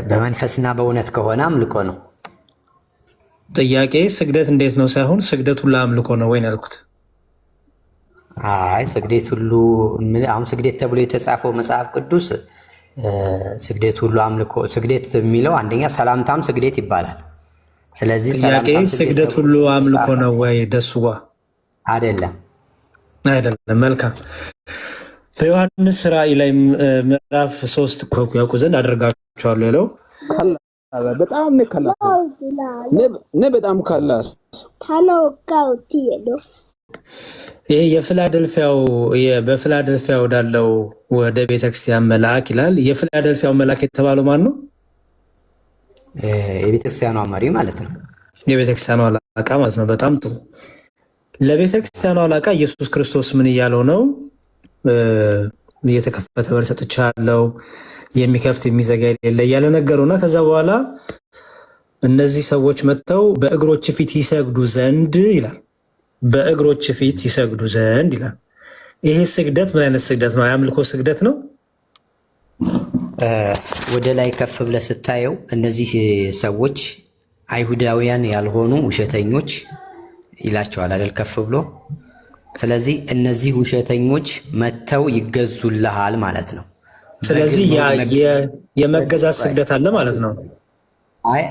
በመንፈስና በእውነት ከሆነ አምልኮ ነው። ጥያቄ ስግደት እንዴት ነው ሳይሆን ስግደት ሁሉ አምልኮ ነው ወይ ያልኩት። አይ ስግደት ሁሉ አሁን ስግደት ተብሎ የተጻፈው መጽሐፍ ቅዱስ ስግደት ሁሉ አምልኮ ስግደት የሚለው አንደኛ ሰላምታም ስግደት ይባላል። ስለዚህ ጥያቄ ስግደት ሁሉ አምልኮ ነው ወይ ደስዋ? አይደለም። መልካም። በዮሐንስ ራእይ ላይ ምዕራፍ 3 ኮኩ ያውቁ ዘንድ አደርጋችኋለሁ ያለው በጣም በጣም ካላስ ይሄ በፊላደልፊያ ወዳለው ወደ ቤተክርስቲያን መልአክ ይላል። የፊላደልፊያው መልአክ የተባለው ማን ነው? የቤተክርስቲያኗ መሪ ማለት ነው። የቤተክርስቲያኗ አለቃ ማለት ነው። በጣም ጥሩ። ለቤተክርስቲያኗ አለቃ ኢየሱስ ክርስቶስ ምን እያለው ነው? የተከፈተ በር ሰጥቻለሁ፣ የሚከፍት የሚዘጋ የሌለ እያለ ነገሩና ከዛ በኋላ እነዚህ ሰዎች መጥተው በእግሮች ፊት ይሰግዱ ዘንድ ይላል። በእግሮች ፊት ይሰግዱ ዘንድ ይላል። ይሄ ስግደት ምን አይነት ስግደት ነው? የአምልኮ ስግደት ነው። ወደ ላይ ከፍ ብለህ ስታየው እነዚህ ሰዎች አይሁዳውያን ያልሆኑ ውሸተኞች ይላቸዋል አይደል? ከፍ ብሎ ስለዚህ እነዚህ ውሸተኞች መጥተው ይገዙልሃል ማለት ነው። ስለዚህ የመገዛት ስግደት አለ ማለት ነው። አይ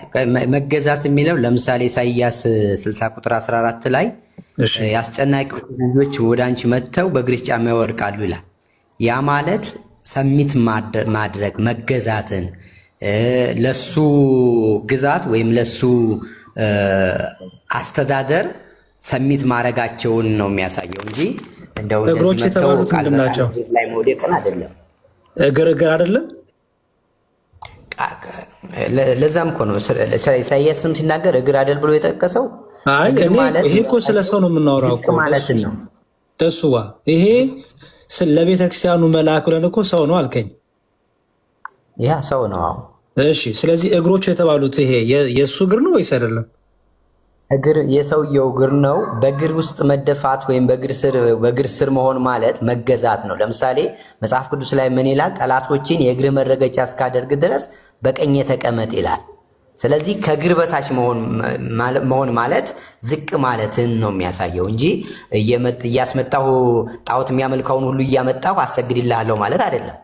መገዛት የሚለው ለምሳሌ ኢሳይያስ 60 ቁጥር 14 ላይ ያስጨናቂ ልጆች ወደ አንቺ መጥተው በእግርሽ ጫማ ይወድቃሉ ይላል። ያ ማለት ሰሚት ማድረግ መገዛትን ለሱ ግዛት ወይም ለሱ አስተዳደር ሰሚት ማድረጋቸውን ነው የሚያሳየው እንጂ እንደው እግሮች የተባሉት ምንድን ናቸው? ላይ መውደቅን አይደለም። እግር አይደለም። ለዛም እኮ ነው ኢሳይያስም ሲናገር እግር አይደል ብሎ የጠቀሰው። ይሄ እኮ ስለ ሰው ነው የምናወራው እኮ ማለት ነው። ደሱዋ ይሄ ለቤተክርስቲያኑ መልአክ ብለን እኮ ሰው ነው አልከኝ። ያ ሰው ነው። እሺ፣ ስለዚህ እግሮቹ የተባሉት ይሄ የእሱ እግር ነው ወይስ አይደለም? እግር የሰውየው እግር ነው። በእግር ውስጥ መደፋት ወይም በእግር ስር መሆን ማለት መገዛት ነው። ለምሳሌ መጽሐፍ ቅዱስ ላይ ምን ይላል? ጠላቶችን የእግር መረገጫ እስካደርግ ድረስ በቀኝ ተቀመጥ ይላል። ስለዚህ ከእግር በታች መሆን ማለት ዝቅ ማለትን ነው የሚያሳየው እንጂ እያስመጣሁ ጣዖት የሚያመልከውን ሁሉ እያመጣሁ አሰግድልሃለሁ ማለት አይደለም።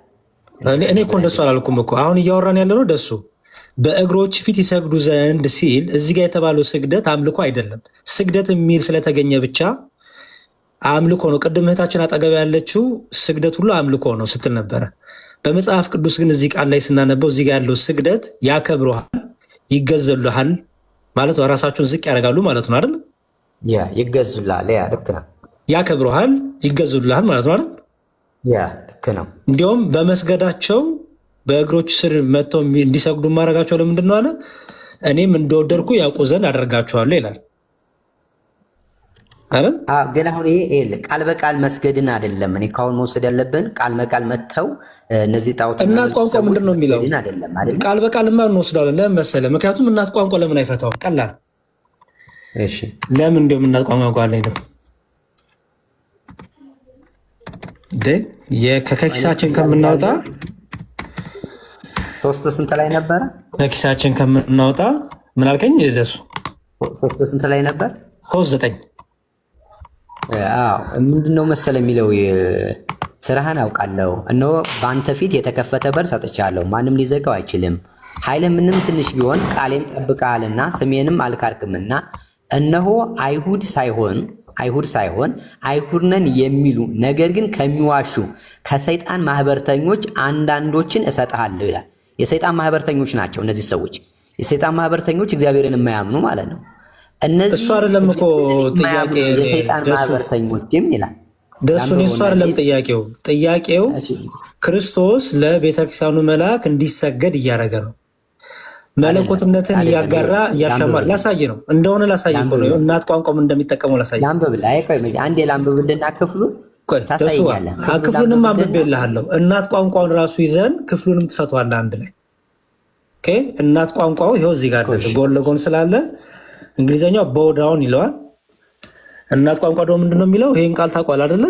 እኔ እኮ እንደሱ አላልኩም እኮ። አሁን እያወራን ያለ ነው ደሱ በእግሮች ፊት ይሰግዱ ዘንድ ሲል እዚህ ጋር የተባለው ስግደት አምልኮ አይደለም። ስግደት የሚል ስለተገኘ ብቻ አምልኮ ነው። ቅድም እህታችን አጠገብ ያለችው ስግደት ሁሉ አምልኮ ነው ስትል ነበረ። በመጽሐፍ ቅዱስ ግን እዚህ ቃል ላይ ስናነበው እዚህ ጋር ያለው ስግደት ያከብሩሃል፣ ይገዘሉሃል ማለት ነው። ራሳቸውን ዝቅ ያደርጋሉ ማለት ነው አይደል? ያ ይገዙልሃል። ያ ልክ ነው። ያከብሩሃል፣ ይገዙልሃል ማለት ነው አይደል? ያ ልክ ነው። እንዲያውም በመስገዳቸው በእግሮች ስር መጥተው እንዲሰግዱ ማድረጋቸው ለምንድን ነው አለ? እኔም እንደወደድኩ ያውቁ ዘንድ አደርጋቸዋለሁ ይላል አይደል? ግን አሁን ይሄ ቃል በቃል መስገድን አይደለም። እኔ ካሁን መውሰድ ያለብን ቃል በቃል መጥተው እነዚህ ጣዖት እናት ቋንቋ ምንድን ነው የሚለው? ቃል በቃልማ እንወስዳለን። ለምን መሰለህ? ምክንያቱም እናት ቋንቋ ለምን አይፈታውም? ቀላል። እሺ ለምን እንደውም እናት ቋንቋ አለኝ ነው ከኪሳችን ከምናወጣ 3 ስንት ላይ ነበረ? ከኪሳችን ከምናወጣ ምን አልከኝ? ደሱ 3 ስንት ላይ ነበር? 9 ምንድነው መሰለ የሚለው ስራህን አውቃለሁ፣ እነሆ በአንተ ፊት የተከፈተ በር ሰጥቻለሁ፣ ማንም ሊዘጋው አይችልም። ኃይልህ ምንም ትንሽ ቢሆን ቃሌን ጠብቀሃልና ስሜንም አልካድክምና፣ እነሆ አይሁድ ሳይሆን አይሁድ ነን የሚሉ ነገር ግን ከሚዋሹ ከሰይጣን ማህበርተኞች አንዳንዶችን እሰጥሃለሁ ይላል። የሰይጣን ማህበርተኞች ናቸው እነዚህ ሰዎች። የሰይጣን ማህበርተኞች እግዚአብሔርን የማያምኑ ማለት ነው። እነዚህ እሱ አይደለም እኮ ጥያቄ። የሰይጣን ማህበርተኞችም ይላል ደሱን። እሱ አይደለም ጥያቄው ክርስቶስ ለቤተክርስቲያኑ መልአክ እንዲሰገድ እያደረገ ነው። መለኮትነትን እያጋራ እያሻማል ላሳይ ነው እንደሆነ ላሳይ እኮ ነው። እናት ቋንቋም እንደሚጠቀመው ላሳይ። አንዴ ላንብብልና ክፍሉንም አንብቤልሃለሁ። እናት ቋንቋውን ራሱ ይዘን ክፍሉንም ትፈቷለህ አንድ ላይ። እናት ቋንቋው ይኸው እዚህ ጋር ጎን ለጎን ስላለ እንግሊዘኛው ቦዳውን ይለዋል። እናት ቋንቋ ደግሞ ምንድነው የሚለው? ይሄን ቃል ታውቋል አይደለ?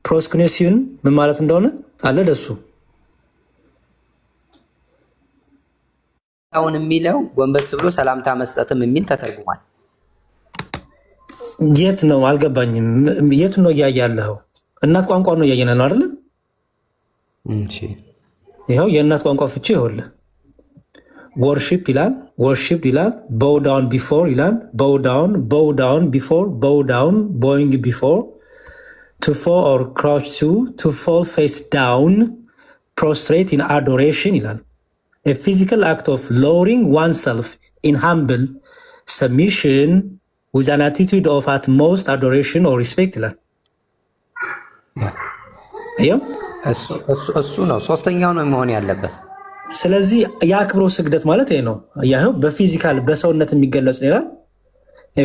ፕሮስኩኔሲዮን ምን ማለት እንደሆነ አለ ደሱ አሁን የሚለው ጎንበስ ብሎ ሰላምታ መስጠትም የሚል ተተርጉሟል። የት ነው አልገባኝም። የት ነው እያያለኸው? እናት ቋንቋ ነው እያየነ ነው አይደለ? ይኸው የእናት ቋንቋ ፍቺ ይኸውልህ። ወርሺፕ ይላል፣ ወርሺፕ ይላል፣ ቦው ዳውን ቢፎር ይላል፣ ቦው ዳውን ቢፎር፣ ቦው ዳውን ቦይንግ ቢፎር፣ ቱ ፎል ኦር ክራውች ቱ ፎል ፌስ ዳውን፣ ፕሮስትሬት ኢን አዶሬሽን ይላል። A physical act of lowering oneself in humble submission with an attitude of utmost adoration or respect ይላል። እሱ ነው ሶስተኛው ነው መሆን ያለበት። ስለዚህ የአክብሮ ስግደት ማለት ይሄ ነው። ያው በፊዚካል በሰውነት የሚገለጽ ነው ይላል።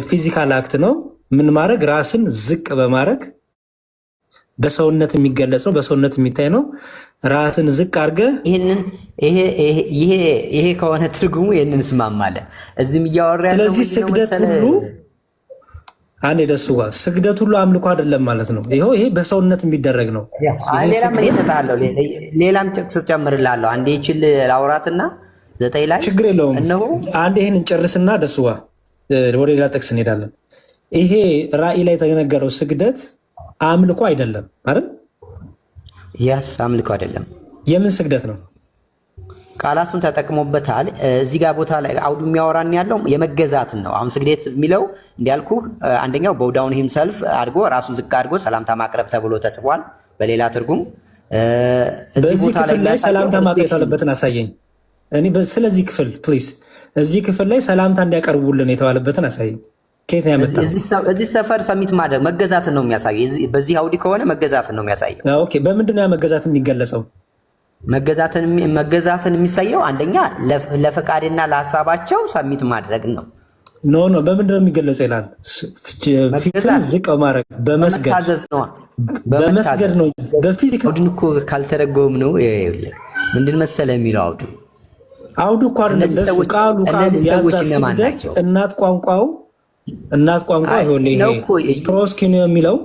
ፊዚካል አክት ነው። ምን ማድረግ? ራስን ዝቅ በማድረግ በሰውነት የሚገለጽ ነው። በሰውነት የሚታይ ነው። ራስን ዝቅ አድርገህ ይሄ ከሆነ ትርጉሙ ይሄንን እስማማለሁ። እዚህም እያወራ ያለው ስለዚህ ስግደት ሁሉ አንዴ ደሱ ጋር ስግደት ሁሉ አምልኮ አይደለም ማለት ነው። ይሄ በሰውነት የሚደረግ ነው። ሌላም እኔ እሰጥሃለሁ፣ ሌላም ጥቅስ ጨምርልሃለሁ። አንዴ ይችል ላውራትና 9 ላይ ችግር የለውም። አንዴ ይሄን እንጨርስና ደሱ ጋር ወደ ሌላ ጥቅስ እንሄዳለን። ይሄ ራእይ ላይ የተነገረው ስግደት አምልኮ አይደለም አይደል? ያስ አምልኮ አይደለም። የምን ስግደት ነው? ቃላቱን ተጠቅሞበታል። እዚህ ጋር ቦታ ላይ አውዱ የሚያወራን ያለው የመገዛትን ነው። አሁን ስግደት የሚለው እንዲያልኩ አንደኛው ቦውዳውን ሂምሰልፍ አድርጎ ራሱን ዝቅ አድርጎ ሰላምታ ማቅረብ ተብሎ ተጽፏል። በሌላ ትርጉም በዚህ ክፍል ላይ ሰላምታ ማቅረብ ያለበትን አሳየኝ። እኔ ስለዚህ ክፍል ፕሊዝ፣ እዚህ ክፍል ላይ ሰላምታ እንዲያቀርቡልን የተባለበትን አሳየኝ። ከየት ነው ያመጣው? እዚህ ሰፈር ሰሚት ማድረግ መገዛትን ነው የሚያሳየው። በዚህ አውዲ ከሆነ መገዛትን ነው የሚያሳየው። ኦኬ፣ በምንድን ነው ያ መገዛት የሚገለጸው? መገዛትን የሚሳየው አንደኛ ለፈቃድና ለሀሳባቸው ሰሚት ማድረግ ነው። ኖ በምንድን ነው የሚገለጸው ይላል። ፊትን ዝቅ ማድረግ በመስገድ ነው። በመስገድ ነው። በፊዚክ አውዱን እኮ ካልተረጎም ነው ምንድን መሰለ የሚለው አውዱ እኮ አይደለም። ቃሉ ያዛስግደት እናት ቋንቋው ይሄ ፕሮስኪኖ የሚለው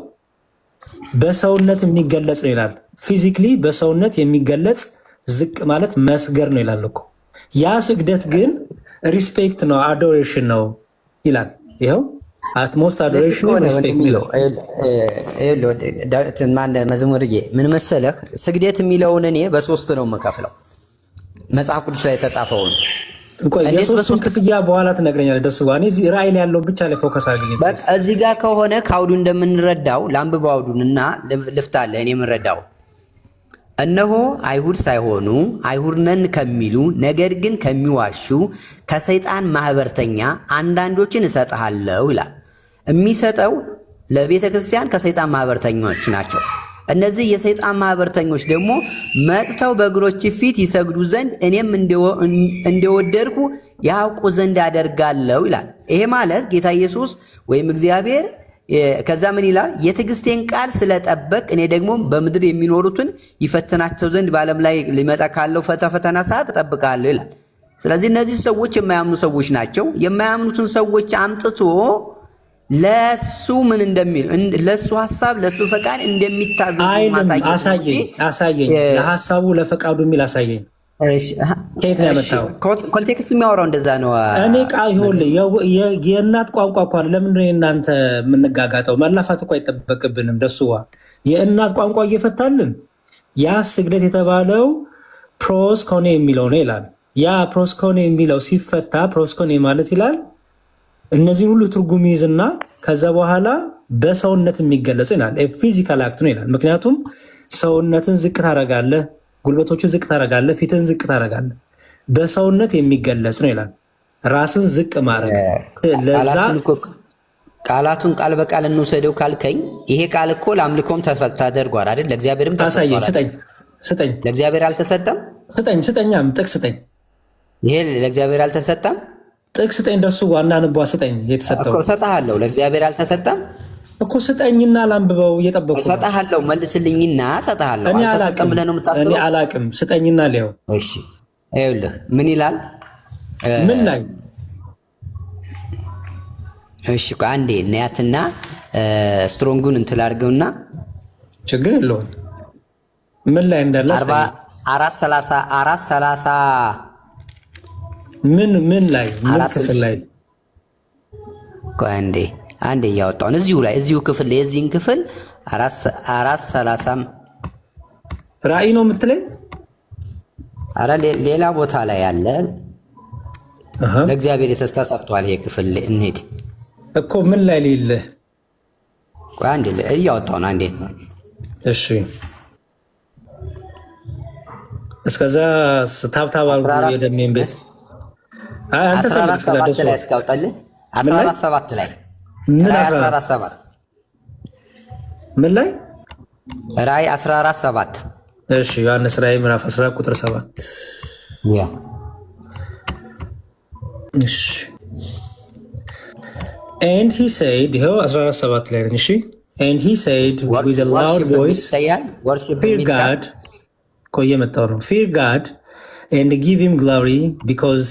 በሰውነት የሚገለጽ ነው ይላል። ፊዚክሊ በሰውነት የሚገለጽ ዝቅ ማለት መስገድ ነው ይላል እኮ። ያ ስግደት ግን ሪስፔክት ነው፣ አዶሬሽን ነው ይላል። ይኸው አትሞስት አዶሬሽን ሪስፔክት ነው። መዝሙርዬ ምን መሰለህ፣ ስግደት የሚለውን እኔ በሶስት ነው የምከፍለው መጽሐፍ ቅዱስ ላይ የተጻፈውን። የሶስቱን ክፍያ በኋላ ትነግረኛለህ። ደሱ ጋር እዚህ ራእይ ላይ ያለውን ብቻ ላይ ፎከስ አድርገኝ። እዚህ ጋር ከሆነ ከአውዱ እንደምንረዳው ለአንብበው አውዱን እና ልፍታለህ። እኔ የምንረዳው እነሆ አይሁድ ሳይሆኑ አይሁድ ነን ከሚሉ ነገር ግን ከሚዋሹ ከሰይጣን ማህበርተኛ አንዳንዶችን እሰጥሃለሁ ይላል። የሚሰጠው ለቤተ ክርስቲያን ከሰይጣን ማህበርተኞች ናቸው። እነዚህ የሰይጣን ማህበርተኞች ደግሞ መጥተው በእግሮች ፊት ይሰግዱ ዘንድ እኔም እንደወደድኩ ያውቁ ዘንድ አደርጋለሁ ይላል። ይሄ ማለት ጌታ ኢየሱስ ወይም እግዚአብሔር ከዛ ምን ይላል? የትዕግስቴን ቃል ስለጠበቅ እኔ ደግሞ በምድር የሚኖሩትን ይፈትናቸው ዘንድ በዓለም ላይ ሊመጣ ካለው ፈተና ሰዓት እጠብቃለሁ ይላል። ስለዚህ እነዚህ ሰዎች የማያምኑ ሰዎች ናቸው። የማያምኑትን ሰዎች አምጥቶ ለሱ ምን እንደሚል ለሱ ሐሳብ ለሱ ፈቃድ እንደሚታዘዙ አሳየኝ። ለሐሳቡ ለፈቃዱ የሚል አሳየኝ። ከየት ነው ያመጣው? ኮንቴክስቱ የሚያወራው እንደዛ ነው። እኔ የእናት ቋንቋ እኮ ለምንድን ነው የእናንተ የምንጋጋጠው? መላፋት እኮ አይጠበቅብንም። ደሱዋ የእናት ቋንቋ እየፈታልን ያ ስግደት የተባለው ፕሮስኮኔ የሚለው ነው ይላል። ያ ፕሮስኮኔ የሚለው ሲፈታ ፕሮስኮኔ ማለት ይላል እነዚህን ሁሉ ትርጉም ይዝና ከዛ በኋላ በሰውነት የሚገለጹ ይላል። ፊዚካል አክት ነው ይላል። ምክንያቱም ሰውነትን ዝቅ ታረጋለህ፣ ጉልበቶችን ዝቅ ታረጋለህ፣ ፊትን ዝቅ ታረጋለህ። በሰውነት የሚገለጽ ነው ይላል። ራስን ዝቅ ማድረግ ለዛ ቃላቱን ቃል በቃል እንውሰደው ካልከኝ ይሄ ቃል እኮ ለአምልኮም ተደርጓል አይደል? ለእግዚአብሔርም ተሰጥቷል። ስጠኝ። ለእግዚአብሔር አልተሰጠም? ስጠኛም ጥቅስ ስጠኝ። ይሄ ለእግዚአብሔር አልተሰጠም? ጥቅስ ስጠኝ። ደሱ ዋና ንቧ ስጠኝ። የተሰጠው እኮ እሰጥሃለሁ። ለእግዚአብሔር አልተሰጠም እኮ ስጠኝና ላንብበው። እየጠበቁ እሰጥሃለሁ። መልስልኝና እሰጥሃለሁ። አልተሰጠም ብለህ ነው የምታስበው? እኔ አላቅም። ስጠኝና ሊያው። እሺ ይኸውልህ ምን ይላል? ምን ላይ? እሺ አንዴ ነያትና ስትሮንጉን እንትን አድርገውና ችግር የለውም። ምን ላይ እንዳለ 4:30 ምን ላይ ምን ክፍል ላይ አንዴ እያወጣሁ ነው። እዚሁ ክፍል ላይ የዚህን ክፍል 4:30 ራእይ ነው የምትለኝ? አረ ሌላ ቦታ ላይ ያለ ለእግዚአብሔር የሰስታ ሰጥቷል። ይሄ ክፍል እንሂድ እኮ ምን ላይ ሌለ? አንዴ እያወጣሁ ነው። አንዴ እሺ፣ እስከዛ ታብታብ አድርጎ የደሜን ቤት አንተ ፈልግ። ስለደሱ 14:7 ላይ ምን 14:7 ምን ላይ ራእይ 14:7 እሺ፣ ዮሐንስ ራእይ ምዕራፍ 14 ቁጥር 7 እሺ። And he said, ይኸው 14:7 ላይ ነኝ። እሺ and he said with a loud voice, fear God, ቆየ መጣው ነው fear God and give him glory because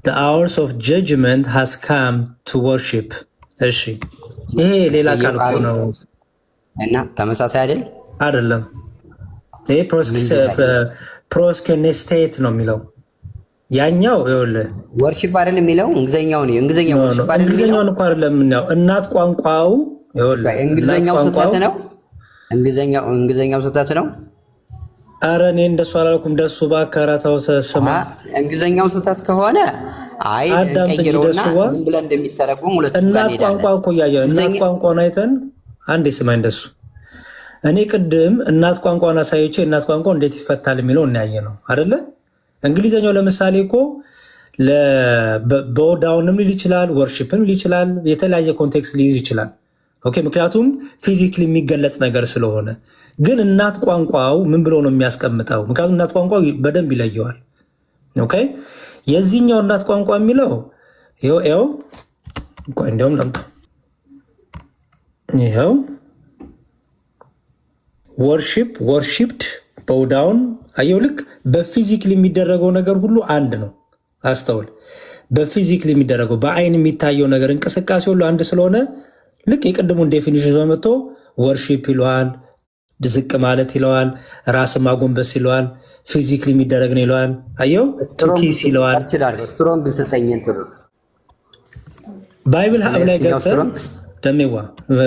the hours of judgment has come to worship. እሺ ይሄ ሌላ ቃል ነው እና ተመሳሳይ አይደለም። ይሄ ፕሮስኬኔስቴት ነው የሚለው ያኛው ይኸውልህ ወርሺፕ አይደል የሚለው እንግሊዘኛው ነው። እንግሊዘኛው ወርሺፕ አይደል የሚለው እንግሊዘኛው እንኳን አይደለም ነው እናት ቋንቋው ይኸውልህ እንግሊዘኛው ስህተት ነው። እንግሊዘኛው ስህተት ነው። ኧረ እኔ እንደሱ አላልኩም። ደሱ ባከራታው ሰማ እንግሊዘኛው ስህተት ከሆነ አይ እንቀይረውና ምን ብለን እንደሚተረጎም ሁለቱም ጋር እናት ቋንቋ እኮ ያየው እናት ቋንቋውን አይተን አንዴ ስማኝ ደሱ እኔ ቅድም እናት ቋንቋውን አሳይቼ እናት ቋንቋው እንዴት ይፈታል የሚለው እናያየ ነው አይደለ? እንግሊዘኛው ለምሳሌ እኮ በዳውንም ሊል ይችላል፣ ወርሺፕም ሊል ይችላል፣ የተለያየ ኮንቴክስት ሊይዝ ይችላል። ኦኬ፣ ምክንያቱም ፊዚክሊ የሚገለጽ ነገር ስለሆነ። ግን እናት ቋንቋው ምን ብሎ ነው የሚያስቀምጠው? ምክንያቱም እናት ቋንቋው በደንብ ይለየዋል። ኦኬ፣ የዚህኛው እናት ቋንቋ የሚለው ይኸው እንኳን እንደውም ለምጣ ይኸው ወርሺፕድ ቦውዳውን አየው። ልክ በፊዚክሊ የሚደረገው ነገር ሁሉ አንድ ነው። አስተውል። በፊዚክሊ የሚደረገው በአይን የሚታየው ነገር እንቅስቃሴ ሁሉ አንድ ስለሆነ ልክ የቅድሙን ዴፊኒሽን ይዞ መጥቶ ወርሺፕ ይለዋል፣ ዝቅ ማለት ይለዋል፣ ራስ ማጎንበስ ይለዋል፣ ፊዚክሊ የሚደረግ ነው ይለዋል። አየው ቱኪስ ይለዋል። ስትሮንግ ስተኝን ትሩ ባይብል ሀብ ላይ ገብተህ ደሜዋ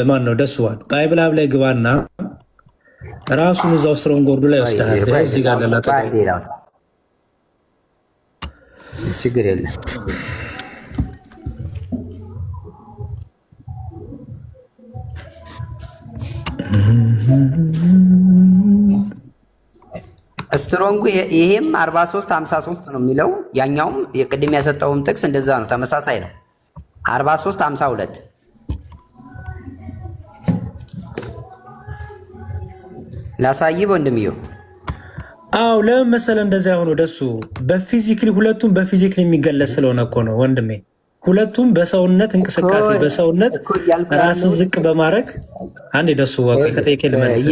ማን ነው ደስዋል ባይብል ሀብ ላይ ግባና ራሱን እዛው ስትሮንግ ወርዱ ላይ ወስደሃል። እዚህ ጋር ለላታ ችግር የለም። ስትሮንጉ ይሄም 43:53 ነው የሚለው ያኛውም የቅድም ያሰጠውም ጥቅስ እንደዛ ነው፣ ተመሳሳይ ነው። 43:52 ላሳይህ ወንድምየው። አው ለምን መሰለህ እንደዚያ ሆኖ ደሱ በፊዚክሊ ሁለቱም በፊዚክሊ የሚገለጽ ስለሆነ እኮ ነው ወንድሜ። ሁለቱም በሰውነት እንቅስቃሴ በሰውነት ራስን ዝቅ በማድረግ አንዴ ደሱ ወቀ ከጠየቀ ልመልስ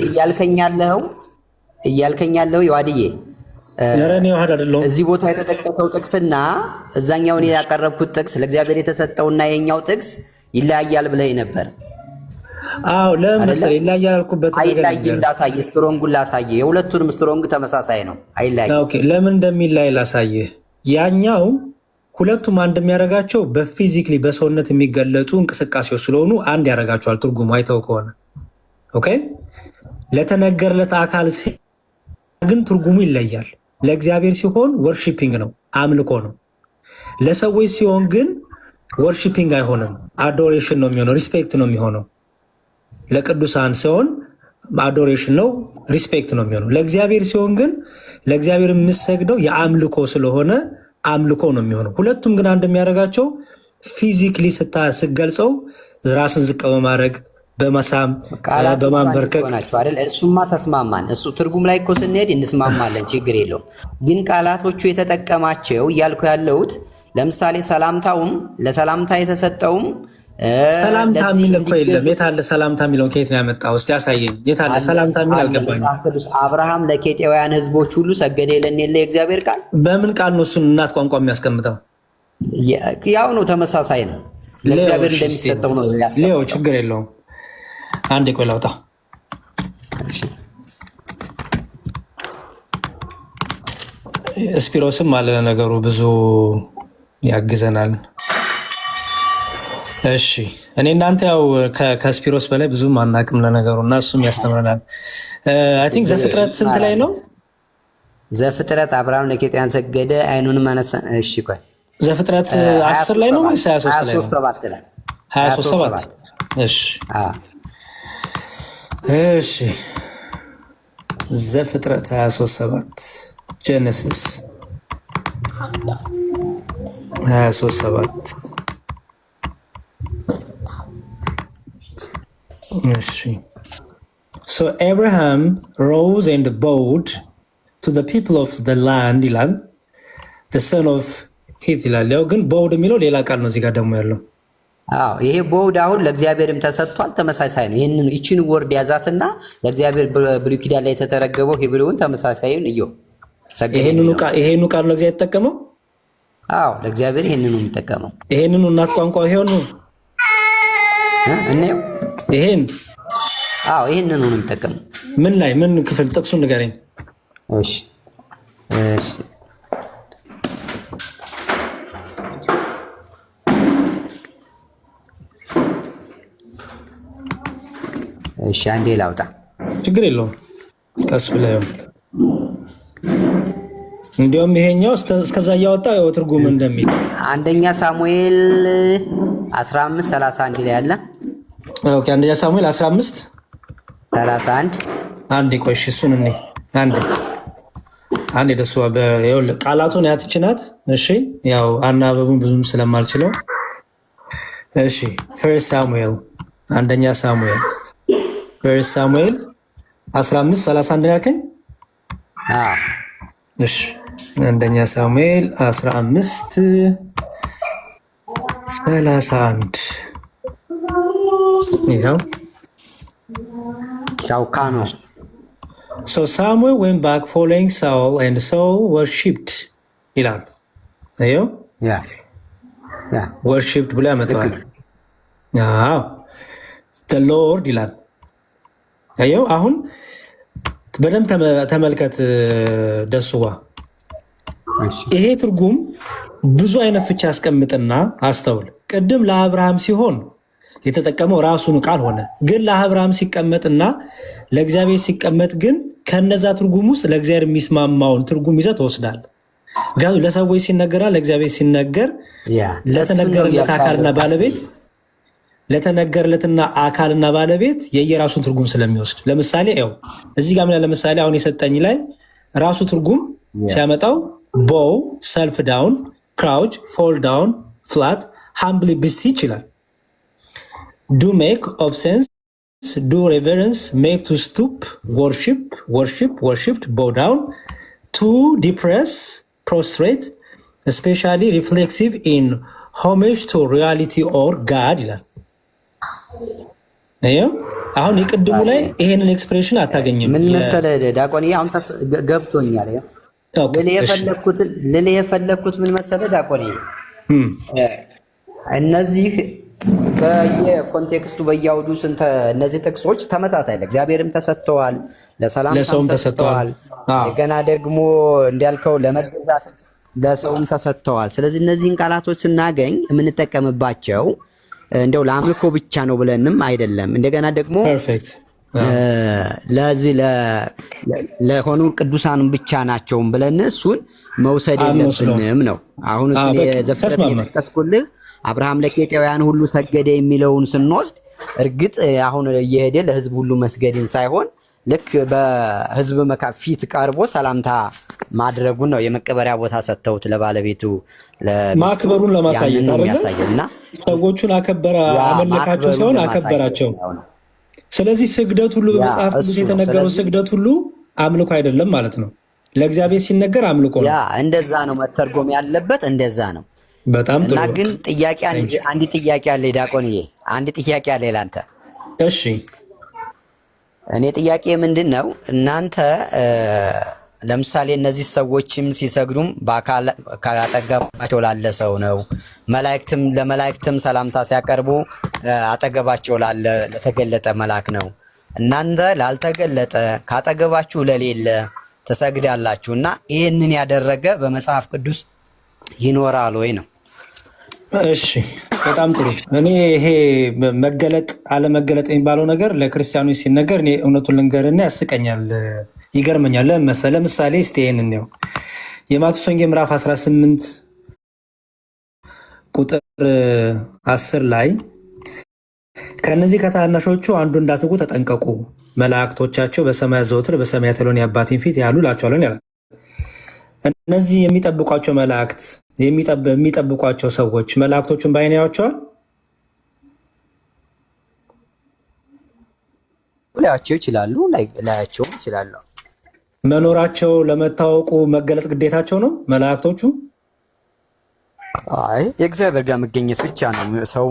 እያልከኝ ያለው ይዋድዬ ያረኔ ዋህድ አይደለም። እዚህ ቦታ የተጠቀሰው ጥቅስና እዛኛው እኔ ያቀረብኩት ጥቅስ ለእግዚአብሔር የተሰጠውና የኛው ጥቅስ ይለያያል ብለህ ነበር። አው ለምን መሰለህ ይለያያል አልኩበት ነገር አይለያይም። ላሳየህ፣ ስትሮንጉን ላሳየህ። የሁለቱንም ስትሮንግ ተመሳሳይ ነው፣ አይለያይም። ኦኬ፣ ለምን እንደሚለያይ ላሳየህ። ያኛው ሁለቱም አንድ የሚያደርጋቸው በፊዚክሊ በሰውነት የሚገለጡ እንቅስቃሴዎች ስለሆኑ አንድ ያደርጋቸዋል። ትርጉሙ አይተው ከሆነ ኦኬ። ለተነገረለት አካል ግን ትርጉሙ ይለያል። ለእግዚአብሔር ሲሆን ወርሺፒንግ ነው፣ አምልኮ ነው። ለሰዎች ሲሆን ግን ወርሺፒንግ አይሆንም፣ አዶሬሽን ነው የሚሆነው፣ ሪስፔክት ነው የሚሆነው። ለቅዱሳን ሲሆን አዶሬሽን ነው፣ ሪስፔክት ነው የሚሆነው። ለእግዚአብሔር ሲሆን ግን ለእግዚአብሔር የምሰግደው የአምልኮ ስለሆነ አምልኮ ነው የሚሆነው። ሁለቱም ግን አንድ የሚያደርጋቸው ፊዚክሊ ስትገልጸው ራስን ዝቅ በማድረግ በመሳም በማንበርከክ ናቸው አይደል? እሱማ ተስማማን። እሱ ትርጉም ላይ እኮ ስንሄድ እንስማማለን፣ ችግር የለውም። ግን ቃላቶቹ የተጠቀማቸው እያልኩ ያለሁት ለምሳሌ ሰላምታውም ለሰላምታ የተሰጠውም ሰላምታ የሚል እኮ የለም። የት አለ ሰላምታ የሚለውን ከየት ነው ያመጣው? እስቲ ያሳየኝ። የት አለ ሰላምታ የሚል አልገባኝም። አብርሃም ለኬጤያውያን ሕዝቦች ሁሉ ሰገደ ይለን የለ የእግዚአብሔር ቃል። በምን ቃል ነው እሱን እናት ቋንቋ የሚያስቀምጠው? ያው ነው፣ ተመሳሳይ ነው። ለእግዚአብሔር እንደሚሰጠው ነው። ሌው ችግር የለውም። አንዴ ቆይ ላውጣ። ስፒሮስም አለ ነገሩ ብዙ ያግዘናል። እሺ እኔ እናንተ ያው ከስፒሮስ በላይ ብዙም አናቅም ለነገሩ እና እሱም ያስተምረናል። አይ ቲንክ ዘፍጥረት ስንት ላይ ነው? ዘፍጥረት አብርሃም ለኬጢያን ሰገደ አይኑንም አነሳ። እሺ ቆይ ዘፍጥረት 10 ላይ ነው ወይስ 23 ላይ ነው? 23 ላይ 23 እሺ እሺ ዘፍጥረት 23:7 ጄኔሲስ 23:7 እሺ So Abraham rose and bowed to the people of the land ይላል the son of Heth ይላል። ያው ግን bowed የሚለው ሌላ ቃል ነው እዚህ ጋር ደግሞ ያለው። አዎ ይሄ bowed አሁን ለእግዚአብሔርም ተሰጥቷል፣ ተመሳሳይ ነው። ይህችን ወርድ ያዛትና ለእግዚአብሔር ብሉይ ኪዳን ላይ የተተረገበው ሂብሩውን ተመሳሳይን እዩ። ይሄንኑ ቃል ነው እግዚአብሔር የተጠቀመው። አዎ ለእግዚአብሔር ይሄንኑ የሚጠቀመው ይሄንኑ እናት ቋንቋው ይሄን ነው እኔው ይሄን አዎ ይሄንኑ ነው የሚጠቀመው። ምን ላይ ምን ክፍል ጥቅሱን ንገረኝ። እሺ እሺ እሺ አንዴ ላውጣ። ችግር የለውም ቀስ ብለው እንዲያውም ይሄኛው እስከዛ እያወጣ ያው ትርጉም እንደሚል አንደኛ ሳሙኤል 15:31 ላይ ያለ። ኦኬ አንደኛ ሳሙኤል 15:31 አንዴ ቆይሽ እሱን እኔ አንዴ ደስ በይው ቃላቱን ያትችናት። እሺ ያው አናበቡን ብዙም ስለማልችለው እሺ ፈርስት ሳሙኤል አንደኛ ሳሙኤል ፈርስት ሳሙኤል 15:31 ያልከኝ? አዎ እሺ አንደኛ ሳሙኤል 15:31 ይሄው ሻውካኖ So Samuel went back following Saul and Saul worshipped ይላል። አየው ያ worshipped ብሎ ያመጣዋል። አዎ the Lord ይላል። አየው አሁን በደንብ ተመልከት ደስዋ። ይሄ ትርጉም ብዙ አይነት ፍቺ ያስቀምጥና አስተውል። ቅድም ለአብርሃም ሲሆን የተጠቀመው ራሱን ቃል ሆነ፣ ግን ለአብርሃም ሲቀመጥና ለእግዚአብሔር ሲቀመጥ ግን ከነዛ ትርጉም ውስጥ ለእግዚአብሔር የሚስማማውን ትርጉም ይዘህ ትወስዳለህ። ምክንያቱም ለሰዎች ሲነገራ ለእግዚአብሔር ሲነገር ለተነገረለት አካልና ባለቤት ለተነገረለትና አካልና ባለቤት የየራሱን ትርጉም ስለሚወስድ ለምሳሌ ያው እዚህ ጋር ምን ለምሳሌ አሁን የሰጠኝ ላይ ራሱ ትርጉም ሲያመጣው bow self down crouch fall down flat humbly beseech ይላል። do make obeisance do reverence make to stoop worshipped bow down to depress prostrate especially reflexive in homage to reality or God ይላል። አሁን የቅድሙ ላይ ይሄንን ኤክስፕሬሽን አታገኝም። ምን መሰለህ ዲያቆን አሁን ገብቶኛል። ልልህ የፈለኩት ምን መሰለህ ዲያቆን እነዚህ በየኮንቴክስቱ በያውዱ እነዚህ ጥቅሶች ተመሳሳይ ለእግዚአብሔርም ተሰጥተዋል፣ ለሰላም ተሰጥተዋል፣ ገና ደግሞ እንዲያልከው ለመገዛት ለሰውም ተሰጥተዋል። ስለዚህ እነዚህን ቃላቶች ስናገኝ የምንጠቀምባቸው እንደው ለአምልኮ ብቻ ነው ብለንም አይደለም። እንደገና ደግሞ ለዚህ ለሆኑ ቅዱሳን ብቻ ናቸው ብለን እሱን መውሰድ የለብንም ነው። አሁን እሱ የዘፍጥረት የጠቀስኩልህ አብርሃም ለኬጢያውያን ሁሉ ሰገደ የሚለውን ስንወስድ እርግጥ አሁን እየሄደ ለህዝብ ሁሉ መስገድን ሳይሆን ልክ በህዝብ ፊት ቀርቦ ሰላምታ ማድረጉን ነው የመቀበሪያ ቦታ ሰጥተውት ለባለቤቱ ማክበሩን ለማሳየት አይደለም። ሰዎቹን አከበረ አመለካቸው ሳይሆን አከበራቸው። ስለዚህ ስግደት ሁሉ በመጽሐፍ ቅዱስ የተነገረው ስግደት ሁሉ አምልኮ አይደለም ማለት ነው። ለእግዚአብሔር ሲነገር አምልኮ ነው። ያ እንደዛ ነው መተርጎም ያለበት፣ እንደዛ ነው። በጣም ጥሩ። እና ግን ጥያቄ አንድ ጥያቄ አለ ዲያቆንዬ፣ አንድ ጥያቄ አለ ላንተ። እሺ እኔ ጥያቄ ምንድነው እናንተ ለምሳሌ እነዚህ ሰዎችም ሲሰግዱም በአካል አጠገባቸው ላለ ሰው ነው። ለመላእክትም ሰላምታ ሲያቀርቡ አጠገባቸው ላለ ለተገለጠ መልአክ ነው። እናንተ ላልተገለጠ ካጠገባችሁ ለሌለ ትሰግዳላችሁ እና ይህንን ያደረገ በመጽሐፍ ቅዱስ ይኖራል ወይ ነው? እሺ በጣም ጥሩ። እኔ ይሄ መገለጥ አለመገለጥ የሚባለው ነገር ለክርስቲያኖች ሲነገር እኔ እውነቱን ልንገርና ያስቀኛል፣ ይገርመኛል። ለምሳሌ እስቲ ይሄንን ነው የማቴዎስ ወንጌል ምዕራፍ 18 ቁጥር 10 ላይ ከነዚህ ከታናሾቹ አንዱ እንዳትጉ ተጠንቀቁ፣ መላእክቶቻቸው በሰማያት ዘወትር በሰማያት ያለውን የአባቴን ፊት ያሉ እላቸዋለሁ ያለ። እነዚህ የሚጠብቋቸው መላእክት የሚጠብቋቸው ሰዎች መላእክቶቹን በዓይን ያዩዋቸዋል? ላያቸው ይችላሉ፣ ላያቸውም ይችላሉ። መኖራቸው ለመታወቁ መገለጥ ግዴታቸው ነው መላእክቶቹ? አይ የእግዚአብሔር ጋር መገኘት ብቻ ነው ሰው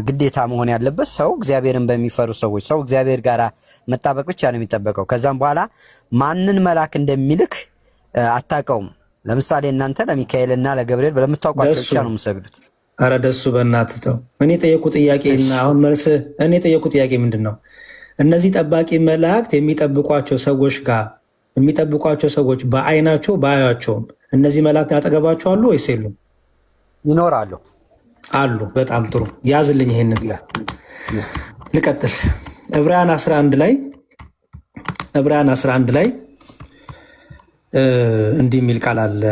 ግዴታ መሆን ያለበት። ሰው እግዚአብሔርን በሚፈሩ ሰዎች ሰው እግዚአብሔር ጋር መጣበቅ ብቻ ነው የሚጠበቀው። ከዛም በኋላ ማንን መልአክ እንደሚልክ አታውቀውም። ለምሳሌ እናንተ ለሚካኤልና ለገብርኤል ለምታውቋቸው ብቻ ነው የምትሰግዱት። አረ ደሱ በእናትህ ተው። እኔ ጠየቁ ጥያቄና አሁን መልስ እኔ ጠየቁ ጥያቄ ምንድን ነው? እነዚህ ጠባቂ መላእክት የሚጠብቋቸው ሰዎች በዓይናቸው ባያቸውም እነዚህ መላእክት አጠገባቸው አሉ ወይስ የሉም? ይኖራሉ። አሉ። በጣም ጥሩ ያዝልኝ። ይሄንን ልቀጥል። ዕብራውያን 11 ላይ እንዲህ የሚል ቃል አለ።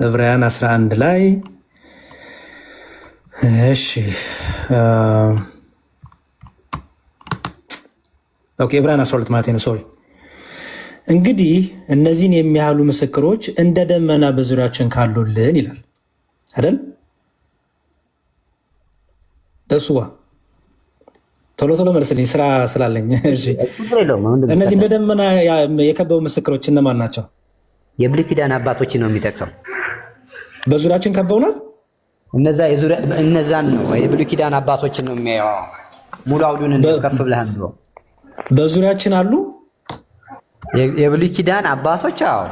ዕብራውያን 11 ላይ እሺ ኦኬ ዕብራውያን 12 ማለት ነው። ሶሪ እንግዲህ እነዚህን የሚያህሉ ምስክሮች እንደ ደመና በዙሪያችን ካሉልን ይላል አይደል? ደሱዋ ቶሎ መልስልኝ፣ ስራ ስላለኝ። እነዚህ እንደ ደመና የከበቡ ምስክሮች እነማን ናቸው? የብሉይ ኪዳን አባቶችን ነው የሚጠቅሰው። በዙሪያችን ከበውናል። እነዛን ነው የብሉይ ኪዳን አባቶችን ነው የሚያየው። ሙሉ አውዱን ከፍ ብለህ ነው። በዙሪያችን አሉ የብሉይ ኪዳን አባቶች። አዎ።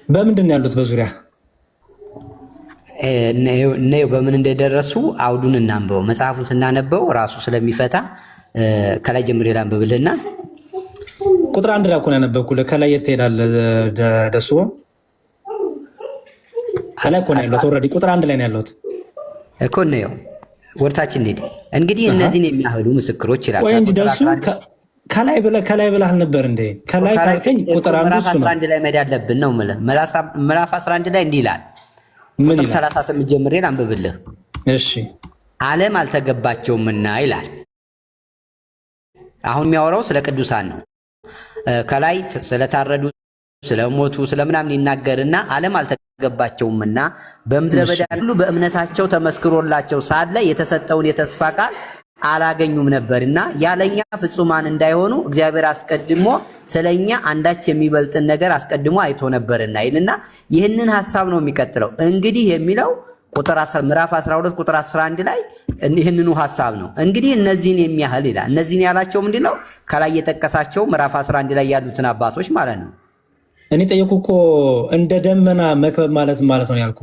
በምንድን ነው ያሉት? በዙሪያ ነው በምን እንደደረሱ አውዱን እናንበው። መጽሐፉን ስናነበው ራሱ ስለሚፈታ ከላይ ጀምሬ ላንብብልህና ቁጥር 1 ላይ እኮ ነው ያነበብኩልህ። ከላይ የት ትሄዳለህ? ደሱ ከላይ እኮ ነው ያለሁት። ኦልሬዲ ቁጥር 1 ላይ ነው ያለሁት እኮ ነው። ወርታችን እንዴ እንግዲህ እነዚህን የሚያህሉ ምስክሮች ይላል። ቆይ እንጂ ደሱ ከላይ ብለህ አልነበር እንዴ? ከላይ ካልከኝ ቁጥር 1 እሱ ነው። 11 ላይ መሄድ ያለብን ነው የምልህ። ምዕራፍ 11 ላይ እንዲህ ይላል። ቁጥር 38 ጀምሬ ላንብብልህ። እሺ ዓለም አልተገባቸውምና ይላል። አሁን የሚያወራው ስለ ቅዱሳን ነው። ከላይ ስለታረዱ ስለሞቱ ስለምናምን ይናገርና ዓለም አልተገባቸውምና በምድረ በዳ ሁሉ በእምነታቸው ተመስክሮላቸው ሳለ የተሰጠውን የተስፋ ቃል አላገኙም ነበርና ያለኛ ፍጹማን እንዳይሆኑ እግዚአብሔር አስቀድሞ ስለኛ አንዳች የሚበልጥን ነገር አስቀድሞ አይቶ ነበርና ይልና ይህንን ሐሳብ ነው የሚቀጥለው። እንግዲህ የሚለው ምዕራፍ 12 ቁጥር 11 ላይ ይህንኑ ሐሳብ ነው። እንግዲህ እነዚህን የሚያህል ይላል። እነዚህን ያላቸው ምንድነው? ከላይ የጠቀሳቸው ምዕራፍ 11 ላይ ያሉትን አባቶች ማለት ነው። እኔ ጠየቁ እኮ እንደ ደመና መክበብ ማለት ነው ያልኩ።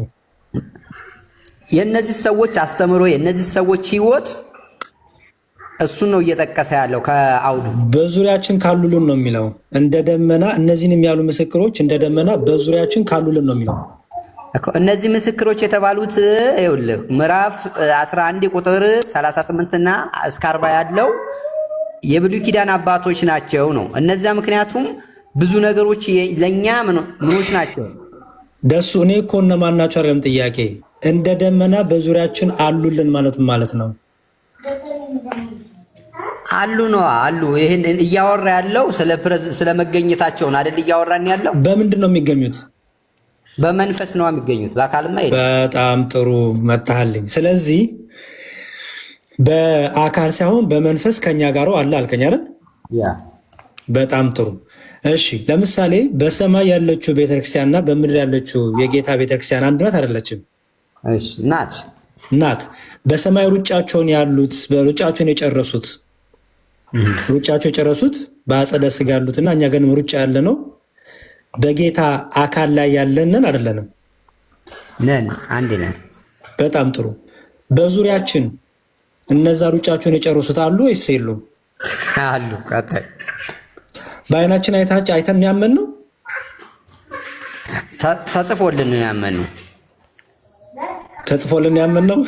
የነዚህ ሰዎች አስተምሮ የነዚህ ሰዎች ህይወት እሱን ነው እየጠቀሰ ያለው ከአውዱ። በዙሪያችን ካሉልን ነው የሚለው። እንደ ደመና እነዚህን የሚያሉ ምስክሮች እንደ ደመና በዙሪያችን ካሉልን ነው የሚለው። እነዚህ ምስክሮች የተባሉት ይኸውልህ ምዕራፍ 11 ቁጥር 38 እና እስከ 40 ያለው የብሉይ ኪዳን አባቶች ናቸው ነው። እነዚያ ምክንያቱም ብዙ ነገሮች ለኛ ምኖች ናቸው። ደሱ እኔ እኮ እነማን ናቸው አይደለም ጥያቄ። እንደ ደመና በዙሪያችን አሉልን ማለት ነው። አሉ ነው አሉ። ይሄን እያወራ ያለው ስለ መገኘታቸው ነው አይደል? እያወራን ያለው በምንድን ነው የሚገኙት? በመንፈስ ነው የሚገኙት፣ በአካልማ አይደል። በጣም ጥሩ መጣልኝ። ስለዚህ በአካል ሳይሆን በመንፈስ ከኛ ጋር አለ አልከኝ አይደል? ያ በጣም ጥሩ። እሺ ለምሳሌ በሰማይ ያለችው ቤተክርስቲያንና በምድር ያለችው የጌታ ቤተክርስቲያን አንድ ናት አይደለችም? እሺ ናት። በሰማይ ሩጫቸውን የጨረሱት በአጸደ ሥጋ ያሉትና እኛ ግን ሩጫ ያለ ነው በጌታ አካል ላይ ያለንን አይደለንም? ነን፣ አንድ ነን። በጣም ጥሩ። በዙሪያችን እነዛ ሩጫቸውን የጨረሱት አሉ ወይስ የሉም? አሉ። ቀጣይ በአይናችን አይተን ያመን ነው ተጽፎልን ያመን ነው ተጽፎልን ያመን ነው።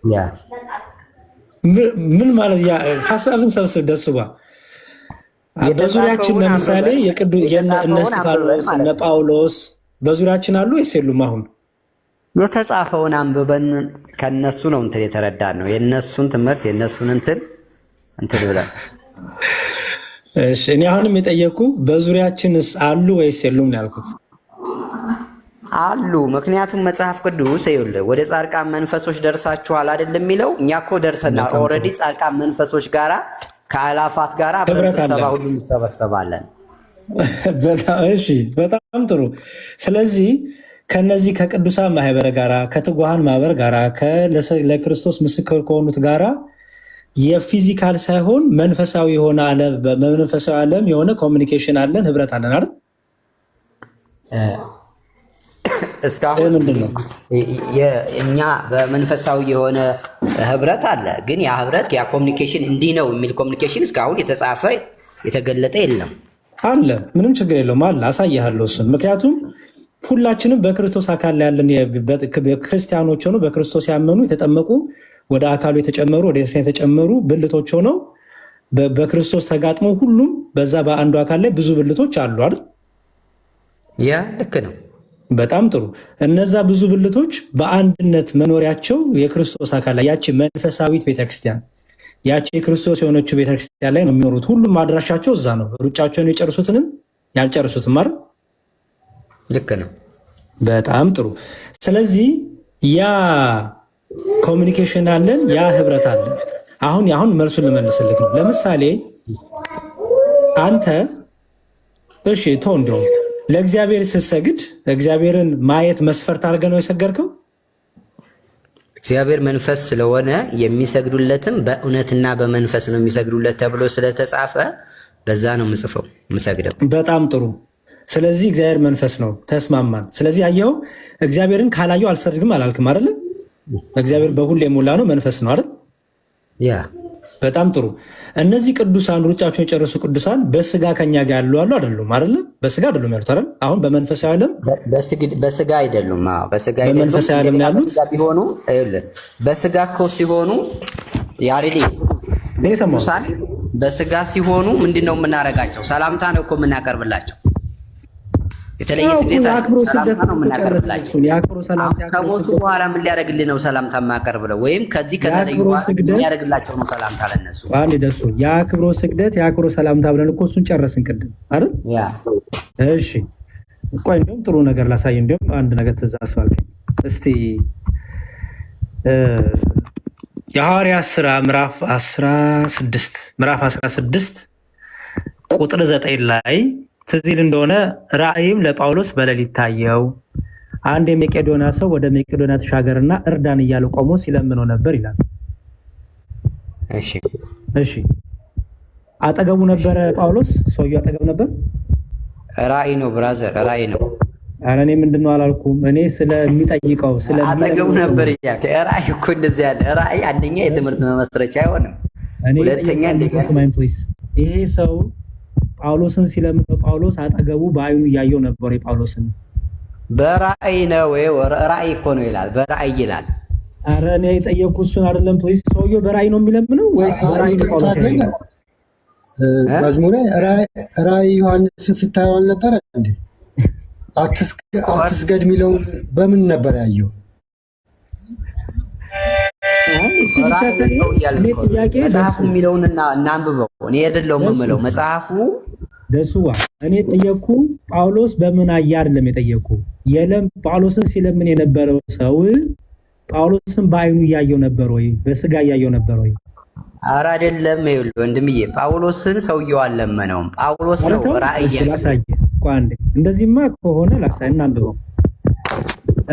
ያ ምን ማለት ያ ሐሳብን ሰብስብ ደስባ በዙሪያችን ለምሳሌ እነ እስጢፋኖስ እነ ጳውሎስ በዙሪያችን አሉ ወይስ የሉም? አሁን የተጻፈውን አንብበን ከነሱ ነው እንትን የተረዳን ነው የነሱን ትምህርት የነሱን እንትን ብለን። እሺ እኔ አሁንም የጠየኩ በዙሪያችንስ አሉ ወይስ የሉም ነው ያልኩት። አሉ። ምክንያቱም መጽሐፍ ቅዱስ ይኸውልህ ወደ ጻድቃን መንፈሶች ደርሳችኋል አይደል የሚለው። እኛ እኮ ደርሰናል ኦልሬዲ። ጻድቃን መንፈሶች ጋራ ከአላፋት ጋራ በስብሰባ ሁሉ እንሰበሰባለን። በጣም ጥሩ። ስለዚህ ከነዚህ ከቅዱሳን ማህበር ጋራ ከትጉሃን ማህበር ጋራ ለክርስቶስ ምስክር ከሆኑት ጋራ የፊዚካል ሳይሆን መንፈሳዊ የሆነ መንፈሳዊ ዓለም የሆነ ኮሚኒኬሽን አለን፣ ህብረት አለን አይደል? እስካሁን እኛ በመንፈሳዊ የሆነ ህብረት አለ። ግን ያ ህብረት ያ ኮሚኒኬሽን እንዲህ ነው የሚል ኮሚኒኬሽን እስካሁን የተጻፈ የተገለጠ የለም። አለ፣ ምንም ችግር የለውም። አለ፣ አሳይሃለሁ እሱን። ምክንያቱም ሁላችንም በክርስቶስ አካል ላይ ያለን ክርስቲያኖች ሆነው በክርስቶስ ያመኑ የተጠመቁ ወደ አካሉ የተጨመሩ ወደ ክርስቲያን የተጨመሩ ብልቶች ሆነው በክርስቶስ ተጋጥመው ሁሉም በዛ በአንዱ አካል ላይ ብዙ ብልቶች አሉ አይደል? ያ ልክ ነው። በጣም ጥሩ። እነዛ ብዙ ብልቶች በአንድነት መኖሪያቸው የክርስቶስ አካል ላይ ያቺ መንፈሳዊት ቤተክርስቲያን ያቺ የክርስቶስ የሆነችው ቤተክርስቲያን ላይ ነው የሚኖሩት። ሁሉም አድራሻቸው እዛ ነው። ሩጫቸውን የጨርሱትንም ያልጨርሱትም አይደል? ልክ ነው። በጣም ጥሩ። ስለዚህ ያ ኮሚኒኬሽን አለን፣ ያ ህብረት አለን። አሁን መልሱን ልመልስልህ ነው። ለምሳሌ አንተ እሺ እንደው ለእግዚአብሔር ስትሰግድ እግዚአብሔርን ማየት መስፈርት አድርገህ ነው የሰገድከው? እግዚአብሔር መንፈስ ስለሆነ የሚሰግዱለትም በእውነትና በመንፈስ ነው የሚሰግዱለት ተብሎ ስለተጻፈ በዛ ነው የምሰግደው። በጣም ጥሩ። ስለዚህ እግዚአብሔር መንፈስ ነው፣ ተስማማን። ስለዚህ አየኸው፣ እግዚአብሔርን ካላየው አልሰግድም አላልክም አይደለ? እግዚአብሔር በሁሉ የሞላ ነው፣ መንፈስ ነው አይደል? ያ በጣም ጥሩ። እነዚህ ቅዱሳን ሩጫቸውን የጨረሱ ቅዱሳን በስጋ ከኛ ጋር ያሉ አሉ አይደሉም? አይደለ? በስጋ አይደሉም ያሉት አይደል? አሁን በመንፈሳዊ ዓለም በስጋ አይደሉም። በስጋ አይደሉም። በመንፈሳዊ ዓለም ያሉት ቢሆኑ በስጋ እኮ ሲሆኑ ያሬዲ ቅዱሳን በስጋ ሲሆኑ ምንድነው የምናረጋቸው? ሰላምታ ነው እኮ የምናቀርብላቸው። የተለየ ስግደት ሰላምታ ነው የምናቀርብላቸው። ከሞቱ በኋላ ምን ሊያደርግልህ ነው ሰላምታ የማቀርብለው? ወይም ከዚህ ከተለዩ ሊያደርግላቸው ነው ሰላምታ ለነሱ። ደሱ የአክብሮ ስግደት የአክብሮ ሰላምታ ብለን እኮ እሱን ጨረስን ቅድም አይደል? እሺ ቆይ እንደውም ጥሩ ነገር ላሳይ። እንደውም አንድ ነገር ትዝ አስባልከኝ። እስቲ የሐዋርያት ሥራ ምዕራፍ 16 ቁጥር 9 ላይ ትዝ ይል እንደሆነ ራእይም ለጳውሎስ በሌሊት ታየው፣ አንድ የመቄዶንያ ሰው ወደ መቄዶንያ ተሻገርና እርዳን እያለ ቆሞ ሲለምነው ነበር ይላል። እሺ አጠገቡ ነበረ ጳውሎስ? ሰውየው አጠገብ ነበር? ራእይ ነው ብራዘር፣ ራእይ ነው። ኧረ እኔ ምንድነው አላልኩም። እኔ ስለሚጠይቀው አጠገቡ ነበር እያልክ። ራእይ እኮ እንደዚህ ያለ ራእይ አንደኛ የትምህርት መመስረቻ አይሆንም። ሁለተኛ እንደገና ይሄ ሰው ጳውሎስን ሲለምነው ጳውሎስ አጠገቡ በአይኑ እያየው ነበር። የጳውሎስን በራእይ ነው ወይ? ራእይ እኮ ነው ይላል፣ በራእይ ይላል። ኧረ እኔ የጠየኩት እሱን አይደለም። ቶይስ ሰውየው በራእይ ነው የሚለምነው ወይስ በራእይ ነው ጳውሎስ ያለው? መዝሙሬ ራእይ ዮሐንስ ስታየው አልነበረ እንዴ? አትስገድ የሚለውን በምን ነበር ያየው? መጽሐፉ የሚለውን እናንብበው። እኔ አይደለሁም የምለው መጽሐፉ ደሱዋ። እኔ ጠየቅኩ ጳውሎስ በምን አየ አይደለም የጠየቅኩ። ጳውሎስን ሲለምን የነበረው ሰው ጳውሎስን በአይኑ እያየው ነበር ወይ? በስጋ እያየው ነበር ወይ? ኧረ አይደለም። ይኸውልህ ወንድምዬ ጳውሎስን ሰውየው አልለመነውም። ጳውሎስ ነው ራእይ ያሳየ። ቋንዴ እንደዚህማ ከሆነ ላሳይ እናንብበው።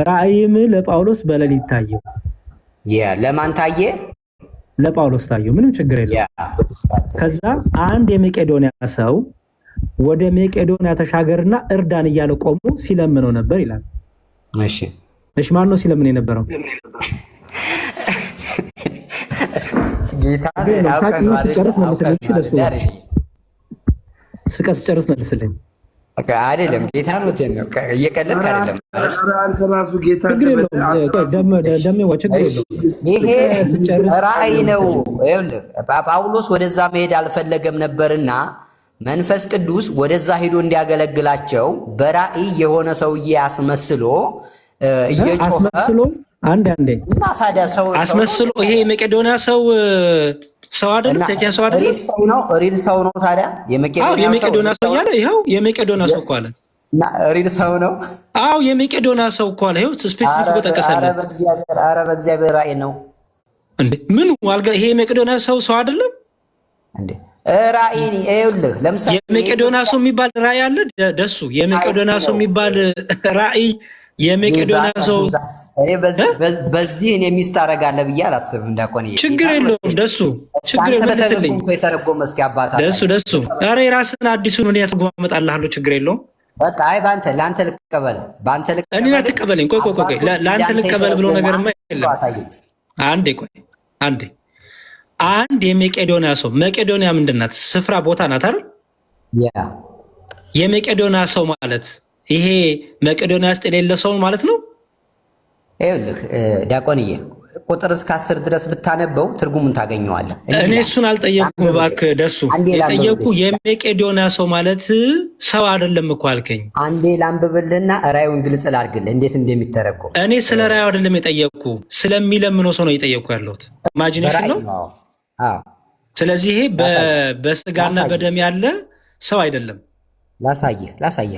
ራእይም ለጳውሎስ በሌሊት ታየው። ለማን ታየ? ለጳውሎስ ታየው። ምንም ችግር የለም። ከዛ አንድ የመቄዶንያ ሰው ወደ መቄዶንያ ተሻገርና እርዳን እያለ ቆሞ ሲለምነው ነበር ይላል። እሺ ማን ነው ሲለምን የነበረው? ስቀስ ጨርስ መልስልኝ። አይደለም ጌታ ነው ነው እየቀለድክ አይደለም። አንተ ራሱ ጌታ ይሄ ራእይ ነው። ይኸውልህ ጳውሎስ ወደዛ መሄድ አልፈለገም ነበርና መንፈስ ቅዱስ ወደዛ ሄዶ እንዲያገለግላቸው በራእይ የሆነ ሰውዬ አስመስሎ እየጮኸ አንዴ እና ታዲያ ሰው አስመስሎ ይሄ የመቄዶንያ ሰው አይደል? ተኪያ ሰው አይደል? ሪል ሰው ነው። ታዲያ የመቄዶንያ ሰው ያለ ይኸው የመቄዶንያ ሰው እኮ አለ እና ሪል ሰው ነው። አዎ የመቄዶንያ ሰው እኮ አለ። ይኸው ስፔሲፊክ ተጠቀሰለ። ኧረ በእግዚአብሔር ራእይ ነው እንዴ? ምን ዋልጋ ይሄ የመቄዶንያ ሰው አይደለም እንዴ? ራእይ ይኸውልህ፣ ለምሳሌ የመቄዶንያ ሰው የሚባል ራእይ አለ። ደሱ የመቄዶንያ ሰው የሚባል ራእይ የመቄዶንያ ሰው በዚህ እኔ ሚስት አደርጋለሁ ብዬ አላስብም። እንዳቆን ችግር የለውም። ደሱ ችግር የለውም። የተረጎመ እስኪ አባታ ደሱ ኧረ የራስህን አዲሱን እኔ ተርጉም አመጣልሃለሁ። ችግር የለውም። በቃ አይ ለአንተ ልቀበል እኔ አትቀበለኝ። ቆይ ለአንተ ልቀበል ብሎ ነገርማ የለም። አንዴ አንድ የመቄዶንያ ሰው መቄዶንያ ምንድን ናት? ስፍራ ቦታ ናት አይደል? የመቄዶንያ ሰው ማለት ይሄ መቄዶንያ ውስጥ የሌለ ሰው ማለት ነው። ይኸውልህ ዲያቆንዬ ቁጥር እስከ 10 ድረስ ብታነበው ትርጉሙን ታገኘዋለህ። እኔ እሱን አልጠየቅኩም እባክህ ደሱ። የጠየቁ የመቄዶንያ ሰው ማለት ሰው አይደለም እኮ አልከኝ። አንዴ ላንብብልህና ራእዩን ግልጽ ላድርግልህ እንዴት እንደሚተረጎም። እኔ ስለ ራእዩ አይደለም የጠየቅኩ ስለሚለምነው ሰው ነው የጠየቅኩ ያለሁት። ኢማጂኔሽን ነው። ስለዚህ ይሄ በስጋና በደም ያለ ሰው አይደለም። ላሳይህ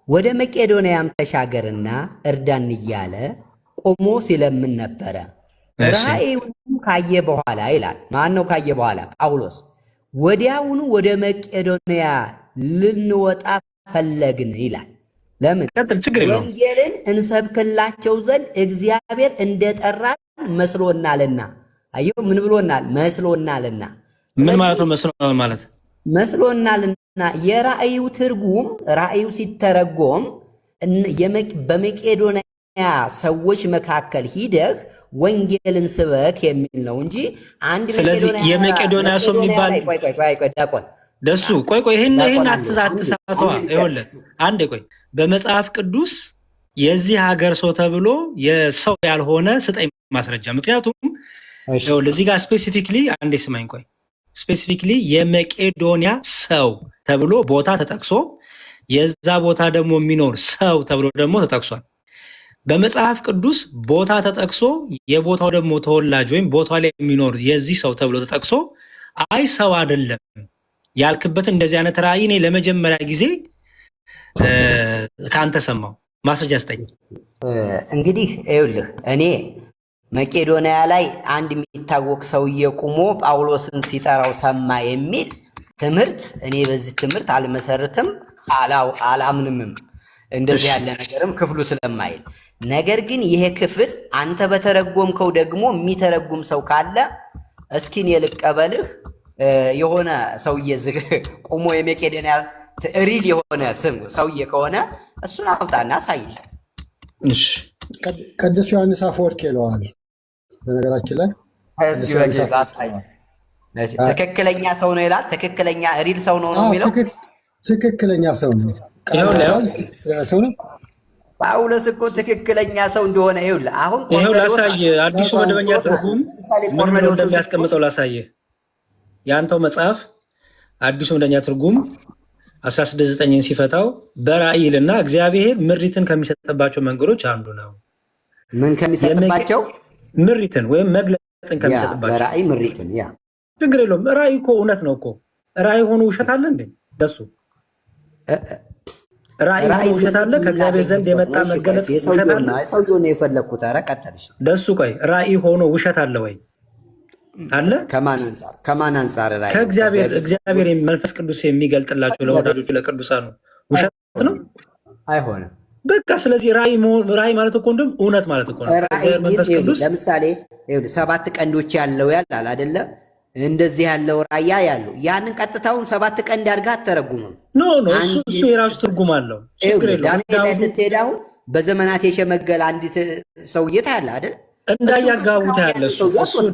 ወደ መቄዶንያም ተሻገርና እርዳን እያለ ቆሞ ሲለምን ነበረ። ራእዩንም ካየ በኋላ ይላል። ማን ነው ካየ በኋላ? ጳውሎስ። ወዲያውኑ ወደ መቄዶንያ ልንወጣ ፈለግን ይላል። ለምን? ወንጌልን እንሰብክላቸው ዘንድ እግዚአብሔር እንደጠራን መስሎናልና። አየሁ፣ ምን ብሎናል? መስሎናልና። ምን ማለት ነው መስሎናል ማለት? መስሎናልና የራእዩ ትርጉም ራእዩ ሲተረጎም በመቄዶንያ ሰዎች መካከል ሂደህ ወንጌልን ስበክ የሚል ነው እንጂ አንድ የመቄዶንያ ሰው የሚባል ደሱ ቆይ ይሄን አትሳተዋ። ይኸውልህ አንዴ ቆይ በመጽሐፍ ቅዱስ የዚህ ሀገር ሰው ተብሎ የሰው ያልሆነ ስጠኝ ማስረጃ። ምክንያቱም ይኸውልህ እዚህ ጋር ስፔሲፊክሊ አንዴ ስማኝ ቆይ ስፔሲፊክሊ የመቄዶንያ ሰው ተብሎ ቦታ ተጠቅሶ የዛ ቦታ ደግሞ የሚኖር ሰው ተብሎ ደግሞ ተጠቅሷል። በመጽሐፍ ቅዱስ ቦታ ተጠቅሶ የቦታው ደግሞ ተወላጅ ወይም ቦታ ላይ የሚኖር የዚህ ሰው ተብሎ ተጠቅሶ አይ ሰው አይደለም ያልክበት እንደዚህ አይነት ራእይ እኔ ለመጀመሪያ ጊዜ ካንተ ሰማው። ማስረጃ ስጠኝ። እንግዲህ ይኸውልህ እኔ መቄዶንያ ላይ አንድ የሚታወቅ ሰውዬ ቁሞ ጳውሎስን ሲጠራው ሰማ የሚል ትምህርት እኔ በዚህ ትምህርት አልመሰርትም፣ አላምንምም። እንደዚህ ያለ ነገርም ክፍሉ ስለማይል። ነገር ግን ይሄ ክፍል አንተ በተረጎምከው ደግሞ የሚተረጉም ሰው ካለ እስኪ እኔ ልቀበልህ። የሆነ ሰውዬ ቁሞ የመቄዶንያ ሪል የሆነ ስም ሰውዬ ከሆነ እሱን አውጣና አሳይል። ቅዱስ ዮሐንስ አፈወርቅ ይለዋል። በነገራችን ላይ ትክክለኛ ሰው ነው ይላል። ትክክለኛ ሪል ሰው ነው የሚለው ትክክለኛ ሰው ነው። ሰው ነው ጳውሎስ እኮ ትክክለኛ ሰው እንደሆነ ይኸውልህ። አሁን ላሳየህ፣ አዲሱ መደበኛ ትርጉም ምን እንደሚያስቀምጠው ላሳየህ። የአንተው መጽሐፍ አዲሱ መደበኛ ትርጉም 16:9 ሲፈታው በራእይልና እግዚአብሔር ምሪትን ከሚሰጥባቸው መንገዶች አንዱ ነው። ምን ከሚሰጥባቸው? ምሪትን ወይም መግለጥን ከሚሰጥባቸው። በራእይ ምሪትን ያ ችግር የለውም። ራእይ እኮ እውነት ነው እኮ። ራእይ ሆኖ ውሸት አለ እንዴ? ደሱ ራእይ ሆኖ ውሸት አለ? ከእግዚአብሔር ዘንድ የመጣ መገለጥ የሰውየው ነው የፈለግኩት። ኧረ ቀጥልሽ። ደሱ ቆይ ራእይ ሆኖ ውሸት አለ ወይ? አለ። ከማን አንጻር ራእይ? ከእግዚአብሔር መንፈስ ቅዱስ የሚገልጥላቸው ለወዳጆቹ ለቅዱሳኑ ውሸት ነው አይሆንም። በቃ ስለዚህ ራእይ ማለት እኮ እንደውም እውነት ማለት እኮ ነው። መንፈስ ቅዱስ ለምሳሌ 7 ቀንዶች ያለው ያላል አይደለ? እንደዚህ ያለው ራእይ ያለው ያንን ቀጥታውን 7 ቀንድ አድርጋ አትተረጉምም። ኖ እሱ የራሱ ትርጉም አለው። ዳንኤል ላይ ስትሄድ አሁን በዘመናት የሸመገለ አንዲት ሰውዬ ታያለህ አይደል? እንዳያጋቡ ታያለህ። እሱ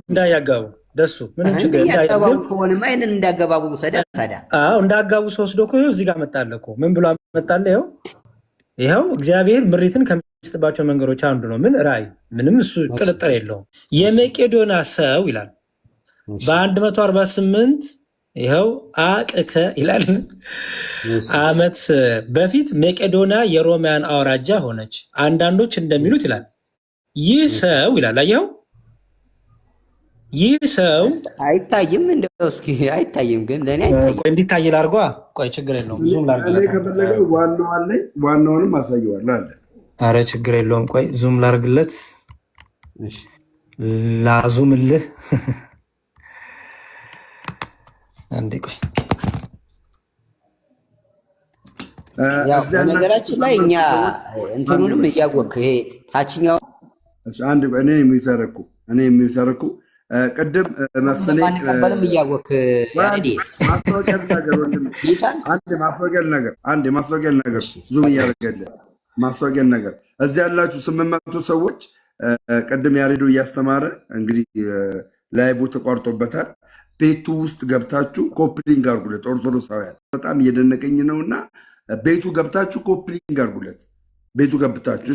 እንዳያጋቡ ደሱ ምንም ችግር ያገባቡ ከሆነማ ይሄንን እንዳገባቡ ሰደህ ታዲያ እንዳጋቡ ወስዶ እኮ እዚህ ጋር መጣለ እኮ ምን ብሎ መጣለ? ይኸው እግዚአብሔር ምሪትን ከሚሰጥባቸው መንገዶች አንዱ ነው። ምን ራእይ ምንም እሱ ጥርጥር የለውም። የመቄዶንያ ሰው ይላል በ148 ይኸው አቅከ ይላል ዓመት በፊት መቄዶንያ የሮማውያን አውራጃ ሆነች። አንዳንዶች እንደሚሉት ይላል ይህ ሰው ይላል አየኸው፣ ይህ ሰው አይታይም፣ እንደው እስኪ አይታይም፣ ግን ለኔ አይታይም። እንዲታይ ላድርጓ። ቆይ ችግር የለውም ዙም ላድርግለት። ዋናውንም አሳየዋለሁ አለ። ኧረ ችግር የለውም ቆይ ዙም ላድርግለት። ላዙምልህ አንዴ ቆይ። ያው በነገራችን ላይ እኛ እንትኑንም እያወቅህ ይሄ ታችኛው አንድ እኔ የሚተረኩ ቅድም መስለኝ ማንቀበልም እያወቅህ ያሬዲ ማስታወቂያ ነገር ዙም እያደረገልህ ማስታወቂያ ነገር እዚህ ያላችሁ 800 ሰዎች ቅድም ያሬዶ እያስተማረ እንግዲህ ላይቡ ተቋርጦበታል። ቤቱ ውስጥ ገብታችሁ ኮፕሊንግ አድርጉለት። ኦርቶዶክሳውያን በጣም እየደነቀኝ ነውና ቤቱ ገብታችሁ ኮፕሊንግ አድርጉለት። ቤቱ ገብታችሁ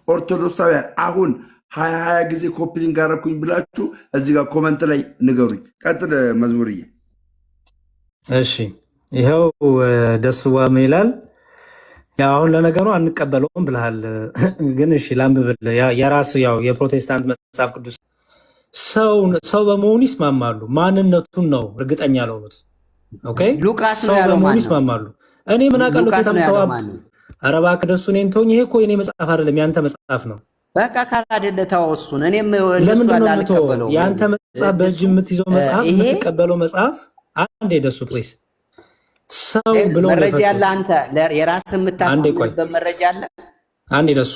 ኦርቶዶክሳውያን አሁን 20 ጊዜ ኮፕሊንግ አደረኩኝ ብላችሁ እዚህ ጋር ኮመንት ላይ ንገሩኝ። ቀጥል መዝሙርዬ። እሺ ይኸው ደስዋ ምን ይላል? ያው አሁን ለነገሩ አንቀበለውም ብለሃል፣ ግን እሺ ላንብብልህ። የራሱ ያው የፕሮቴስታንት መጽሐፍ ቅዱስ ሰው በመሆኑ ይስማማሉ። ማንነቱን ነው እርግጠኛ ያልሆኑት። ኦኬ ሉቃስ ሰው ነው ያለው በመሆኑ ማን ነው? ይስማማሉ። እኔ ምን አውቃለሁ? ከተምተዋል። ኧረ እባክህ ደሱ እኔን ተውኝ። ይሄ እኮ የኔ መጽሐፍ አይደለም ያንተ መጽሐፍ ነው። በቃ ካላደለ ተው እሱን። እኔም ለምንድን ነው የምትወው? ያንተ መጽሐፍ በእጅ የምትይዘው መጽሐፍ የምትቀበለው መጽሐፍ አንዴ ደሱ ፕሊስ ሰው ብሎ መረጃ ያለ አንተ የራስህ የምታምንበት መረጃ አለ። አንዴ ደሱ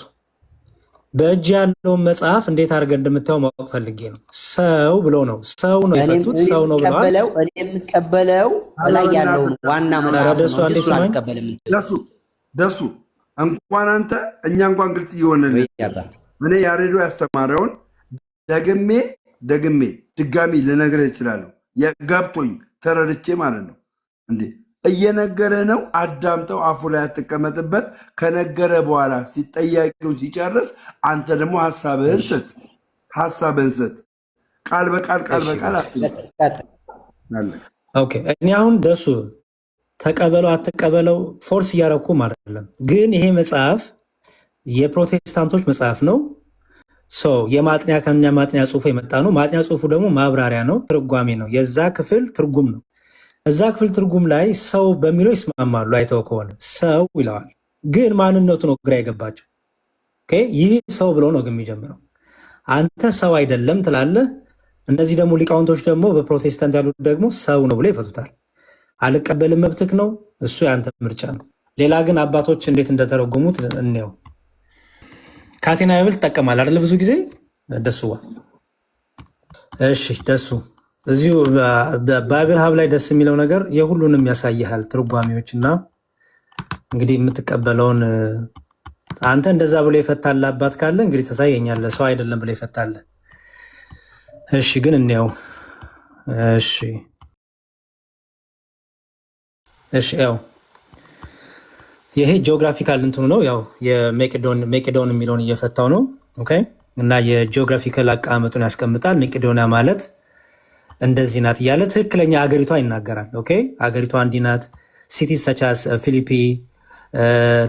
በእጅ ያለውን መጽሐፍ እንዴት አድርገህ እንደምታየው ማወቅ ፈልጌ ነው። ሰው ብሎ ነው ሰው ነው የፈቱት ሰው ነው ብለዋል። እኔ የምቀበለው ላይ ያለውን ዋና መጽሐፍ ነው። እሱ አልቀበልም። ደሱ እንኳን አንተ እኛ እንኳን ግልጽ እየሆነልን እኔ ያሬዶ ያስተማረውን ደግሜ ድጋሚ ልነግርህ እችላለሁ። ገብቶኝ ተረድቼ ማለት ነው። እንዴ እየነገረ ነው። አዳምጠው፣ አፉ ላይ አትቀመጥበት። ከነገረ በኋላ ሲጠያቂውን ሲጨርስ አንተ ደግሞ ሀሳብህን ስጥ። ቃል በቃል ኦኬ። እኔ አሁን ደሱ ተቀበለው አትቀበለው ፎርስ እያረኩም አይደለም፣ ግን ይሄ መጽሐፍ የፕሮቴስታንቶች መጽሐፍ ነው። የማጥኛ ከኛ ማጥኛ ጽሁፉ የመጣ ነው። ማጥኛ ጽሁፉ ደግሞ ማብራሪያ ነው፣ ትርጓሜ ነው፣ የዛ ክፍል ትርጉም ነው። እዛ ክፍል ትርጉም ላይ ሰው በሚለው ይስማማሉ። አይተው ከሆነ ሰው ይለዋል፣ ግን ማንነቱ ነው ግራ የገባቸው። ይህ ሰው ብሎ ነው ግን የሚጀምረው። አንተ ሰው አይደለም ትላለህ። እነዚህ ደግሞ ሊቃውንቶች ደግሞ በፕሮቴስታንት ያሉት ደግሞ ሰው ነው ብሎ ይፈቱታል። አልቀበልም፣ መብትክ ነው፣ እሱ የአንተ ምርጫ ነው። ሌላ ግን አባቶች እንዴት እንደተረጎሙት እንየው። ካቴና ብል ትጠቀማል አይደለ? ብዙ ጊዜ ደስዋ። እሺ ደሱ እዚሁ ባይብል ሀብ ላይ ደስ የሚለው ነገር የሁሉንም ያሳይሃል ትርጓሜዎች እና እንግዲህ የምትቀበለውን አንተ እንደዛ ብሎ የፈታለ አባት ካለ እንግዲህ ተሳየኛለህ። ሰው አይደለም ብሎ የፈታለ። እሺ ግን እንየው። እሺ ያው ይሄ ጂኦግራፊካል እንትኑ ነው። ያው የሜቄዶን የሚለውን እየፈታው ነው። ኦኬ እና የጂኦግራፊካል አቀማመጡን ያስቀምጣል። ሜቄዶኒያ ማለት እንደዚህ ናት እያለ ትክክለኛ አገሪቷ ይናገራል። ኦኬ አገሪቷ እንዲህ ናት። ሲቲስ ሰቻስ ፊሊፒ፣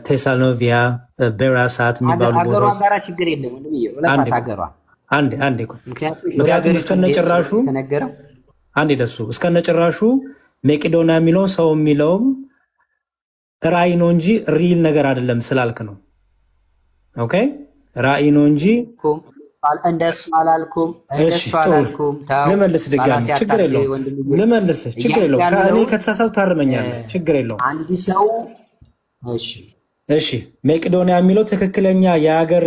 ቴሳሎቪያ፣ ቤራሳት የሚባሉ ምክንያቱም እስከነጭራሹ እስከነጭራሹ ሜቄዶኒያ የሚለው ሰው የሚለውም ራእይ ነው እንጂ ሪል ነገር አይደለም ስላልክ ነው። ኦኬ ራእይ ነው እንጂ እንደሱ አላልኩም። ልመልስ ድጋሚ ችግር የለውም። ልመልስ ችግር የለውም። ከእኔ ከተሳሳቱ ታርመኛለህ። ችግር የለውም። አንድ ሰው እሺ ሜቄዶኒያ የሚለው ትክክለኛ የሀገር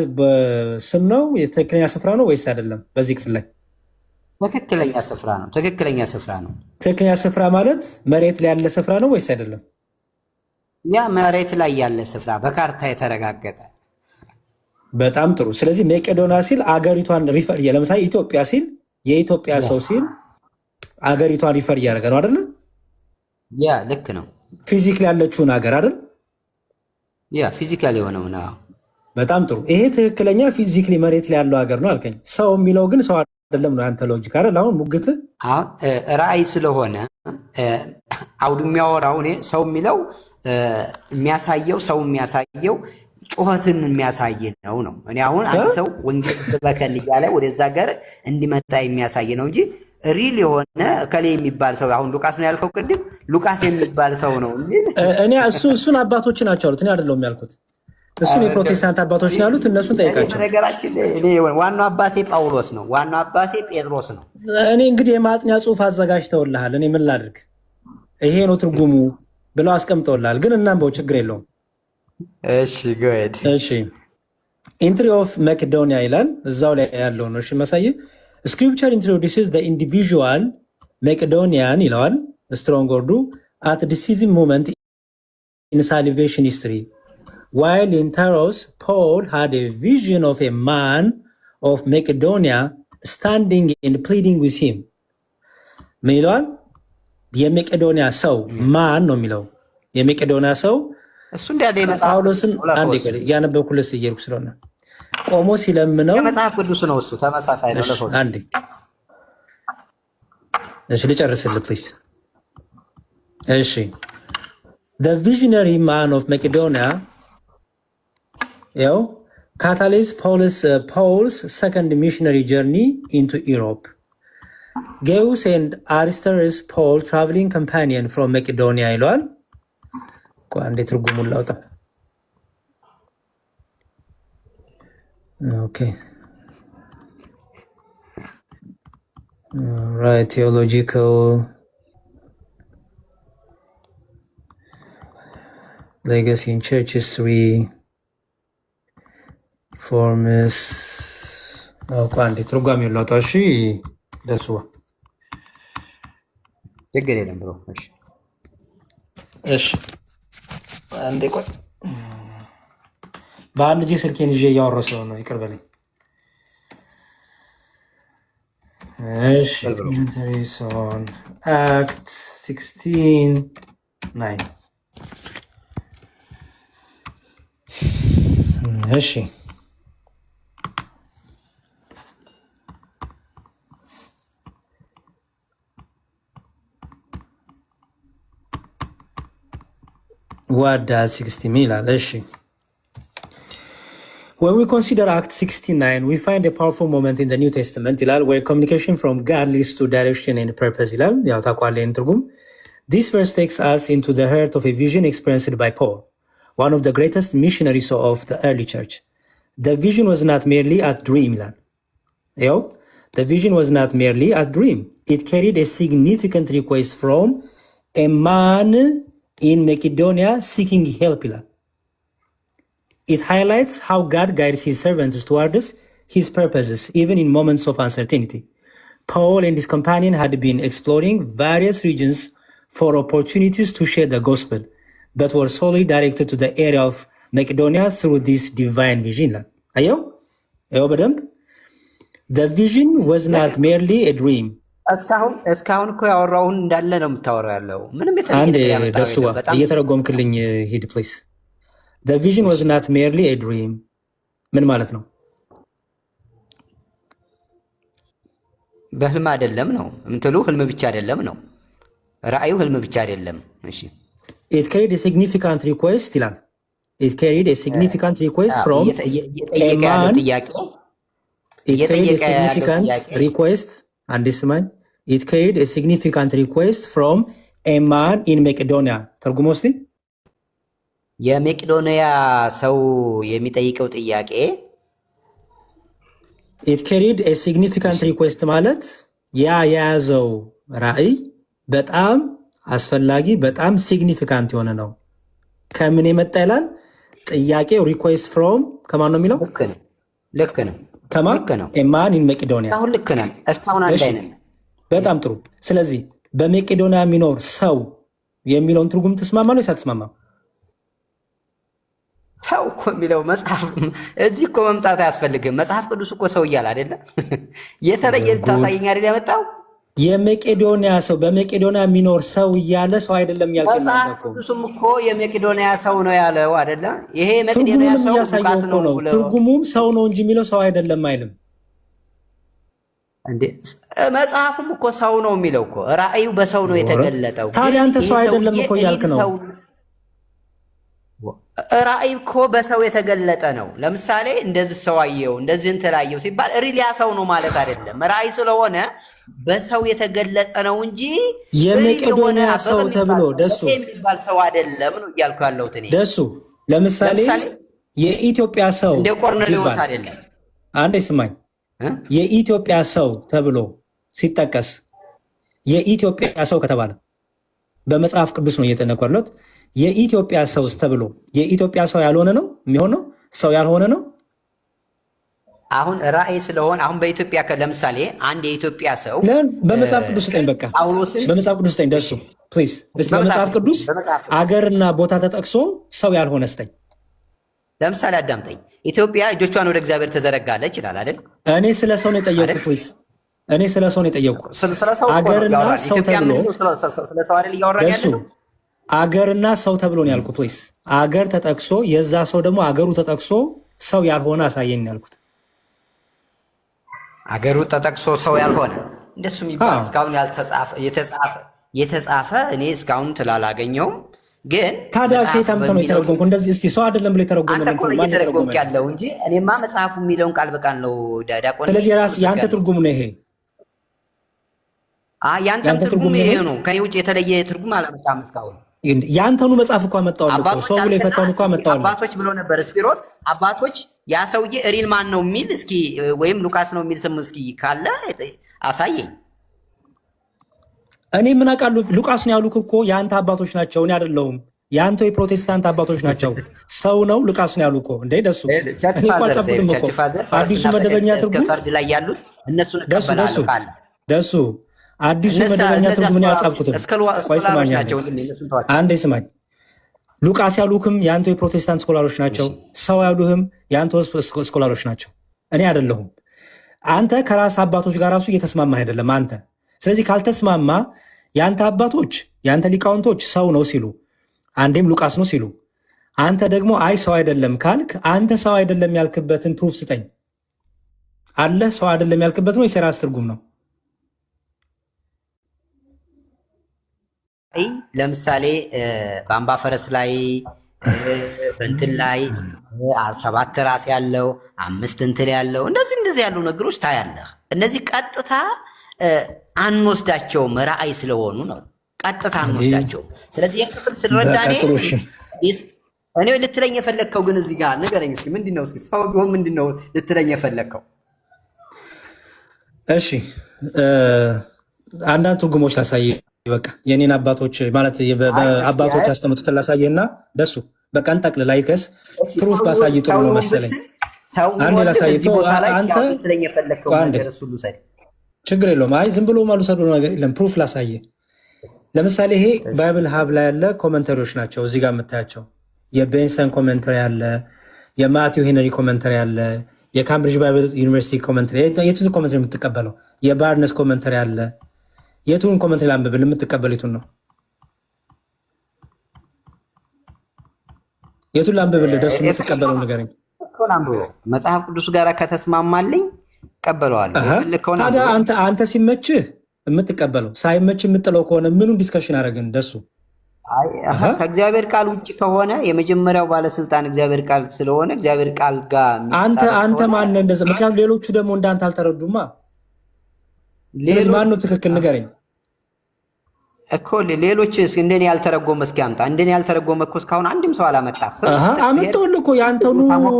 ስም ነው? የትክክለኛ ስፍራ ነው ወይስ አይደለም? በዚህ ክፍል ላይ ትክክለኛ ስፍራ ነው። ትክክለኛ ስፍራ ማለት መሬት ላይ ያለ ስፍራ ነው ወይስ አይደለም? ያ መሬት ላይ ያለ ስፍራ በካርታ የተረጋገጠ። በጣም ጥሩ። ስለዚህ ሜቄዶኒያ ሲል አገሪቷን ሪፈር ለምሳሌ ኢትዮጵያ ሲል የኢትዮጵያ ሰው ሲል አገሪቷን ሪፈር እያደረገ ነው አይደለ? ያ ልክ ነው። ፊዚክሊ ያለችውን ሀገር አይደል? ያ ፊዚካል የሆነው ነው። በጣም ጥሩ። ይሄ ትክክለኛ ፊዚክሊ መሬት ላይ ያለው ሀገር ነው አልከኝ። ሰው የሚለው ግን ሰው አይደለም ነው ያንተ ሎጂክ አይደል? አሁን ሙግት አሁን ራእይ ስለሆነ አውዱ የሚያወራው እኔ ሰው የሚለው የሚያሳየው ሰው የሚያሳየው ጩኸትን የሚያሳይ ነው። እኔ አሁን አንድ ሰው ወንጌል ስበከል እያለ ወደዛ ሀገር እንዲመጣ የሚያሳይ ነው እንጂ ሪል የሆነ ከሌ የሚባል ሰው አሁን ሉቃስ ነው ያልከው ቅድም ሉቃስ የሚባል ሰው ነው እንጂ እኔ እሱን አባቶች ናቸው አሉት። እኔ አይደለሁም ያልኩት። እሱን የፕሮቴስታንት አባቶች ነው ያሉት። እነሱን ጠይቃቸው። ነገራችን እኔ ዋናው አባቴ ጳውሎስ ነው፣ ዋናው አባቴ ጴጥሮስ ነው። እኔ እንግዲህ የማጥኛ ጽሑፍ አዘጋጅተውልሃል። እኔ ምን ላድርግ? ይሄ ነው ትርጉሙ ብለው አስቀምጠውልሃል። ግን እናንበው፣ ችግር የለውም። እሺ ጎድ። እሺ ኢንትሪ ኦፍ መቄዶኒያ ይላል እዛው ላይ ያለው ነው። እሺ መሳይ ስክሪፕቸር ኢንትሮዲውስስ ዘ ኢንዲቪዥዋል መቄዶኒያን ይለዋል ስትሮንግ ወርዱ አት ዲሲዚቭ ሞመንት ኢን ሳልቬሽን ሂስትሪ while in Taros Paul had a vision of a man of Macedonia standing and pleading with him ምን ይለዋል? የመቄዶኒያ ሰው ማን ነው የሚለው? የመቄዶኒያ ሰው እሱ እንዳለ የመጽሐፍ ጳውሎስን አንድ ይቀር ያነበብኩልስ እየሄድኩ ስለሆነ ቆሞ ሲለምነው የመጽሐፍ ቅዱስ ነው። እሱ ተመሳሳይ ነው ለሰው አንዴ እሺ ልጨርስልህ ፕሊዝ። እሺ the visionary man of Macedonia ያው catalyzed Paul's second missionary journey into Europe. Gaius and Aristarchus Paul traveling companion from Macedonia ይለዋል። አንዴ ትርጉሙን ላውጣ። Okay. Right, theological legacy in church history forms አንዴ ትርጓሜውን ላውጣ። እሺ ደሱ ችግር የለም ብሎ እሺ አንዴ ቆይ በአንድ እጄ ስልኬን ይዤ እያወራሁ ስለሆነ ነው፣ ይቅር በለኝ። እሺ ኢንተሪስ ኦን አክት 16:9 እሺ ዋዳ 16 ይላል። እሺ When we consider Act 69, we find a powerful moment in the New Testament where communication from God leads to direction and purpose. This verse takes us into the heart of a vision experienced by Paul, one of the greatest missionaries of the early church. The vision was not merely a dream. The vision was not merely a dream. It carried a significant request from a man in Macedonia seeking help. It highlights how God guides his servants towards his purposes, even in moments of uncertainty. Paul and his companion had been exploring various regions for opportunities to share the gospel, but were solely directed to the area of Macedonia through this divine vision. The vision was not merely a dream. እስካሁን እኮ ያወራውን እንዳለ ነው የምታወራው ያለው። ምንም እየተረጎምክልኝ ሂድ ፕሊዝ። The vision was not merely a dream. ምን ማለት ነው? በህልም አይደለም ነው እንትሉ ህልም ብቻ አይደለም ነው። ራእዩ ህልም ብቻ አይደለም። እሺ It carried a significant request ይላል። It carried a significant request from a man. It carried a significant request and this man. It carried a significant request from a man in Macedonia. ተርጉሞ እስቲ የመቄዶንያ ሰው የሚጠይቀው ጥያቄ It carried a significant request ማለት ያ የያዘው ራእይ በጣም አስፈላጊ በጣም ሲግኒፊካንት የሆነ ነው። ከምን የመጣ ይላል ጥያቄው? ሪኩዌስት ፍሮም ከማን ነው የሚለው? ልክ ነው። ከማን? a man in Macedonia። አሁን ልክ ነን። እስካሁን አንድ አይነት። በጣም ጥሩ። ስለዚህ በመቄዶንያ የሚኖር ሰው የሚለውን ትርጉም ተስማማለሁ ወይስ አትስማማም? ሰው እኮ የሚለው መጽሐፍ እዚህ እኮ መምጣት አያስፈልግም። መጽሐፍ ቅዱስ እኮ ሰው እያለ አይደለም። የተለየ ልታሳየኝ አይደል ያመጣው? የመቄዶንያ ሰው በመቄዶንያ የሚኖር ሰው እያለ ሰው አይደለም ያልከኝ መጽሐፍ ቅዱስም እኮ የመቄዶንያ ሰው ነው ያለው አይደለ? ይሄ የመቄዶንያ ሰው ሉቃስ ነው ብሎ ትርጉሙም ሰው ነው እንጂ የሚለው ሰው አይደለም አይልም እንዴ? መጽሐፉም እኮ ሰው ነው የሚለው እኮ ራእዩ በሰው ነው የተገለጠው። ታዲያ አንተ ሰው አይደለም እኮ እያልክ ነው። ራእይ እኮ በሰው የተገለጠ ነው። ለምሳሌ እንደዚህ ሰው አየው እንደዚህ እንትን አየው ሲባል ሪሊያ ሰው ነው ማለት አይደለም። ራእይ ስለሆነ በሰው የተገለጠ ነው እንጂ የመቄዶንያ ሰው ተብሎ ደሱ የሚባል ሰው አይደለም ነው እያልኩ ያለሁት እኔ። ደሱ ለምሳሌ የኢትዮጵያ ሰው እንደ ቆርኔሌዎስ አይደለም። አንዴ ስማኝ፣ የኢትዮጵያ ሰው ተብሎ ሲጠቀስ የኢትዮጵያ ሰው ከተባለ በመጽሐፍ ቅዱስ ነው እየተነገረለት። የኢትዮጵያ ሰው ተብሎ የኢትዮጵያ ሰው ያልሆነ ነው የሚሆነው? ሰው ያልሆነ ነው። አሁን ራእይ ስለሆነ አሁን በኢትዮጵያ ለምሳሌ አንድ የኢትዮጵያ ሰው በመጽሐፍ ቅዱስ ስጠኝ፣ በቃ በመጽሐፍ ቅዱስ ስጠኝ ደሱ ፕሊዝ። በመጽሐፍ ቅዱስ አገርና ቦታ ተጠቅሶ ሰው ያልሆነ ስጠኝ። ለምሳሌ አዳምጠኝ። ኢትዮጵያ እጆቿን ወደ እግዚአብሔር ተዘረጋለች ይላል አይደል? እኔ ስለ ሰው ነው የጠየቁ ፕሊዝ። እኔ ስለ ሰው ነው የጠየቁ። አገርና ሰው ተብሎ ደሱ አገርና ሰው ተብሎ ነው ያልኩት። ፕሊዝ አገር ተጠቅሶ የዛ ሰው ደግሞ አገሩ ተጠቅሶ ሰው ያልሆነ አሳየኝ ያልኩት። አገሩ ተጠቅሶ ሰው ያልሆነ እንደሱ የሚባል እስካሁን የተጻፈ እኔ እስካሁን ትላላገኘውም። ግን ታዲያ ከየት አምጥተህ ነው የተረጎምኩ? እንደዚህ እስቲ ሰው አይደለም ብሎ የተረጎመ ማን ተረጎም ያለው እንጂ እኔማ መጽሐፉ የሚለውን ቃል በቃል ነው ዳቆን። ስለዚህ ራስ ያንተ ትርጉም ነው ይሄ። ያንተ ትርጉም ይሄ ነው። ከኔ ውጭ የተለየ ትርጉም አላመጣም እስካሁን። ያንተኑ መጽሐፍ እኮ አመጣሁልህ እኮ ሰው ብሎ የፈታውን እኮ አመጣሁልህ። አባቶች ብሎ ነበር ስፒሮስ። አባቶች ያ ሰውዬ ሪል ማን ነው የሚል እስኪ ወይም ሉቃስ ነው የሚል ስም እስኪ ካለ አሳየኝ። እኔ ምን አውቃለሁ? ሉቃስ ነው ያሉት እኮ የአንተ አባቶች ናቸው፣ እኔ አይደለሁም። የአንተ የፕሮቴስታንት አባቶች ናቸው። ሰው ነው ሉቃስ ነው ያሉት እኮ እንዴ ደሱ። እኔ እኮ አልጸብቅም እኮ አዲሱ መደበኛ ትርጉም ሰርድ ላይ ያሉት እነሱን እቀበላለሁ ካለ ደሱ አዲሱ መደበኛ ትርጉም ነው ያጻፍኩትም። ቆይ ስማኝ አንዴ ስማኝ። ሉቃስ ያሉህም የአንተ የፕሮቴስታንት ስኮላሮች ናቸው። ሰው ያሉህም የአንተ ስኮላሮች ናቸው፣ እኔ አይደለሁም። አንተ ከራስ አባቶች ጋር ራሱ እየተስማማህ አይደለም አንተ። ስለዚህ ካልተስማማ የአንተ አባቶች የአንተ ሊቃውንቶች ሰው ነው ሲሉ፣ አንዴም ሉቃስ ነው ሲሉ፣ አንተ ደግሞ አይ ሰው አይደለም ካልክ አንተ ሰው አይደለም ያልክበትን ፕሩፍ ስጠኝ። አለ ሰው አይደለም ያልክበት ነው የራስ ትርጉም ነው? ለምሳሌ በአምባ ፈረስ ላይ በእንትን ላይ 7 ራስ ያለው 5 እንትን ያለው እንደዚህ ያሉ ነገሮች ታያለህ። እነዚህ ቀጥታ አንወስዳቸውም፣ ራእይ ስለሆኑ ነው። ቀጥታ አንወስዳቸውም። ስለዚህ የክፍል ስንረዳ እኔ ልትለኝ የፈለግከው ግን እዚህ ጋር ንገረኝ እስኪ። ምንድን ነው እስኪ ሰው ቢሆን ምንድን ነው ልትለኝ የፈለግከው? እሺ አንዳንድ ትርጉሞች ላሳየ። በቃ የኔን አባቶች ማለት አባቶች ያስቀምጡትን ላሳየና ደሱ በቃ እንጠቅልል። ላይከስ ፕሩፍ ባሳይ ጥሩ ነው መሰለኝ። አንዴ ላሳይ። አንዴ ችግር የለውም። አይ ዝም ብሎ ማሉ ሰዶ ነገር የለም። ፕሩፍ ላሳየ። ለምሳሌ ይሄ ባይብል ሀብ ላይ ያለ ኮመንተሪዎች ናቸው። እዚህ ጋር የምታያቸው የቤንሰን ኮመንተሪ አለ፣ የማቲው ሄነሪ ኮመንተሪ አለ፣ የካምብሪጅ ባይብል ዩኒቨርሲቲ ኮመንተሪ። የቱን ኮመንተሪ የምትቀበለው? የባርነስ ኮመንተሪ አለ። የቱን ኮመንተሪ ላንብብል? የምትቀበለው የቱን ነው? የቱን ላንብብል? ደሱ የምትቀበለው ንገረኝ። መጽሐፍ ቅዱስ ጋር ከተስማማልኝ ቀበለዋለሁ። ታዲያ አንተ ሲመችህ የምትቀበለው ሳይመችህ የምጥለው ከሆነ ምኑን ዲስከሽን አደረግን? ደሱ ከእግዚአብሔር ቃል ውጭ ከሆነ የመጀመሪያው ባለስልጣን እግዚአብሔር ቃል ስለሆነ እግዚአብሔር ቃል ጋር አንተ ማነህ እንደዛ? ምክንያቱም ሌሎቹ ደግሞ እንዳንተ አልተረዱማ። ስለዚህ ማን ነው ትክክል ንገረኝ እኮ። ሌሎች እንደኔ ያልተረጎመ እስኪ አምጣ። እንደኔ ያልተረጎመ እኮ እስካሁን አንድም ሰው አላመጣም። አመጣሁልህ እኮ ያንተኑ።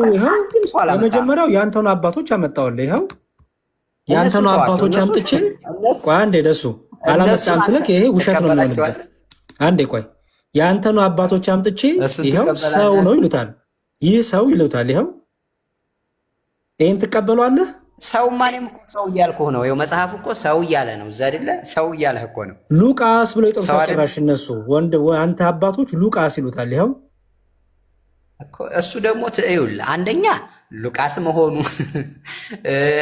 ይኸው የመጀመሪያው ያንተኑ አባቶች አመጣሁልህ። ይኸው ያንተኑ አባቶች አምጥቼ ቆይ አንዴ ደሱ አላመጣም ስልክ ይሄ ውሸት ነው የሚሆንበት። አንዴ ቆይ ያንተኑ አባቶች አምጥቼ ይኸው ሰው ነው ይሉታል። ይህ ሰው ይሉታል። ይኸው ይህን ትቀበሏለህ? ሰው ማንም እኮ ሰው እያልኩህ ነው። ይኸው መጽሐፍ እኮ ሰው እያለ ነው እዛ አይደለ? ሰው እያለህ እኮ ነው። ሉቃስ ብሎ የጠሩት ጭራሽ እነሱ አንተ አባቶች ሉቃስ ይሉታል። ይኸው እሱ ደግሞ ትይውል አንደኛ ሉቃስ መሆኑ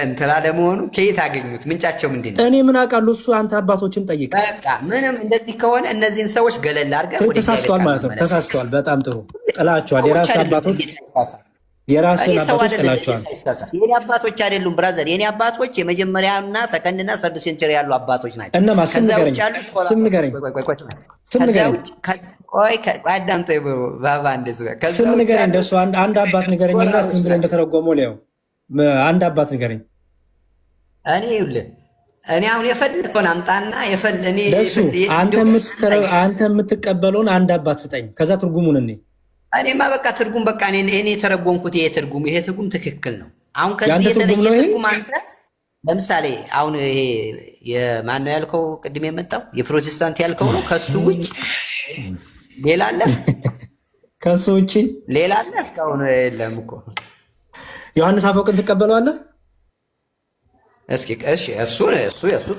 እንትና ለመሆኑ ከየት አገኙት? ምንጫቸው ምንድን ነው? እኔ ምን አውቃለሁ? እሱ አንተ አባቶችን ጠይቅ። በቃ ምንም እንደዚህ ከሆነ እነዚህን ሰዎች ገለል አድርገህ ወደ ተሳስተዋል ማለት ነው። ተሳስተዋል። በጣም ጥሩ ጥላቸዋል። የራስ አባቶች የራስን አባቶች ጥላቸዋል። የኔ አባቶች አይደሉም ብራዘር። የኔ አባቶች የመጀመሪያና ሰከንድና ሰርድ ሴንቸሪ ያሉ አባቶች ናቸው። እነማ? ስም ንገረኝ። ስም ንገረኝ። ስም ንገረኝ። ቆይ አዳምጠኝ ባባ። እንደዚህ ስም ንገረኝ። እንደሱ አንድ አባት ንገረኝ እና ስም ብሎ እንደተረጎመው ሊያው አንድ አባት ንገረኝ። እኔ ይኸውልህ እኔ አሁን የፈለከውን አምጣና እኔ አንተ የምትቀበለውን አንድ አባት ስጠኝ። ከዛ ትርጉሙን እኔማ በቃ ትርጉም በቃ እኔ የተረጎምኩት ይሄ ትርጉም ትክክል ነው። አሁን ከዚህ የተለየ ትርጉም አንተ ለምሳሌ አሁን ይሄ የማን ነው ያልከው? ቅድም የመጣው የፕሮቴስታንት ያልከው ነው። ከሱ ውጭ ሌላ አለ? ከሱ ውጭ ሌላ አለ? እስካሁን የለም እኮ። ዮሐንስ አፈወርቅን ትቀበለዋለህ? እስኪ እሺ፣ እሱ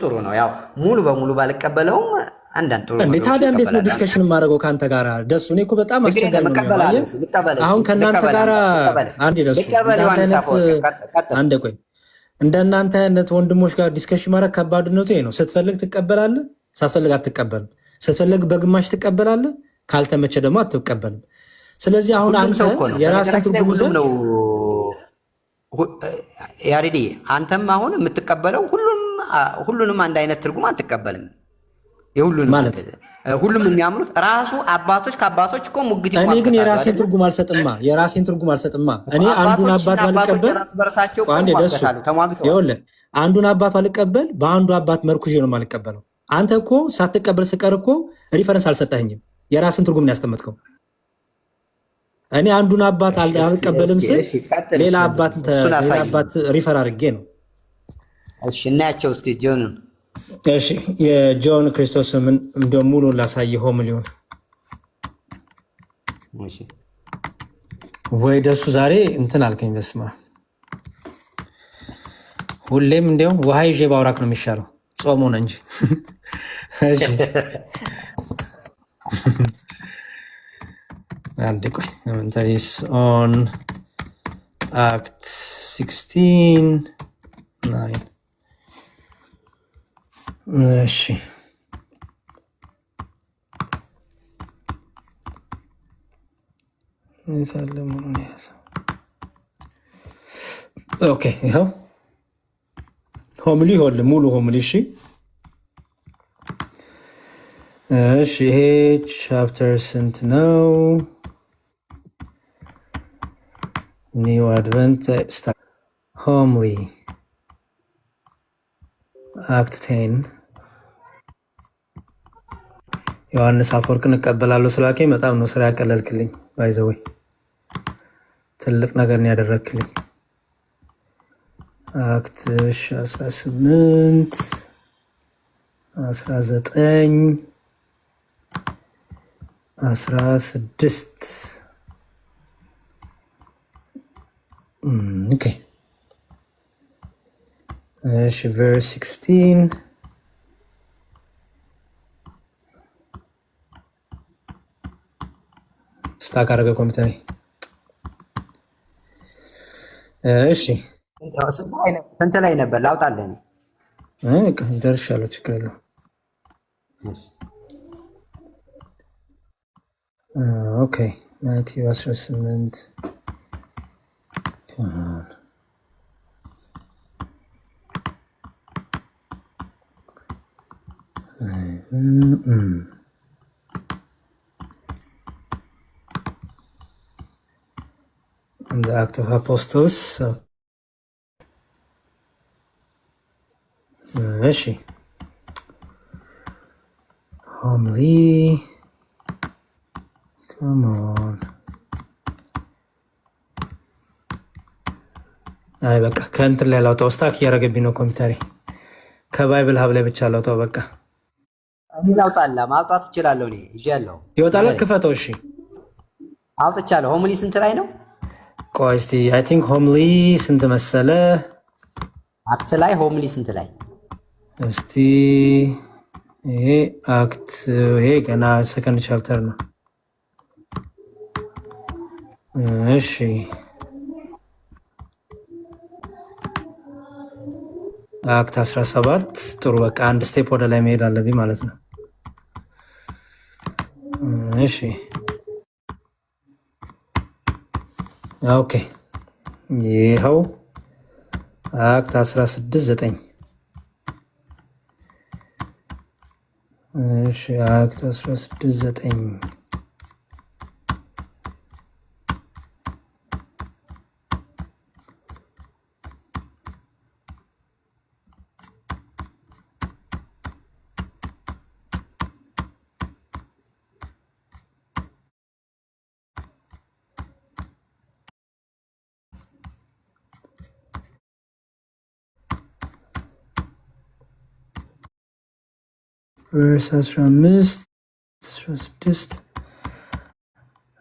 ጥሩ ነው። ያው ሙሉ በሙሉ ባልቀበለውም አንዳንድ ጥሩ ነው። ታዲያ እንዴት ነው ዲስከሽን የማደርገው ከአንተ ጋር ደሱ? እኔ እኮ በጣም አስቸጋሪ ነው። አሁን ከእናንተ ጋር አንዴ ደሱ አንዴ ቆይ፣ እንደናንተ አይነት ወንድሞች ጋር ዲስከሽን ማድረግ ከባድነቱ ይሄ ነው። ስትፈልግ ትቀበላለህ፣ ሳትፈልግ አትቀበልም። ስትፈልግ በግማሽ ትቀበላለህ፣ ካልተመቸ ደግሞ አትቀበልም። ስለዚህ አሁን አንተ የራስህ ትርጉም ነው ያሬዲ። አንተም አሁን የምትቀበለው ሁሉንም አንድ አይነት ትርጉም አትቀበልም። የሁሉንም ማለት ሁሉም የሚያምኑት ራሱ አባቶች ከአባቶች እኮ ሙግት ይቋጣሉ። እኔ ግን የራሴን ትርጉም አልሰጥማ። እኔ አንዱን አባት ባልቀበል አንዱን አባት ባልቀበል በአንዱ አባት መርኩዤ ነው የማልቀበለው። አንተ እኮ ሳትቀበል ስቀር እኮ ሪፈረንስ አልሰጠኝም። የራስን ትርጉም ነው ያስቀመጥከው። እኔ አንዱን አባት አልቀበልም ስል ሌላ አባት ሪፈር አድርጌ ነው። እሺ እናያቸው እስኪ ጆንን። እሺ የጆን ክርስቶስን እንደው ሙሉ ላሳየው ሚሊዮን ወይ ደሱ ዛሬ እንትን አልከኝ። በስማ ሁሌም እንደው ውሃ ይዤ ባውራክ ነው የሚሻለው። ጾሙ ነው እንጂ። እሺ አንዴ ቆይ ኮሜንታሪስ ኦን አክት 16:9 እሺ ኦኬ ይኸው ሆምሊ ሙሉ ሆምሊ። እሺ እሺ ይሄ ቻፕተር ስንት ነው? ኒው አድቨንት ሆምሊ አክት 10 ዮሐንስ አፈወርቅን እቀበላለሁ ስላከኝ በጣም ነው ስራ ያቀለልክልኝ። ባይዘወይ ትልቅ ነገር ነው ያደረክልኝ። አክት 18 19 16 ኦኬ እሺ ቨርስ 16 ስታክ አደረገ ኮምፒውተር። እሺ ስንት ላይ ነበር? ላውጣልህ ደርሻለሁ። ችግር የለውም። ኦኬ ማቴዎስ 18 The Act of Apostles. እሺ homily. Come on. አይ በቃ ከእንትን ላይ ላውጣው። ስታክ እያደረገብኝ ነው ኮምፒውተሬ። ከባይብል ሀብ ላይ ብቻ ላውጣው። በቃ ላውጣላ ማውጣት እችላለሁ። እኔ ይዣለሁ። ይወጣል። ክፈተው። እሺ አውጥቻለሁ። ሆምሊ ስንት ላይ ነው? ቆይ እስቲ አይ ቲንክ ሆምሊ ስንት መሰለ? አክት ላይ ሆምሊ ስንት ላይ? እስቲ ይሄ አክት ይሄ ገና ሰከንድ ቻፕተር ነው። እሺ አክት 17 ጥሩ። በቃ አንድ ስቴፕ ወደ ላይ መሄድ አለብኝ ማለት ነው። እሺ ኦኬ። ይኸው አክት 16:9 እሺ አክት 16:9 ቨርስ 15 16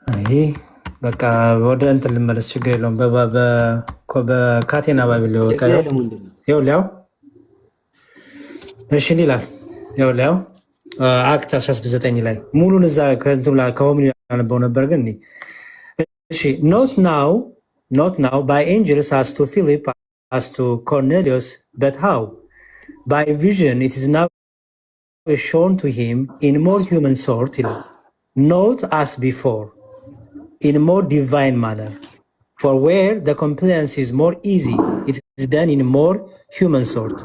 አይ በቃ ወደ እንትን ልመለስ፣ ችግር የለውም። በካቴና ባቢል ይኸውልህ፣ እሺ ይላል። ይኸውልህ አክት 16:9 ላይ ሙሉን እዛ ከሆምን ያነበው ነበር ግን እሺ not now by angels as to Philip as to Cornelius but how by vision it is now shown to him in more human sort, not as before, in more divine manner. For where the compliance is more easy, it is done in more human sort.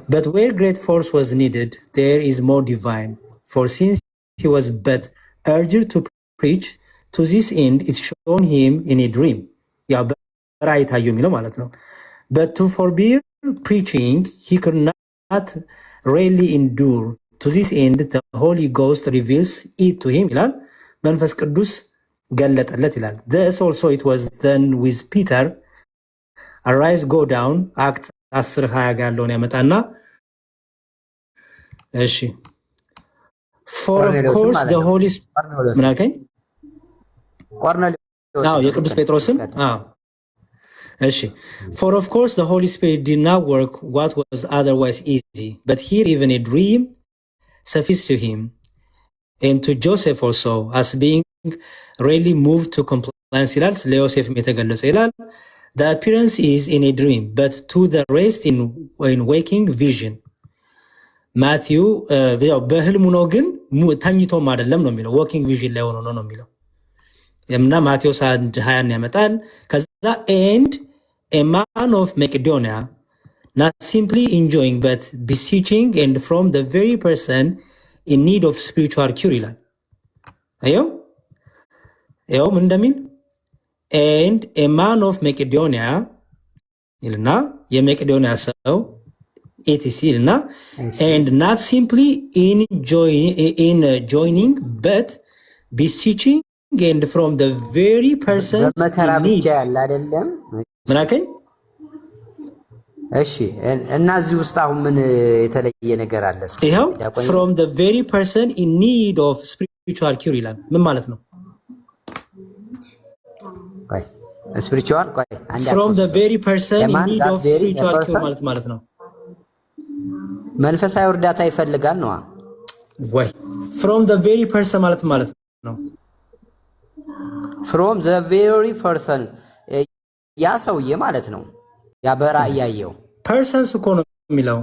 But where great force was needed, there is more divine. For since he was but urged to preach, to this end it's shown him in a dream. But to forbear preaching, he could not really endure. To this end the Holy Ghost reveals it to him ይላል። መንፈስ ቅዱስ ገለጠለት ይላል። Thus also it was done with Peter. Arise, go down አክት 10:20 ጋር ያለውን ያመጣና እሺ for of course the Holy Spirit ምን አልከኝ? ቆርኔሌዎስ የቅዱስ ጴጥሮስን እሺ for of course the Holy Spirit did not work what was otherwise easy, but here even a dream sufficed to him and to Joseph also as being really moved to compliance ይላል። ለዮሴፍም የተገለጸ ይላል። The appearance is in a dream, but to the rest in waking vision. ማቲው በህልሙ ነው ግን ተኝቶም አይደለም ነው የሚለው። waking vision ላይ ሆኖ ነው የሚለው እና ማቴዎስ 1:20 ያመጣል። ከዛ and a man of Macedonia not simply enjoying but beseeching and from the very person in need of spiritual cure ይላል። አየው ምን እንደሚል and a man of Macedonia ይልና የመቄዶንያ ሰው etc ይልና and not simply in joining but beseeching and from the very person በመከራ ብቻ ያለ አይደለም። ምን አልከኝ? እሺ እና እዚህ ውስጥ አሁን ምን የተለየ ነገር አለ? ይኸው from the very person in need of spiritual cure ይላል። ምን ማለት ነው? ቆይ spiritual ቆይ አንድ from the very person in need of spiritual cure ማለት ነው መንፈሳዊ እርዳታ ይፈልጋል ነው ወይ? from the very person ማለት ነው from the very person ያ ሰውዬ ማለት ነው። ያ በራእይ ያየው persons እኮ ነው የሚለው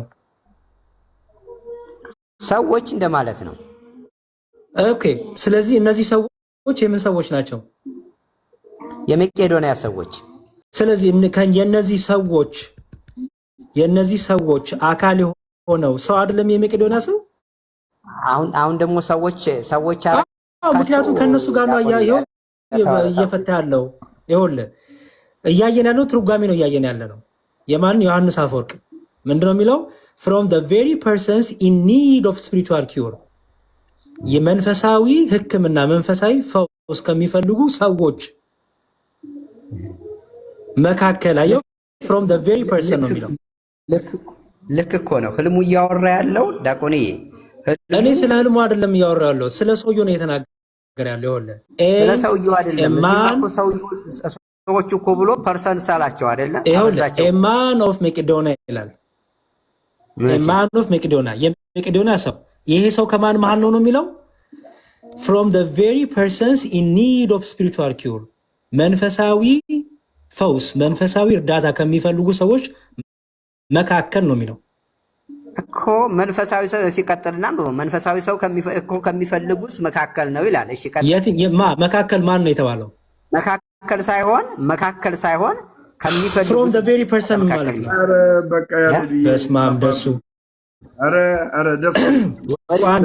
ሰዎች እንደማለት ነው። ኦኬ ስለዚህ እነዚህ ሰዎች የምን ሰዎች ናቸው? የመቄዶንያ ሰዎች። ስለዚህ የነዚህ ሰዎች አካል የሆነው ሰው አይደለም የመቄዶንያ ሰው? አሁን ደግሞ ሰዎች ምክንያቱም ከነሱ ጋር ነው ያየው እየፈታ ያለው። ይኸውልህ እያየን ያለው ትርጓሜ ነው እያየን ያለ ነው። የማን ዮሐንስ አፈወርቅ ምንድነው የሚለው? from the very persons in need of spiritual cure የመንፈሳዊ ሕክምና መንፈሳዊ ፈውስ ከሚፈልጉ ሰዎች መካከል አየው from the very person ነው የሚለው። ልክ እኮ ነው ህልሙ እያወራ ያለው ዳቆንዬ። እኔ ስለ ህልሙ አይደለም እያወራ ያለው ስለ ሰውየው ነው የተናገረ ያለው። ስለ ሰውየው አይደለም ሰዎች እኮ ብሎ ፐርሰንስ አላቸው አይደለም። አበዛቸው man of Macedonia ይላል። man of Macedonia የመቄዶንያ ሰው። ይሄ ሰው ከማን መሃል ነው የሚለው? from the very persons in need of spiritual cure መንፈሳዊ ፈውስ፣ መንፈሳዊ እርዳታ ከሚፈልጉ ሰዎች መካከል ነው የሚለው እኮ። መንፈሳዊ ሰው ሲቀጥልና መንፈሳዊ ሰው ከሚፈልጉት መካከል ነው ይላል። እሺ መካከል ማን ነው የተባለው? መካከል ሳይሆን ከሚፈልጉት from the very person ማለት ነው። በስመ አብ ደሱ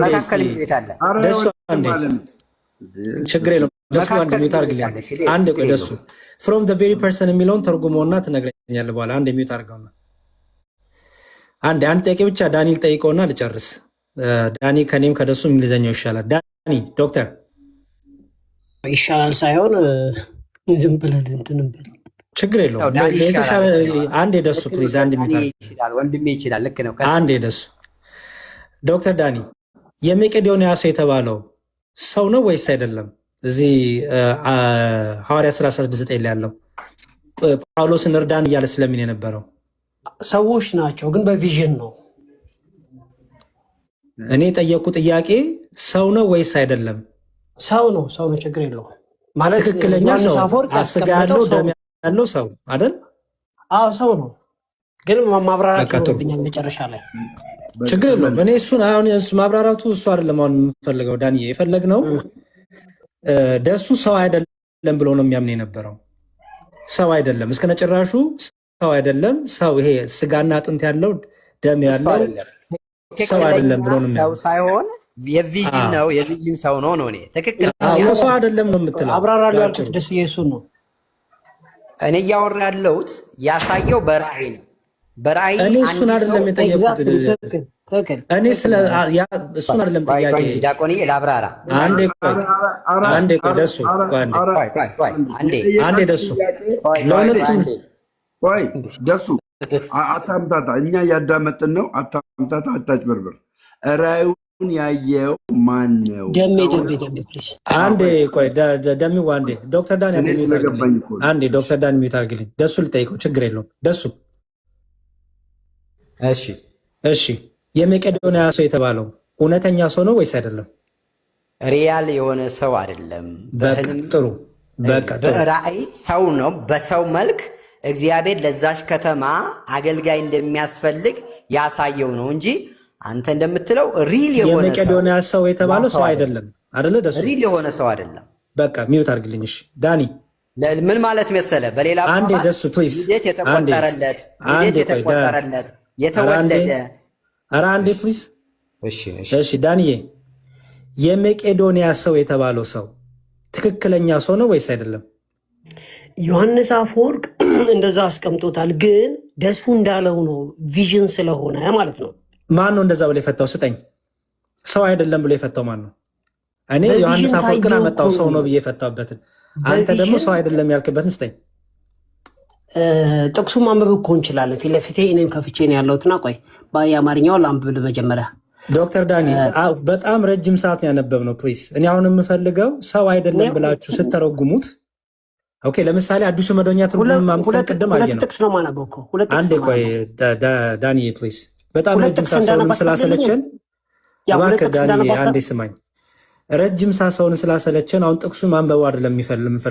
መካከል ይታለ ደሱ አንዴ ችግር የለውም። ደሱ አንዴ ሚውት አድርግልኝ። አንዴ ቆይ ደሱ from the very person የሚለውን ተርጉመውና ትነግረኛለህ በኋላ። አንዴ ሚውት አድርገውና አንድ ጥያቄ ብቻ ዳንኤል ጠይቀውና ልጨርስ። ዳኒ ከኔም ከደሱ እንግሊዘኛው ይሻላል። ዳኒ ዶክተር ይሻላል ሳይሆን ዝም ብለን እንትን እንበል ችግር የለውም። አንዴ ደሱ ፕሊዝ፣ አንድ ሚውት ወንድሜ ይችላል። ልክ ነው። አንዴ ደሱ ዶክተር ዳኒ የመቄዶንያ ሰው የተባለው ሰው ነው ወይስ አይደለም? እዚህ ሐዋርያት 16:9 ላይ ያለው ጳውሎስን እርዳን እያለ ስለምን የነበረው ሰዎች ናቸው፣ ግን በቪዥን ነው። እኔ የጠየቁ ጥያቄ ሰው ነው ወይስ አይደለም? ሰው ነው። ችግር የለውም ማለት ትክክለኛ ሰው ስጋ ያለው ደም ያለው ሰው አይደል? አዎ ሰው ነው፣ ግን ማብራራት ይኖርብኛል መጨረሻ ላይ። ችግር የለውም። እኔ እሱን አሁን ማብራራቱ እሱ አይደለም አሁን የምፈልገው። ዳንዬ የፈለግነው ደሱ ሰው አይደለም ብሎ ነው የሚያምን የነበረው። ሰው አይደለም እስከነጭራሹ ሰው አይደለም። ሰው ይሄ ስጋና አጥንት ያለው ደም ያለው ሰው አይደለም ብሎ ነው ሰው ሳይሆን የቪዥን ነው። የቪዥን ሰው ነው ነው። እኔ ትክክል ሰው አይደለም ነው የምትለው። አብራራለሁ ያልኩት ደስ ኢየሱስ ነው። እኔ እያወራ ያለሁት ያሳየው በራእይ ነው። በራእይ እኔ እሱን አይደለም የጠየቁት። እኔ ስለ እሱን አይደለም ጥያቄ። ዲያቆንዬ ላብራራ። አንዴ ቆይ ደሱ አንዴ ደሱ ለሁለቱም ቆይ ደሱ አታምታታ። እኛ እያዳመጥን ነው። አታምታታ፣ አታጭበርብር። ራእዩን ያየው ማን ነው? አንዴ ቆይ ደሚው አንዴ ዶክተር ዳን አንዴ ዶክተር ዳን ሚውት አድርግልኝ። ደሱ ልጠይቀው፣ ችግር የለውም ደሱ። እሺ የመቄዶንያ ሰው የተባለው እውነተኛ ሰው ነው ወይስ አይደለም? ሪያል የሆነ ሰው አይደለም። ጥሩ በራእይ ሰው ነው። በሰው መልክ እግዚአብሔር ለዛች ከተማ አገልጋይ እንደሚያስፈልግ ያሳየው ነው እንጂ አንተ እንደምትለው ሪል የሆነ የመቄዶንያ ሰው የተባለው ሰው አይደለም አይደለ? ደሱ ሪል የሆነ ሰው አይደለም። በቃ ሚውት አድርግልኝ። እሺ ዳኒ ምን ማለት መሰለ? በሌላ አንዴ ደሱ ፕሊዝ፣ ልደት የተቆጠረለት የተወለደ ኧረ አንዴ ፕሊዝ። እሺ ዳንዬ የመቄዶንያ ሰው የተባለው ሰው ትክክለኛ ሰው ነው ወይስ አይደለም? ዮሐንስ አፈወርቅ እንደዛ አስቀምጦታል፣ ግን ደሱ እንዳለው ነው። ቪዥን ስለሆነ ማለት ነው። ማን ነው እንደዛ ብሎ የፈታው? ስጠኝ። ሰው አይደለም ብሎ የፈታው ማን ነው? እኔ ዮሐንስ አፈወርቅን አመጣው ሰው ነው ብዬ የፈታበትን፣ አንተ ደግሞ ሰው አይደለም ያልክበትን ስጠኝ። ጥቅሱ ማንበብ እኮ እንችላለን። ፊት ለፊቴ እኔም ከፍቼ ነው ያለሁትና ቆይ በአማርኛው ላንብብ መጀመሪያ። ዶክተር ዳኒ በጣም ረጅም ሰዓት ነው ያነበብነው። ፕሊዝ እኔ አሁን የምፈልገው ሰው አይደለም ብላችሁ ስተረጉሙት፣ ኦኬ ለምሳሌ አዲሱ መደበኛ ትርጉም ማምጣት ቀደም አየ ነው። ጥቅስ ነው ማነበው እኮ አንዴ ቆይ ዳኒ ፕሊዝ፣ በጣም ረጅም ሰዓት ሰውን ስላሰለቸን እባክህ ዳኒ አንዴ ስማኝ። ረጅም ሰዓት ሰውን ስላሰለቸን አሁን ጥቅሱን ማንበብ አይደለም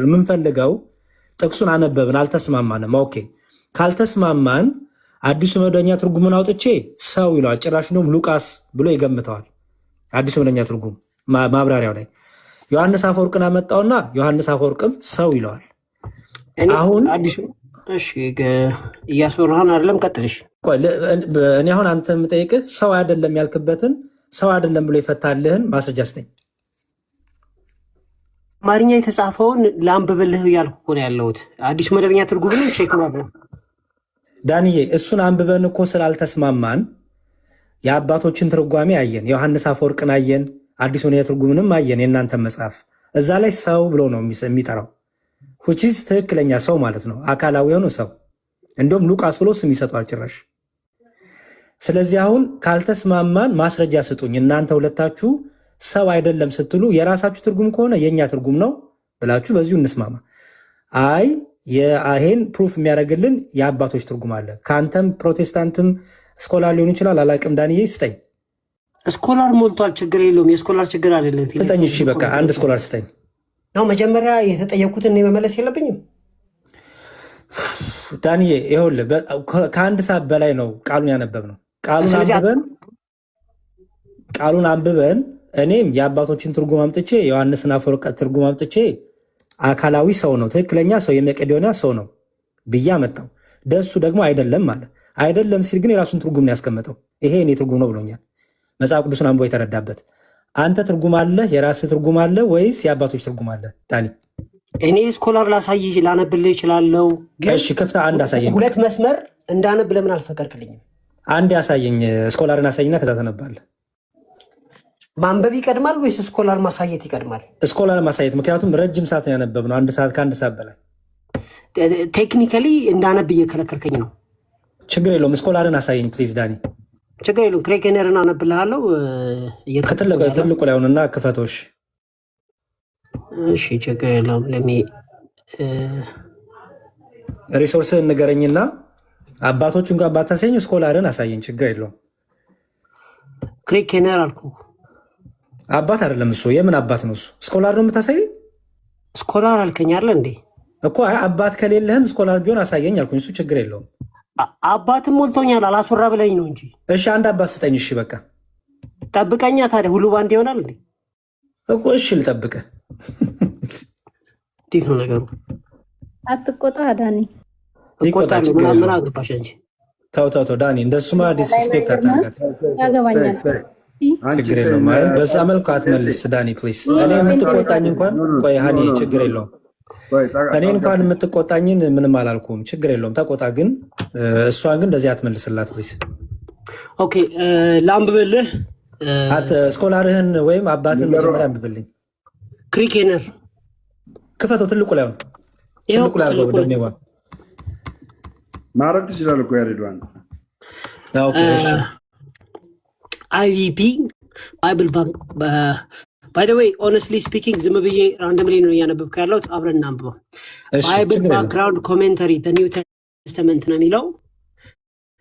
የምንፈልገው። ጥቅሱን አነበብን፣ አልተስማማንም። ኦኬ ካልተስማማን አዲሱ መደበኛ ትርጉምን አውጥቼ ሰው ይለዋል። ጭራሽ ነው ሉቃስ ብሎ ይገምተዋል። አዲሱ መደበኛ ትርጉም ማብራሪያው ላይ ዮሐንስ አፈወርቅን አመጣውና ዮሐንስ አፈወርቅም ሰው ይለዋል። አሁን አዲሱ እሺ እያስወራህን አይደለም፣ ቀጥልሽ። እኔ አሁን አንተ የምጠይቅህ ሰው አይደለም ያልክበትን ሰው አይደለም ብሎ የፈታልህን ማስረጃ ስጠኝ። አማርኛ የተጻፈውን ለአንብብልህ እያልኩ እኮ ነው ያለሁት። አዲሱ መደበኛ ትርጉምን ቼክ ነው ዳንዬ። እሱን አንብበን እኮ ስላልተስማማን የአባቶችን ትርጓሜ አየን፣ ዮሐንስ አፈወርቅን አየን፣ አዲሱ መደበኛ ትርጉምንም አየን። የእናንተ መጽሐፍ እዛ ላይ ሰው ብሎ ነው የሚጠራው፣ ሁቺስ ትክክለኛ ሰው ማለት ነው፣ አካላዊ የሆነ ሰው። እንዲሁም ሉቃስ ብሎ ስም ይሰጠዋል ጭራሽ። ስለዚህ አሁን ካልተስማማን ማስረጃ ስጡኝ። እናንተ ሁለታችሁ ሰው አይደለም ስትሉ የራሳችሁ ትርጉም ከሆነ የእኛ ትርጉም ነው ብላችሁ በዚሁ እንስማማ። አይ ይሄን ፕሩፍ የሚያደርግልን የአባቶች ትርጉም አለ። ከአንተም ፕሮቴስታንትም ስኮላር ሊሆን ይችላል፣ አላቅም። ዳንዬ ስጠኝ። ስኮላር ሞልቷል፣ ችግር የለውም። የስኮላር ችግር አይደለም። ስጠኝ። እሺ በቃ አንድ ስኮላር ስጠኝ። ነው መጀመሪያ የተጠየኩትን እኔ መመለስ የለብኝም? ዳንዬ ይኸውልህ ከአንድ ሰዓት በላይ ነው ቃሉን ያነበብነው። ቃሉን አንብበን እኔም የአባቶችን ትርጉም አምጥቼ ዮሐንስን አፈወርቅ ትርጉም አምጥቼ አካላዊ ሰው ነው፣ ትክክለኛ ሰው፣ የመቄዶንያ ሰው ነው ብዬ አመጣው። ደሱ ደግሞ አይደለም ማለት አይደለም ሲል ግን የራሱን ትርጉም ነው ያስቀመጠው። ይሄ እኔ ትርጉም ነው ብሎኛል። መጽሐፍ ቅዱስን አንብቦ የተረዳበት። አንተ ትርጉም አለ፣ የራስህ ትርጉም አለ ወይስ የአባቶች ትርጉም አለ? ዳኒ እኔ ስኮላር ላሳይ ላነብልህ እችላለሁ። እሺ ክፍታ አንድ አሳየኝ። ሁለት መስመር እንዳነብ ለምን አልፈቀድክልኝም? አንድ ያሳየኝ፣ ስኮላርን አሳይና ከዛ ተነባለህ። ማንበብ ይቀድማል ወይስ ስኮላር ማሳየት ይቀድማል? ስኮላር ማሳየት፣ ምክንያቱም ረጅም ሰዓት ነው ያነበብነው፣ ከአንድ ሰዓት በላይ። ቴክኒካሊ እንዳነብ እየከለከልከኝ ነው። ችግር የለውም፣ ስኮላርን አሳየኝ ፕሊዝ ዳኒ። ችግር የለውም፣ ክሬኬነርን አነብልሃለሁ። ትልቁ ላይ ሆንና ክፈቶሽ። እሺ ችግር የለውም። ሪሶርስህን ንገረኝና አባቶቹን ጋር ባታሳየኝ ስኮላርን አሳየኝ። ችግር የለውም። ክሬኬነር አልኩህ። አባት አይደለም እሱ። የምን አባት ነው እሱ? ስኮላር ነው የምታሳየኝ? ስኮላር አልከኝ አለ እንዴ እኮ። አባት ከሌለህም ስኮላር ቢሆን አሳየኝ አልኩኝ። እሱ ችግር የለውም። አባትም ሞልቶኛል፣ አላስወራ ብለኝ ነው እንጂ። እሺ አንድ አባት ስጠኝ። እሺ በቃ ጠብቀኛ። ታዲያ ሁሉ ባንድ ይሆናል እንዴ እኮ። እሺ ልጠብቅህ። እንዴት ነው ነገሩ? አትቆጣ ዳኒ። እቆጣለሁ። ምን አገባሽ አንቺ? ተው ዳኒ፣ እንደሱማ ዲስሪስፔክት አታርጋት። ያገባኛል። ችግር የለውም። በዛ መልኩ አትመልስ ዳኒ ፕሊዝ። እኔ የምትቆጣኝ እንኳን ቆይ ሀኒ፣ ችግር የለውም። እኔ እንኳን የምትቆጣኝን ምንም አላልኩም። ችግር የለውም ተቆጣ። ግን እሷን ግን እንደዚህ አትመልስላት ፕሊዝ። ኦኬ ላንብብልህ። ስኮላርህን ወይም አባትን መጀመሪያ አንብብልኝ። ክሪኬነር ክፈተው። ትልቁ ላይ ሆን ትልቁ ላይ አርገው ደሜዋ ማድረግ ትችላለህ እኮ ያሬድዋን። አይቪፒ ባይብል ባንክ። ባይ ዘ ዌይ ኦነስትሊ ስፒኪንግ ዝም ብዬ ራንደምሊ ነው እያነበብኩ ያለሁት። አብረን እናንብበው። ባይብል ባክግራውንድ ኮሜንተሪ ኒው ቴስተመንት ነው የሚለው።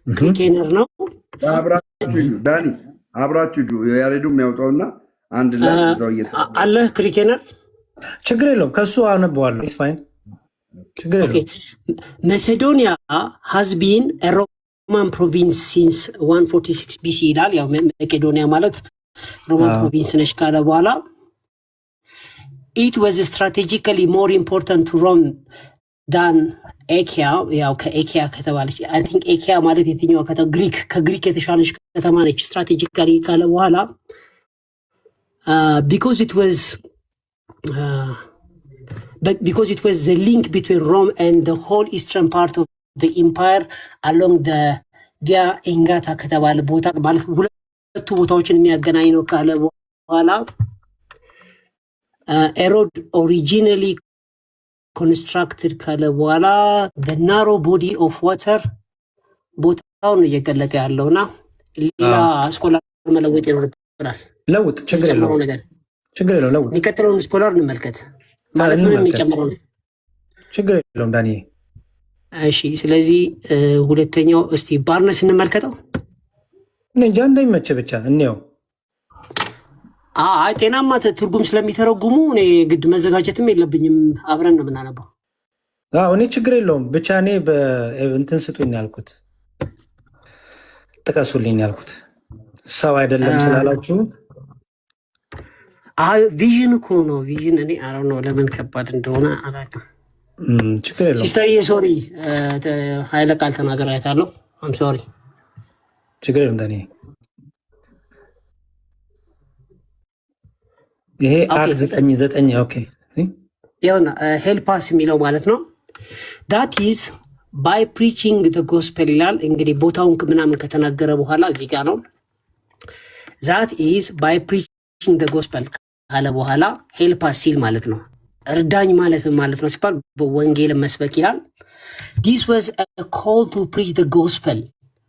ክሪኬነር ነው። ዳኒ አብራችሁ ያሬዱ የሚያውጣውና አንድ ላይ እዛው አለ። ክሪኬነር ችግር የለውም። ከሱ አነበዋለሁ። ፋይን ችግር የለውም። መሴዶኒያ ሃዝ ቢን ሮማን ፕሮቪንስ ሲንስ 146 ቢሲ ይላል። ያው መቄዶኒያ ማለት ሮማን ፕሮቪንስ ነች ካለ በኋላ ኢት ዋዝ ስትራቴጂካሊ ሞር ኢምፖርታንት ቱ ሮም ዳን ኤኪያ። ያው ከኤኪያ ከተባለች አይ ቲንክ ኤኪያ ማለት የትኛዋ ከተማ? ግሪክ። ከግሪክ የተሻለች ከተማ ነች ስትራቴጂካሊ ካለ በኋላ because it was the link between Rome and the whole eastern part of the empire along the via Engata ከተባለ ቦታ ማለት ሁለቱ ቦታዎችን የሚያገናኝ ነው ካለ በኋላ ኤሮድ originally constructed ካለ በኋላ the narrow body of water ቦታውን እየገለጠ ያለውና ሌላ ስኮላር መለወጥ ይኖርብናል። ለውጥ ችግር የለውም። ለውጥ የሚቀጥለውን ስኮላር እንመልከት። ማለት ምን የሚጨምረው ችግር የለውም ዳኒ። እሺ ስለዚህ ሁለተኛው እስቲ ባርነስ እንመልከተው። እኔ እንጃ እንደሚመች ብቻ እንየው። አይ ጤናማ ትርጉም ስለሚተረጉሙ እኔ ግድ መዘጋጀትም የለብኝም። አብረን ነው የምናነበው። እኔ ችግር የለውም ብቻ እኔ በእንትን ስጡኝ ያልኩት፣ ጥቀሱልኝ ያልኩት ሰው አይደለም ስላላችሁ። ቪዥን እኮ ነው ቪዥን። እኔ አረ ነው ለምን ከባድ እንደሆነ አላውቅም። ችግር የለውም ሲስተርዬ፣ ሶሪ ኃይለ ቃል ተናገራታለሁ። አም ሶሪ። ችግር የለም ዳኒ። ይሄ አክት 9 ኦኬ። ይኸውና ሄልፓስ የሚለው ማለት ነው ዳት ኢዝ ባይ ፕሪቺንግ ዘ ጎስፔል ይላል። እንግዲህ ቦታውን ምናምን ከተናገረ በኋላ እዚህ ጋር ነው ዛት ኢዝ ባይ ፕሪቺንግ ዘ ጎስፔል ካለ በኋላ ሄልፓስ ሲል ማለት ነው እርዳኝ ማለት ምን ማለት ነው ሲባል ወንጌልን መስበክ ይላል። ዲስ ዋዝ አ ኮል ቱ ፕሪች ዘ ጎስፔል፣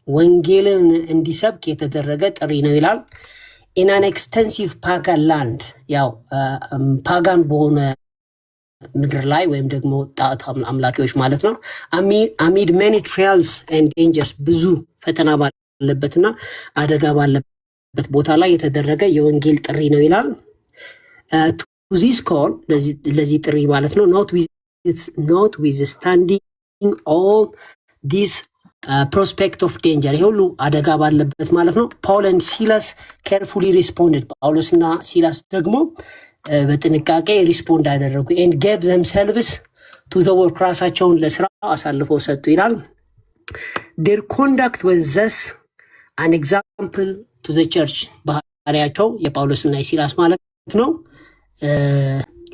ወንጌልን እንዲሰብክ የተደረገ ጥሪ ነው ይላል። ኢን አን ኤክስተንሲቭ ፓጋን ላንድ፣ ያው ፓጋን በሆነ ምድር ላይ ወይም ደግሞ ጣዖት አምላኪዎች ማለት ነው። አሚድ ሜኒ ትራያልስ ኤንድ ዴንጀርስ፣ ብዙ ፈተና ባለበትና አደጋ ባለበት ቦታ ላይ የተደረገ የወንጌል ጥሪ ነው ይላል። ቱ ዚስ ኮል ለዚህ ጥሪ ማለት ነው ኖት ዊዝ ስታንዲንግ ኦል ዲስ ፕሮስፔክት ኦፍ ዴንጀር ይሄ ሁሉ አደጋ ባለበት ማለት ነው። ፓውል ኤንድ ሲላስ ኬርፉሊ ሪስፖንድድ ጳውሎስና ሲላስ ደግሞ በጥንቃቄ ሪስፖንድ አደረጉ። ኤንድ ጌቭ ዘምሰልቭስ ቱ ዘ ወርክ ራሳቸውን ለስራ አሳልፈው ሰጡ ይላል። ዴር ኮንዳክት ወዝ ዘስ አን ኤግዛምፕል ቱ ዘ ቸርች ባህሪያቸው የጳውሎስና የሲላስ ማለት ነው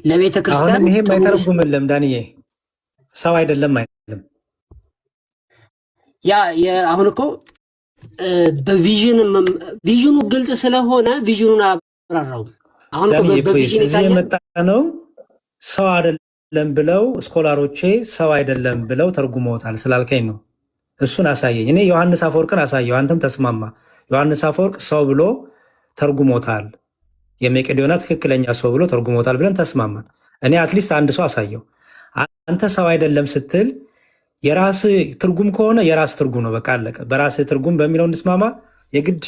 ለቤተ ክርስቲያን። አሁንም ይሄ አይተረጉምልም ዳንዬ፣ ሰው አይደለም አይደለም። ያ አሁን እኮ ቪዥኑ ግልጽ ስለሆነ ቪዥኑን አብራራው። አሁን እኮ በቪዥን እዚህ የመጣ ነው ሰው አይደለም ብለው ስኮላሮቼ ሰው አይደለም ብለው ተርጉመውታል ስላልከኝ ነው። እሱን አሳየኝ። እኔ ዮሐንስ አፈወርቅን አሳየው፣ አንተም ተስማማ። ዮሐንስ አፈወርቅ ሰው ብሎ ተርጉሞታል፣ የመቄዶንያ ትክክለኛ ሰው ብሎ ተርጉሞታል ብለን ተስማማን። እኔ አትሊስት አንድ ሰው አሳየው። አንተ ሰው አይደለም ስትል የራስ ትርጉም ከሆነ የራስ ትርጉም ነው፣ በቃ አለቀ። በራስ ትርጉም በሚለው እንስማማ። የግድ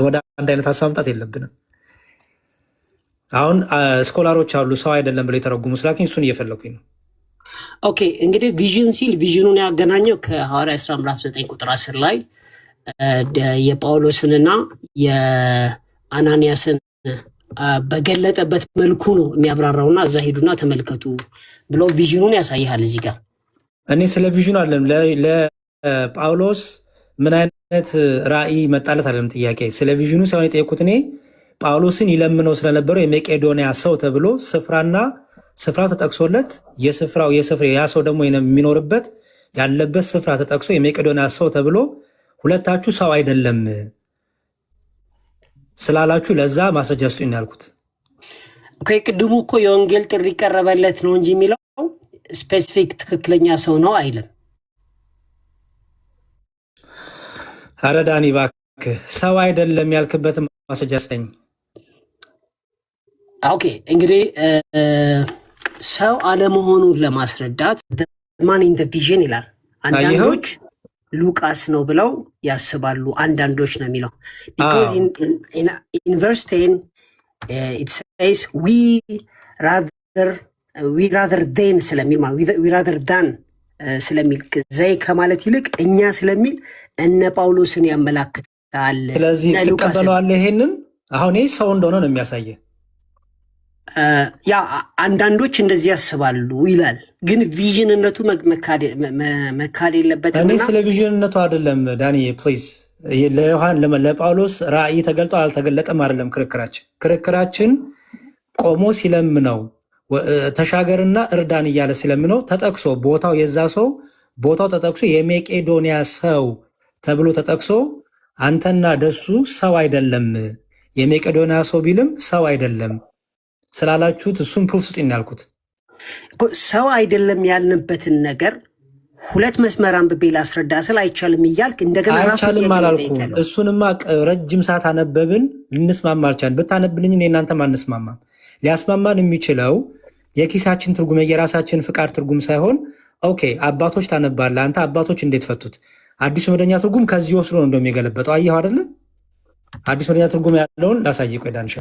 ወደ አንድ አይነት ሀሳብ መምጣት የለብንም። አሁን ስኮላሮች አሉ ሰው አይደለም ብለው የተረጉሙ ስላልከኝ እሱን እየፈለኩኝ ነው። ኦኬ እንግዲህ ቪዥን ሲል ቪዥኑን ያገናኘው ከሐዋርያ ሥራ ምዕራፍ 9 ቁጥር 10 ላይ የጳውሎስንና የአናንያስን በገለጠበት መልኩ ነው የሚያብራራውና እዛ ሄዱና ተመልከቱ ብሎ ቪዥኑን ያሳይሃል እዚህ ጋር። እኔ ስለ ቪዥኑ አለም ለጳውሎስ ምን አይነት ራእይ መጣለት አለም ጥያቄ። ስለ ቪዥኑ ሳይሆን የጠየኩት እኔ ጳውሎስን ይለምነው ስለነበረው የመቄዶንያ ሰው ተብሎ ስፍራ ተጠቅሶለት ያ ሰው ደግሞ የሚኖርበት ያለበት ስፍራ ተጠቅሶ የመቄዶንያ ሰው ተብሎ ሁለታችሁ ሰው አይደለም ስላላችሁ ለዛ ማስረጃ ስጡኝ ያልኩት። ቅድሙ እኮ የወንጌል ጥሪ ቀረበለት ነው እንጂ የሚለው ስፔሲፊክ ትክክለኛ ሰው ነው አይልም። ኧረ ዳኒ እባክህ ሰው አይደለም ያልክበት ማስረጃ ስጠኝ። ኦኬ እንግዲህ ሰው አለመሆኑን ለማስረዳት ማን ኢን ዘ ቪዥን ይላል። አንዳንዶች ሉቃስ ነው ብለው ያስባሉ። አንዳንዶች ነው የሚለው ቢኮዝ ኢን ቨርስ 10 it says we rather than ስለሚል ማለት we rather than ስለሚል ዘይ ከማለት ይልቅ እኛ ስለሚል እነ ጳውሎስን ያመላክታል። ስለዚህ ተቀበለዋለህ። ይሄንን አሁን ይሄ ሰው እንደሆነ ነው የሚያሳየው። ያ አንዳንዶች እንደዚህ ያስባሉ ይላል። ግን ቪዥንነቱ መካድ የለበትም። እኔ ስለ ቪዥንነቱ አይደለም ዳንኤ ፕሊዝ። ለጳውሎስ ራእይ ተገልጦ አልተገለጠም አይደለም ክርክራችን ቆሞ ሲለምነው ተሻገርና እርዳን እያለ ሲለምነው ተጠቅሶ ቦታው የዛ ሰው ቦታው ተጠቅሶ የመቄዶንያ ሰው ተብሎ ተጠቅሶ አንተና ደሱ ሰው አይደለም የመቄዶንያ ሰው ቢልም ሰው አይደለም ስላላችሁት እሱን ፕሩፍ ስጡኝ ያልኩት። ሰው አይደለም ያልንበትን ነገር ሁለት መስመር አንብቤ ላስረዳ ስል አይቻልም እያልክ እንደገና አይቻልም አላልኩም። እሱንማ ረጅም ሰዓት አነበብን ልንስማማ አልቻልን። ብታነብልኝ እናንተም አንስማማም። ሊያስማማን የሚችለው የኪሳችን ትርጉም የራሳችን ፍቃድ ትርጉም ሳይሆን ኦኬ አባቶች ታነባለህ አንተ አባቶች እንዴት ፈቱት? አዲሱ መደበኛ ትርጉም ከዚህ ወስዶ ነው እንደሚገለበጠው አየኸው አይደለ? አዲሱ መደበኛ ትርጉም ያለውን ላሳይ። ቆይ ዳንሻ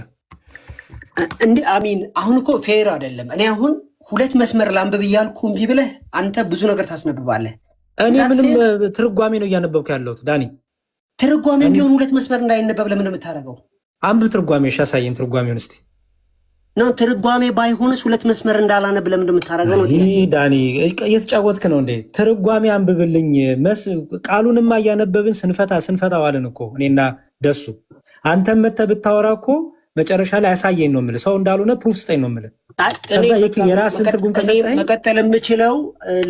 እንዴ አሚን አሁን እኮ ፌር አይደለም። እኔ አሁን ሁለት መስመር ላንብብ እያልኩ እምቢ ብለህ አንተ ብዙ ነገር ታስነብባለህ። እኔ ምንም ትርጓሜ ነው እያነበብኩ ያለሁት ዳኒ። ትርጓሜ ቢሆን ሁለት መስመር እንዳይነበብ ለምን ነው የምታደርገው? አንብብ ትርጓሜ። እሺ አሳየን ትርጓሜውን እስቲ። ነው ትርጓሜ ባይሆንስ ሁለት መስመር እንዳላነብ ለምን ነው የምታደርገው? ነው ዳኒ እየተጫወትክ ነው እንዴ? ትርጓሜ አንብብልኝ። ቃሉንማ እያነበብን ስንፈታ ዋልን እኮ እኔና ደሱ። አንተም መተህ ብታወራ እኮ መጨረሻ ላይ ያሳየኝ ነው የምልህ። ሰው እንዳልሆነ ፕሩፍ ስጠኝ ነው የምልህ። የራስን ትርጉም ከሰጠኝ መቀጠል የምችለው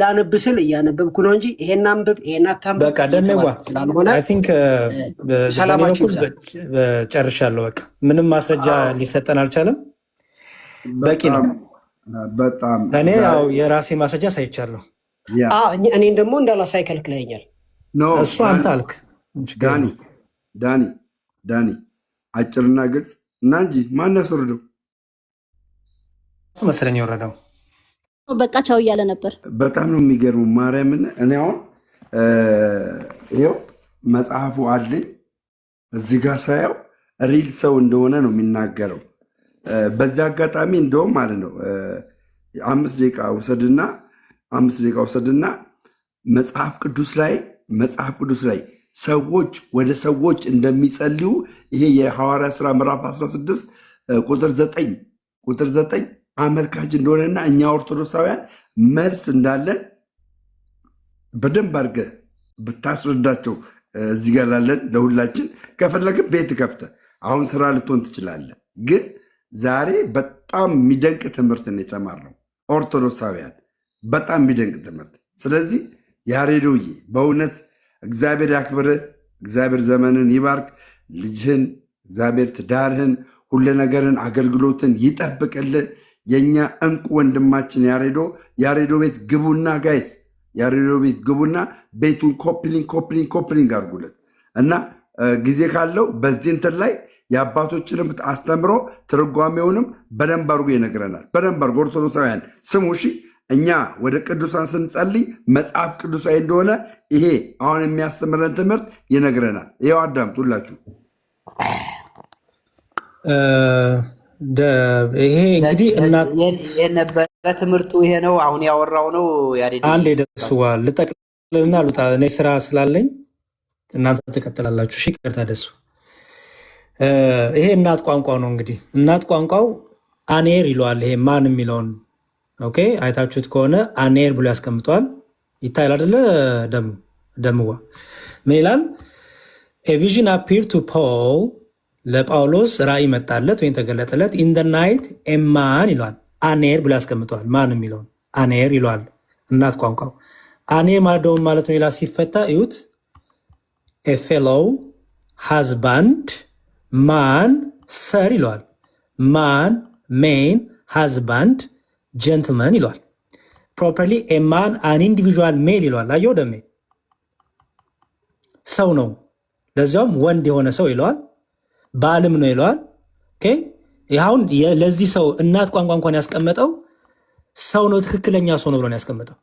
ላነብ ስል እያነበብኩ ነው እንጂ ይሄን አንብብ ይሄን አታንብብ በቃ ደነዋ አይ ቲንክ ሰላማችሁ ጨርሻለሁ። በቃ ምንም ማስረጃ ሊሰጠን አልቻለም። በቂ ነው። በጣም እኔ ያው የራሴ ማስረጃ ሳይቻለሁ። እኔን ደግሞ እንዳላሳይ ከልክለኛል። እሱ አንተ አልክ። ዳኒ አጭርና ግልጽ እና እንጂ ማን ያስወርደው መሰለኝ የወረደው በቃ ቻው እያለ ነበር። በጣም ነው የሚገርመው። ማርያምን እኔ አሁን ይኸው መጽሐፉ አለኝ እዚህ ጋር ሳየው ሪል ሰው እንደሆነ ነው የሚናገረው። በዚህ አጋጣሚ እንደውም ማለት ነው 5 ደቂቃ ውሰድና መጽሐፍ ቅዱስ ላይ ሰዎች ወደ ሰዎች እንደሚጸልዩ ይሄ የሐዋርያ ሥራ ምዕራፍ 16 ቁጥር 9 አመልካች እንደሆነና እኛ ኦርቶዶክሳውያን መልስ እንዳለን በደንብ አድርገህ ብታስረዳቸው እዚህ ጋር ላለን ለሁላችን ከፈለግን ቤት ከፍተህ አሁን ስራ ልትሆን ትችላለህ። ግን ዛሬ በጣም የሚደንቅ ትምህርት ነው የተማርነው ኦርቶዶክሳውያን፣ በጣም የሚደንቅ ትምህርት። ስለዚህ ያሬዶዬ በእውነት እግዚአብሔር ያክብርህ፣ እግዚአብሔር ዘመንን ይባርክ፣ ልጅህን እግዚአብሔር ትዳርህን፣ ሁሉ ነገርን አገልግሎትን ይጠብቅልህ። የእኛ እንቁ ወንድማችን ያሬዶ ቤት ግቡና ጋይስ፣ ያሬዶ ቤት ግቡና ቤቱን ኮፕሊንግ አድርጉለት እና ጊዜ ካለው በዚህ እንትን ላይ የአባቶችንም አስተምሮ ትርጓሜውንም በደንብ አድርጎ ይነግረናል። በደንብ አድርጎ ኦርቶዶክሳውያን ስሙ እሺ። እኛ ወደ ቅዱሳን ስንጸልይ መጽሐፍ ቅዱሳዊ እንደሆነ ይሄ አሁን የሚያስተምረን ትምህርት ይነግረናል። ይኸው አዳምጡ ሁላችሁ። ይሄ እንግዲህ የነበረ ትምህርቱ ይሄ ነው። አሁን ያወራው ነው። አንድ ደስዋል ልጠቅልልና ሉጣ እኔ ስራ ስላለኝ እናንተ ትቀጥላላችሁ። እሺ ይቅርታ ደሱ። ይሄ እናት ቋንቋው ነው። እንግዲህ እናት ቋንቋው አኔር ይለዋል። ይሄ ማን የሚለውን ኦኬ፣ አይታችሁት ከሆነ አኔር ብሎ ያስቀምጠዋል። ይታያል አይደለ? ደምዋ ምን ይላል? ኤ ቪዥን አፒር ቱ ፖል፣ ለጳውሎስ ራእይ መጣለት ወይም ተገለጠለት። ኢን ደ ናይት ኤማን ይለዋል። አኔር ብሎ ያስቀምጠዋል። ማን የሚለውን አኔር ይለዋል እናት ቋንቋው። አኔር ማለት ደግሞ ማለት ነው ይላል ሲፈታ እዩት። ኤ ፌሎው ሃዝባንድ ማን ሰር ይለዋል። ማን ሜን ሃዝባንድ ጀንትልመን ይለዋል። ፕሮፐርሊ ኤ ማን አን ኢንዲቪዥዋል ሜል ይለዋል። አየው ደሜ ሰው ነው፣ ለዚያውም ወንድ የሆነ ሰው ይለዋል። ባልም ነው ይለዋል። አሁን ለዚህ ሰው እናት ቋንቋ እንኳን ያስቀመጠው ሰው ነው፣ ትክክለኛ ሰው ነው ብሎ ነው ያስቀመጠው።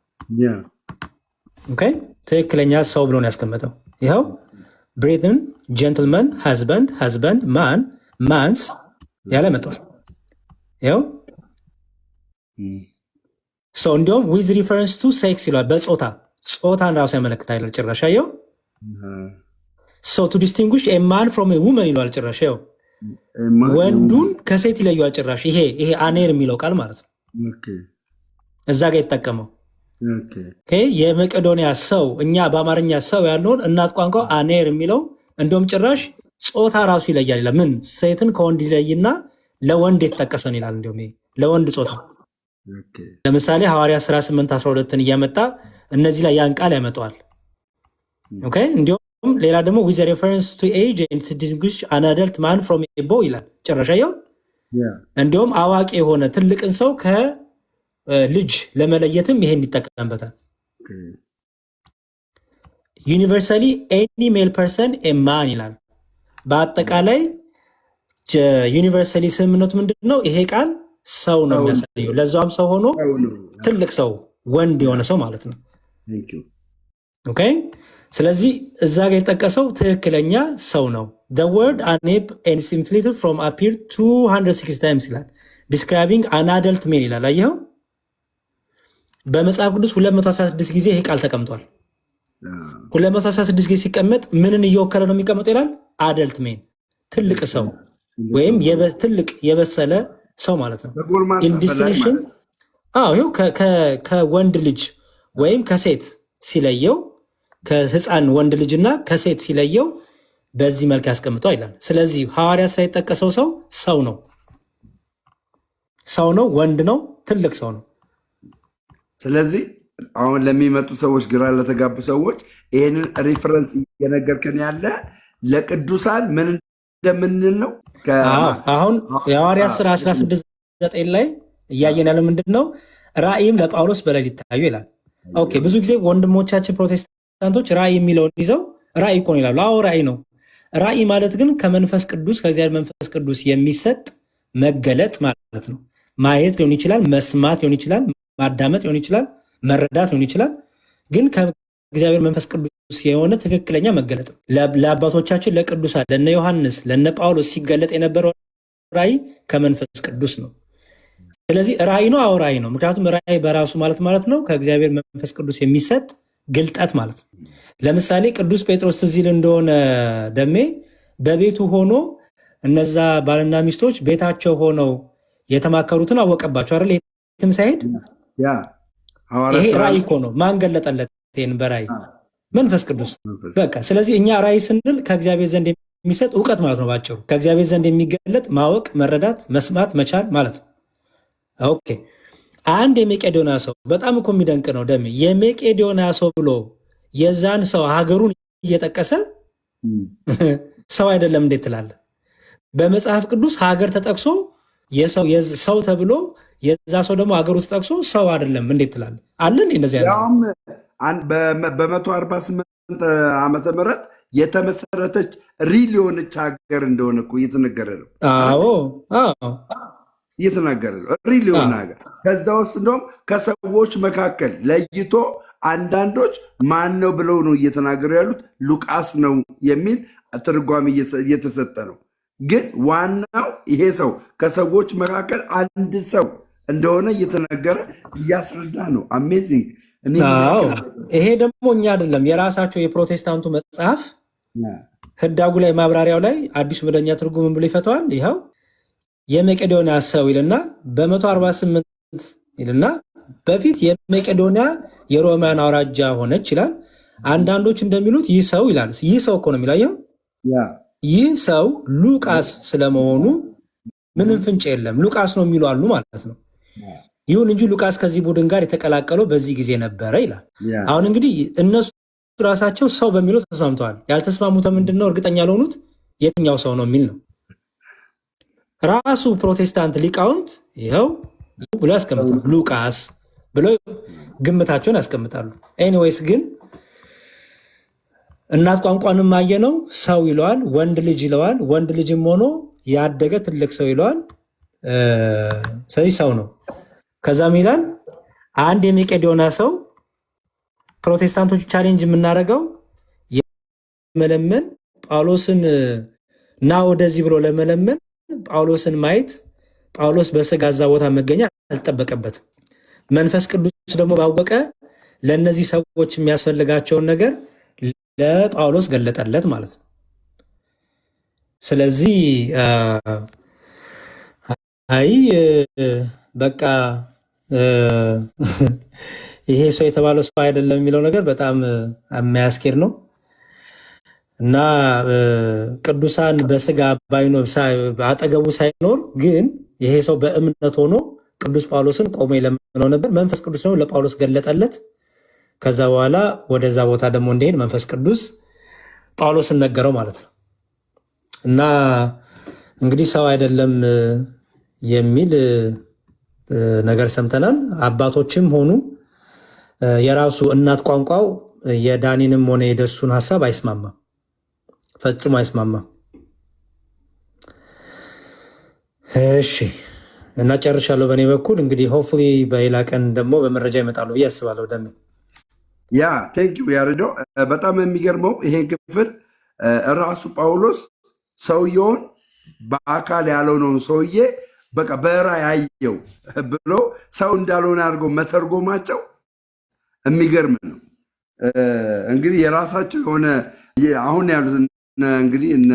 ትክክለኛ ሰው ብሎ ነው ያስቀመጠው። ይኸው ብሬትን ጀንትልመን ሃዝባንድ ማን ማንስ ያለ መጥቷል። ይኸው ሰው እንዲሁም ዊዝ ሪፈረንስ ቱ ሴክስ ይለዋል። ጾታን ራሱ ያመለክታል። ጭራሽ ያየው ሰው ቱ ዲስቲንጉሽ ኤ ማን ፍሮም ኤ ውመን ይለዋል። ጭራሽ ያው ወንዱን ከሴት ይለየዋል። ጭራሽ ይሄ አኔር የሚለው ቃል ማለት ነው እዛ ጋር የተጠቀመው የመቄዶንያ ሰው፣ እኛ በአማርኛ ሰው ያለውን እናት ቋንቋው አኔር የሚለው እንዲሁም ጭራሽ ጾታ ራሱ ይለያል ይላል። ምን ሴትን ከወንድ ይለይና ለወንድ የተጠቀሰን ይላል። እንዲሁም ለወንድ ጾታ ለምሳሌ ሐዋርያ ሥራ 8:12 እያመጣ እነዚህ ላይ ያን ቃል ያመጣዋል። እንዲሁም ሌላ ደግሞ ዊዝ ሬፈረንስ ቱ ኤጅ ኤንድ ቱ ዲስቲንጉሽ አን አደልት ማን ፍሮም ኤ ቦይ ይላል። ጭራሻየው እንዲሁም አዋቂ የሆነ ትልቅን ሰው ከልጅ ለመለየትም ይሄን ይጠቀምበታል። ዩኒቨርሳሊ ኤኒ ሜል ፐርሰን ኤ ማን ይላል። በአጠቃላይ ዩኒቨርሳሊ ስምምነቱ ምንድን ነው? ይሄ ቃል ሰው ነው የሚያሳየው። ለዛም ሰው ሆኖ ትልቅ ሰው ወንድ የሆነ ሰው ማለት ነው። ስለዚህ እዛ ጋር የጠቀሰው ትክክለኛ ሰው ነው። the word anep and inflated from appear 260 times ይላል describing an adult male ይላል። አየኸው በመጽሐፍ ቅዱስ 216 ጊዜ ይሄ ቃል ተቀምጧል። 216 ጊዜ ሲቀመጥ ምንን እየወከለ ነው የሚቀመጠው ይላል? አደልት ሜን ትልቅ ሰው ወይም ትልቅ የበሰለ ሰው ማለት ነው። ኢንዲስቲንክሽን ይኸው ከወንድ ልጅ ወይም ከሴት ሲለየው ከህፃን ወንድ ልጅና ከሴት ሲለየው በዚህ መልክ ያስቀምጠው ይላል። ስለዚህ ሐዋርያ ስራ የጠቀሰው ሰው ነው፣ ወንድ ነው፣ ትልቅ ሰው ነው። ስለዚህ አሁን ለሚመጡ ሰዎች፣ ግራ ለተጋቡ ሰዎች ይህንን ሪፈረንስ እየነገርከን ያለ ለቅዱሳን ምን እንደምንል ነው። አሁን የሐዋርያ ስራ 16:9 ላይ እያየን ያለ ምንድን ነው? ራእይም ለጳውሎስ በሌሊት ታዩ ይላል። ብዙ ጊዜ ወንድሞቻችን ፕሮቴስታንቶች ራእይ የሚለውን ይዘው ራእይ እኮ ነው ይላሉ። ራእይ ነው። ራእይ ማለት ግን ከመንፈስ ቅዱስ ከእግዚአብሔር መንፈስ ቅዱስ የሚሰጥ መገለጥ ማለት ነው። ማየት ሊሆን ይችላል፣ መስማት ሊሆን ይችላል፣ ማዳመጥ ሊሆን ይችላል፣ መረዳት ሊሆን ይችላል። ግን ከእግዚአብሔር መንፈስ ቅዱስ የሆነ ትክክለኛ መገለጥ ነው። ለአባቶቻችን ለቅዱሳን ለነ ዮሐንስ ለነ ጳውሎስ ሲገለጥ የነበረው ራእይ ከመንፈስ ቅዱስ ነው። ስለዚህ ራእይ ነው። አዎ ራእይ ነው። ምክንያቱም ራእይ በራሱ ማለት ነው ከእግዚአብሔር መንፈስ ቅዱስ የሚሰጥ ግልጠት ማለት ነው። ለምሳሌ ቅዱስ ጴጥሮስ ትዝ ይል እንደሆነ ደሜ በቤቱ ሆኖ እነዛ ባልና ሚስቶች ቤታቸው ሆነው የተማከሩትን አወቀባቸው አይደል? የትም ሳይሄድ ይሄ ራእይ እኮ ነው። ማን ገለጠለት ይሄን በራእይ? መንፈስ ቅዱስ። በቃ ስለዚህ እኛ ራእይ ስንል ከእግዚአብሔር ዘንድ የሚሰጥ እውቀት ማለት ነው። ባጭሩ ከእግዚአብሔር ዘንድ የሚገለጥ ማወቅ፣ መረዳት፣ መስማት መቻል ማለት ነው። ኦኬ አንድ የመቄዶንያ ሰው በጣም እኮ የሚደንቅ ነው ደሜ። የመቄዶንያ ሰው ብሎ የዛን ሰው ሀገሩን እየጠቀሰ ሰው አይደለም እንዴት ትላለህ? በመጽሐፍ ቅዱስ ሀገር ተጠቅሶ ሰው ተብሎ የዛ ሰው ደግሞ ሀገሩ ተጠቅሶ ሰው አይደለም እንዴት ትላለህ? አለን እንደዚህ ያውም በ148 ዓመተ ምህረት የተመሰረተች ሪል የሆነች ሀገር እንደሆነ እኮ እየተነገረ ነው። አዎ እየተናገረ ነው። ሪል የሆነ ሀገር ከዛ ውስጥ እንደውም ከሰዎች መካከል ለይቶ አንዳንዶች ማን ነው ብለው ነው እየተናገሩ ያሉት ሉቃስ ነው የሚል ትርጓሜ እየተሰጠ ነው። ግን ዋናው ይሄ ሰው ከሰዎች መካከል አንድ ሰው እንደሆነ እየተናገረ እያስረዳ ነው። አሜዚንግ። ይሄ ደግሞ እኛ አይደለም የራሳቸው የፕሮቴስታንቱ መጽሐፍ ህዳጉ ላይ ማብራሪያው ላይ አዲስ መደበኛ ትርጉም ብሎ ይፈተዋል። ይኸው የመቄዶንያ ሰው ይልና በ148 ይልና በፊት የመቄዶንያ የሮማን አውራጃ ሆነች ይላል። አንዳንዶች እንደሚሉት ይህ ሰው ይላል። ይህ ሰው እኮ ነው የሚለው። ይህ ሰው ሉቃስ ስለመሆኑ ምንም ፍንጭ የለም። ሉቃስ ነው የሚሉ አሉ ማለት ነው። ይሁን እንጂ ሉቃስ ከዚህ ቡድን ጋር የተቀላቀለው በዚህ ጊዜ ነበረ ይላል። አሁን እንግዲህ እነሱ ራሳቸው ሰው በሚለው ተስማምተዋል። ያልተስማሙት ምንድን ነው? እርግጠኛ ለሆኑት የትኛው ሰው ነው የሚል ነው። ራሱ ፕሮቴስታንት ሊቃውንት ይኸው ብሎ ያስቀምጣሉ። ሉቃስ ብለው ግምታቸውን ያስቀምጣሉ። ኤኒዌይስ ግን እናት ቋንቋንም ማየነው ሰው ይለዋል፣ ወንድ ልጅ ይለዋል። ወንድ ልጅም ሆኖ ያደገ ትልቅ ሰው ይለዋል። ስለዚህ ሰው ነው። ከዛም ይላል አንድ የመቄዶንያ ሰው ፕሮቴስታንቶች ቻሌንጅ የምናደርገው መለመን ጳውሎስን ና ወደዚህ ብሎ ለመለመን ጳውሎስን ማየት ጳውሎስ በስጋ እዛ ቦታ መገኛ አልጠበቀበትም። መንፈስ ቅዱስ ደግሞ ባወቀ ለእነዚህ ሰዎች የሚያስፈልጋቸውን ነገር ለጳውሎስ ገለጠለት ማለት ነው። ስለዚህ አይ በቃ ይሄ ሰው የተባለው ሰው አይደለም የሚለው ነገር በጣም የሚያስኬድ ነው እና ቅዱሳን በስጋ ባይኖር አጠገቡ ሳይኖር ግን ይሄ ሰው በእምነት ሆኖ ቅዱስ ጳውሎስን ቆሞ ይለምነው ነበር። መንፈስ ቅዱስ ነው ለጳውሎስ ገለጠለት። ከዛ በኋላ ወደዛ ቦታ ደግሞ እንዲሄድ መንፈስ ቅዱስ ጳውሎስን ነገረው ማለት ነው እና እንግዲህ ሰው አይደለም የሚል ነገር ሰምተናል። አባቶችም ሆኑ የራሱ እናት ቋንቋው የዳኒንም ሆነ የደሱን ሀሳብ አይስማማም፣ ፈጽሞ አይስማማም። እሺ እና ጨርሻለሁ በእኔ በኩል። እንግዲህ ሆፕፉሊ በሌላ ቀን ደግሞ በመረጃ ይመጣሉ ብዬ አስባለሁ። ደሜ ቴንኪው ያሬዶ። በጣም የሚገርመው ይሄ ክፍል ራሱ ጳውሎስ ሰውየውን በአካል ያልሆነውን ሰውዬ በቃ በራእይ ያየው ብሎ ሰው እንዳልሆነ አድርገው መተርጎማቸው የሚገርም ነው። እንግዲህ የራሳቸው የሆነ አሁን ያሉት እንግዲህ እነ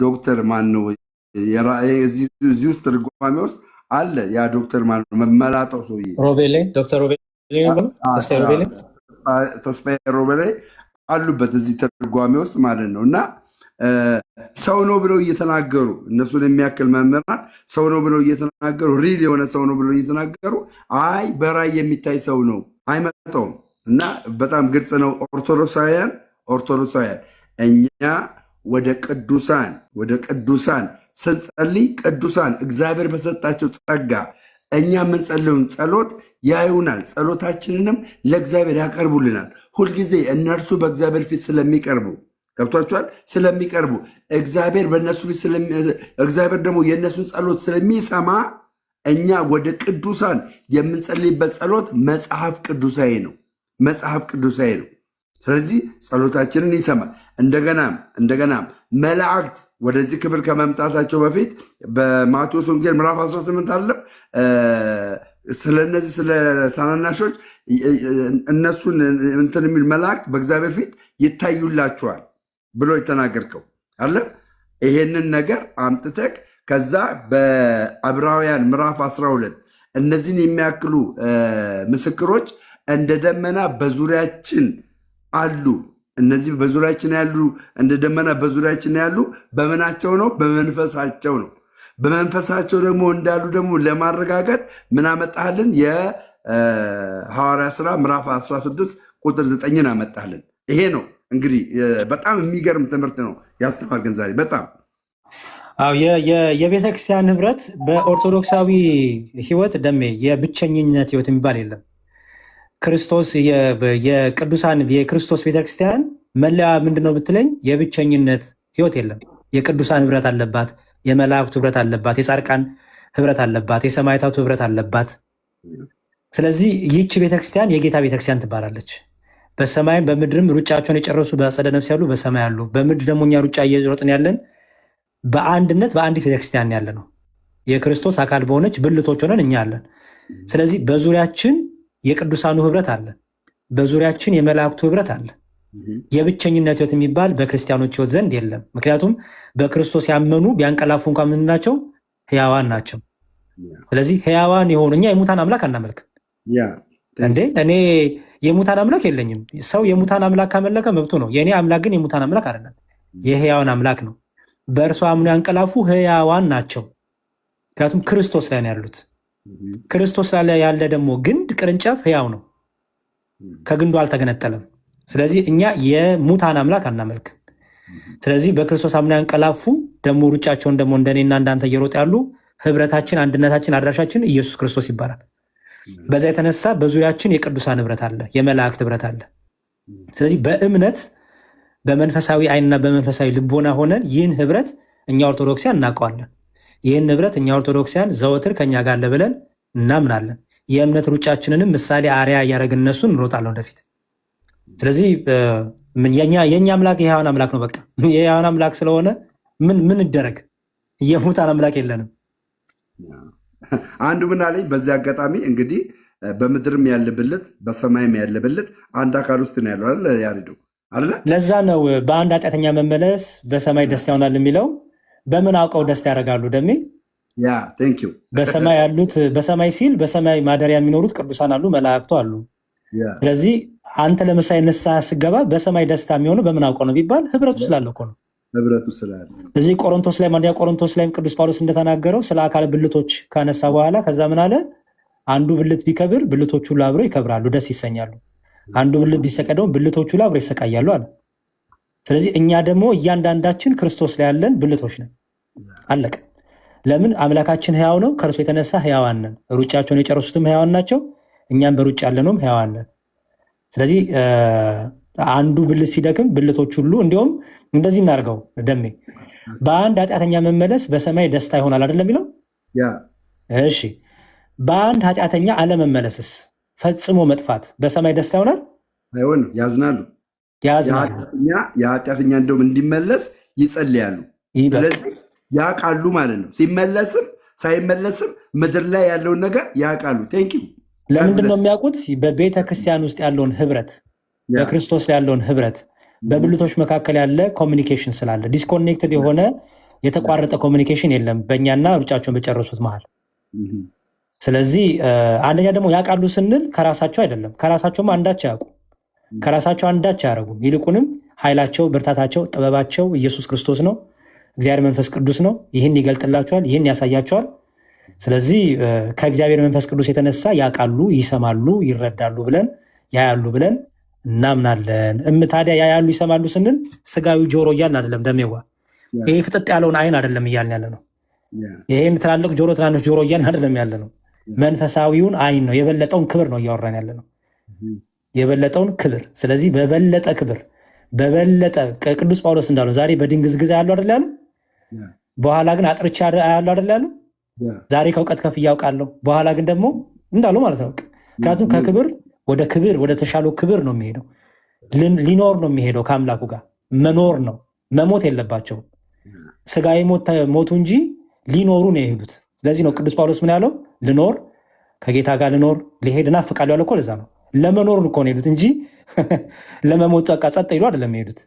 ዶክተር ማን ነው እዚህ ውስጥ ትርጓሜ ውስጥ አለ። ያ ዶክተር ማን ነው መመላጠው ሰውዬ ዶክተር ተስፋዬ ሮቤሌ አሉበት እዚህ ትርጓሜ ውስጥ ማለት ነው። እና ሰው ነው ብለው እየተናገሩ እነሱን የሚያክል መምህራን ሰው ነው ብለው እየተናገሩ ሪል የሆነ ሰው ነው ብለው እየተናገሩ አይ በራእይ የሚታይ ሰው ነው አይመጣውም። እና በጣም ግልጽ ነው። ኦርቶዶክሳውያን እኛ ወደ ቅዱሳን ስንጸልይ ቅዱሳን እግዚአብሔር በሰጣቸው ጸጋ እኛ የምንጸልዩን ጸሎት ያዩናል፣ ጸሎታችንንም ለእግዚአብሔር ያቀርቡልናል። ሁልጊዜ እነርሱ በእግዚአብሔር ፊት ስለሚቀርቡ ገብቷቸዋል፣ ስለሚቀርቡ እግዚአብሔር በእነሱ ፊት እግዚአብሔር ደግሞ የእነሱን ጸሎት ስለሚሰማ እኛ ወደ ቅዱሳን የምንጸልይበት ጸሎት መጽሐፍ ቅዱሳዊ ነው። ስለዚህ ጸሎታችንን ይሰማል። እንደገናም መላእክት ወደዚህ ክብር ከመምጣታቸው በፊት በማቴዎስ ወንጌል ምዕራፍ 18 አለም ስለነዚህ ስለ ታናናሾች እነሱን እንትን የሚል መላእክት በእግዚአብሔር ፊት ይታዩላቸዋል ብሎ የተናገርከው አለ። ይሄንን ነገር አምጥተክ ከዛ በዕብራውያን ምዕራፍ 12 እነዚህን የሚያክሉ ምስክሮች እንደ ደመና በዙሪያችን አሉ። እነዚህ በዙሪያችን ያሉ እንደ ደመና በዙሪያችን ያሉ በምናቸው ነው? በመንፈሳቸው ነው። በመንፈሳቸው ደግሞ እንዳሉ ደግሞ ለማረጋገጥ ምን አመጣልን? የሐዋርያ ሥራ ምዕራፍ 16 ቁጥር 9ን አመጣልን። ይሄ ነው እንግዲህ በጣም የሚገርም ትምህርት ነው ያስተማርገን ዛሬ በጣም የቤተ ክርስቲያን ህብረት በኦርቶዶክሳዊ ህይወት ደሜ የብቸኝነት ህይወት የሚባል የለም። ክርስቶስ የቅዱሳን የክርስቶስ ቤተክርስቲያን መለያ ምንድነው ብትለኝ፣ የብቸኝነት ህይወት የለም። የቅዱሳን ህብረት አለባት፣ የመላእክቱ ህብረት አለባት፣ የጻድቃን ህብረት አለባት፣ የሰማዕታቱ ህብረት አለባት። ስለዚህ ይህች ቤተክርስቲያን የጌታ ቤተክርስቲያን ትባላለች። በሰማይም በምድርም ሩጫቸውን የጨረሱ በአጸደ ነፍስ ያሉ በሰማይ ያሉ፣ በምድር ደግሞ እኛ ሩጫ እየሮጥን ያለን በአንድነት በአንዲት ቤተክርስቲያን ያለ ነው። የክርስቶስ አካል በሆነች ብልቶች ሆነን እኛ አለን። ስለዚህ በዙሪያችን የቅዱሳኑ ህብረት አለ፣ በዙሪያችን የመላእክቱ ህብረት አለ። የብቸኝነት ህይወት የሚባል በክርስቲያኖች ህይወት ዘንድ የለም። ምክንያቱም በክርስቶስ ያመኑ ቢያንቀላፉ እንኳን ምን ናቸው? ህያዋን ናቸው። ስለዚህ ህያዋን የሆኑ እኛ የሙታን አምላክ አናመልክም እንዴ። እኔ የሙታን አምላክ የለኝም። ሰው የሙታን አምላክ ካመለከ መብቱ ነው። የእኔ አምላክ ግን የሙታን አምላክ አይደለም፣ የህያዋን አምላክ ነው። በእርሱ አምኖ ያንቀላፉ ህያዋን ናቸው። ምክንያቱም ክርስቶስ ላይ ነው ያሉት። ክርስቶስ ላይ ያለ ደግሞ ግንድ ቅርንጫፍ ህያው ነው፣ ከግንዱ አልተገነጠለም። ስለዚህ እኛ የሙታን አምላክ አናመልክም። ስለዚህ በክርስቶስ አምኖ ያንቀላፉ ደግሞ ሩጫቸውን ደግሞ እንደኔና እንዳንተ እየሮጡ ያሉ ህብረታችን፣ አንድነታችን፣ አድራሻችን ኢየሱስ ክርስቶስ ይባላል። በዛ የተነሳ በዙሪያችን የቅዱሳን ህብረት አለ፣ የመላእክት ህብረት አለ። ስለዚህ በእምነት በመንፈሳዊ አይንና በመንፈሳዊ ልቦና ሆነን ይህን ህብረት እኛ ኦርቶዶክሲያን እናውቀዋለን። ይህን ህብረት እኛ ኦርቶዶክሲያን ዘወትር ከኛ ጋር አለ ብለን እናምናለን። የእምነት ሩጫችንንም ምሳሌ አርያ እያደረግን እነሱን እንሮጣለን ወደፊት። ስለዚህ የእኛ አምላክ የሕያዋን አምላክ ነው። በቃ የሕያዋን አምላክ ስለሆነ ምን ይደረግ? የሙታን አምላክ የለንም። አንዱ ምን አለኝ በዚህ አጋጣሚ እንግዲህ በምድርም ያለ ብልት በሰማይም ያለ ብልት አንድ አካል ውስጥ ነው ያለው አይደል? ያሬዶ አይደለ? ለዛ ነው በአንድ ኃጢአተኛ መመለስ በሰማይ ደስታ ይሆናል የሚለው። በምን አውቀው ደስታ ያደርጋሉ? ደሜ በሰማይ ያሉት በሰማይ ሲል በሰማይ ማደሪያ የሚኖሩት ቅዱሳን አሉ፣ መላእክቱ አሉ። ስለዚህ አንተ ለምሳሌ ንስሐ ስገባ በሰማይ ደስታ የሚሆነው በምን አውቀው ነው ቢባል ህብረቱ ስላለ እኮ ነው። ህብረቱ ስላለ እዚህ ቆሮንቶስ ላይ አንደኛ ቆሮንቶስ ላይም ቅዱስ ጳውሎስ እንደተናገረው ስለ አካል ብልቶች ካነሳ በኋላ ከዛ ምን አለ? አንዱ ብልት ቢከብር ብልቶቹ ሁሉ አብረው ይከብራሉ፣ ደስ ይሰኛሉ። አንዱ ብልት ቢሰቀደውም ብልቶቹ ሁሉ አብረው ይሰቃያሉ አለ። ስለዚህ እኛ ደግሞ እያንዳንዳችን ክርስቶስ ላይ ያለን ብልቶች ነን። አለቀ። ለምን? አምላካችን ህያው ነው፣ ከእርሱ የተነሳ ህያዋን ነን። ሩጫቸውን የጨረሱትም ህያዋን ናቸው፣ እኛም በሩጫ ያለነውም ህያዋን ነን። ስለዚህ አንዱ ብልት ሲደክም ብልቶች ሁሉ እንዲሁም እንደዚህ እናርገው ደሜ በአንድ ኃጢአተኛ መመለስ በሰማይ ደስታ ይሆናል አይደለም የሚለው? እሺ በአንድ ኃጢአተኛ አለመመለስስ ፈጽሞ መጥፋት በሰማይ ደስታ ይሆናል? አይሆንም፣ ያዝናሉ። የኃጢአተኛ እንደውም እንዲመለስ ይጸልያሉ። ስለዚህ ያውቃሉ ማለት ነው። ሲመለስም ሳይመለስም ምድር ላይ ያለውን ነገር ያውቃሉ። ቴንኪው። ለምንድን ነው የሚያውቁት? በቤተ ክርስቲያን ውስጥ ያለውን ህብረት፣ በክርስቶስ ላይ ያለውን ህብረት፣ በብልቶች መካከል ያለ ኮሚኒኬሽን ስላለ። ዲስኮኔክትድ የሆነ የተቋረጠ ኮሚኒኬሽን የለም በእኛና ሩጫቸውን በጨረሱት መሃል። ስለዚህ አንደኛ ደግሞ ያውቃሉ ስንል ከራሳቸው አይደለም። ከራሳቸውም አንዳች አያውቁ፣ ከራሳቸው አንዳች አያደርጉም። ይልቁንም ኃይላቸው፣ ብርታታቸው፣ ጥበባቸው ኢየሱስ ክርስቶስ ነው፣ እግዚአብሔር መንፈስ ቅዱስ ነው። ይህን ይገልጥላቸዋል፣ ይህን ያሳያቸዋል። ስለዚህ ከእግዚአብሔር መንፈስ ቅዱስ የተነሳ ያውቃሉ፣ ይሰማሉ፣ ይረዳሉ ብለን ያያሉ ብለን እናምናለን። ታዲያ ያያሉ ይሰማሉ ስንል ስጋዊ ጆሮ እያልን አይደለም ደሜዋ። ይሄ ፍጥጥ ያለውን አይን አይደለም እያልን ያለ ነው። ይሄን ትላልቅ ጆሮ ትናንሽ ጆሮ እያልን አይደለም ያለ ነው። መንፈሳዊውን አይን ነው፣ የበለጠውን ክብር ነው እያወራን ያለ ነው፣ የበለጠውን ክብር። ስለዚህ በበለጠ ክብር በበለጠ ቅዱስ ጳውሎስ እንዳለው ዛሬ በድንግዝግዝ ያሉ አይደል ያሉ፣ በኋላ ግን አጥርቻ ያሉ አይደል ያሉ። ዛሬ ከእውቀት ከፍ እያውቃለሁ፣ በኋላ ግን ደግሞ እንዳለው ማለት ነው። ምክንያቱም ከክብር ወደ ክብር ወደ ተሻለው ክብር ነው የሚሄደው። ሊኖር ነው የሚሄደው ከአምላኩ ጋር መኖር ነው። መሞት የለባቸውም። ስጋዊ ሞቱ እንጂ ሊኖሩ ነው የሄዱት። ለዚህ ነው ቅዱስ ጳውሎስ ምን ያለው? ልኖር ከጌታ ጋር ልኖር ልሄድ እናፍቃለሁ ያለው እኮ ለዛ ነው። ለመኖር እኮ ነው የሄዱት እንጂ ለመሞት በቃ ጸጥ ይሉ አይደለም የሄዱት።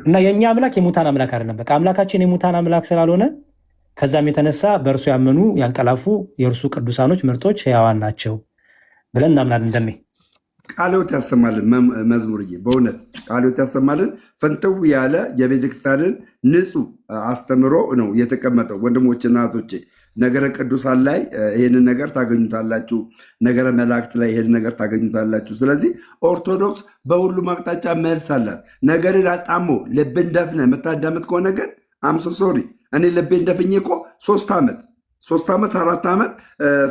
እና የእኛ አምላክ የሙታን አምላክ አይደለም። በቃ አምላካችን የሙታን አምላክ ስላልሆነ ከዛም የተነሳ በእርሱ ያመኑ ያንቀላፉ የእርሱ ቅዱሳኖች ምርጦች ሕያዋን ናቸው ብለን እናምናለን። እንደኔ ቃልዎት ያሰማልን መዝሙርዬ፣ በእውነት ቃልዎት ያሰማልን። ፈንተው ያለ የቤተክርስቲያንን ንጹህ አስተምሮ ነው የተቀመጠው። ወንድሞችና እህቶቼ ነገረ ቅዱሳን ላይ ይህንን ነገር ታገኙታላችሁ። ነገረ መላእክት ላይ ይህንን ነገር ታገኙታላችሁ። ስለዚህ ኦርቶዶክስ በሁሉም አቅጣጫ መልስ አላት። ነገርን አጣሞ ልብን ደፍነ የምታዳምጥ ከሆነ ግን አምሶ ሶሪ እኔ ልቤን ደፍኜ እኮ 3 ዓመት 4 ዓመት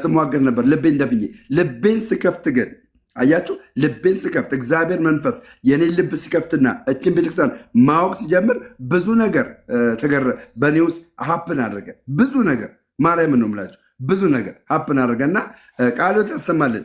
ስሟገር ነበር። ልቤን ደፍኜ ልቤን ስከፍት ግን አያችሁ፣ ልቤን ስከፍት እግዚአብሔር መንፈስ የኔን ልብ ሲከፍትና እችን ቤተክርስቲያን ማወቅ ሲጀምር ብዙ ነገር በእኔ ውስጥ ሀፕን አድርገ ብዙ ነገር ማርያምን ነው የምላችሁ ብዙ ነገር ሀፕን አድርገና ቃልዎት ያሰማልን።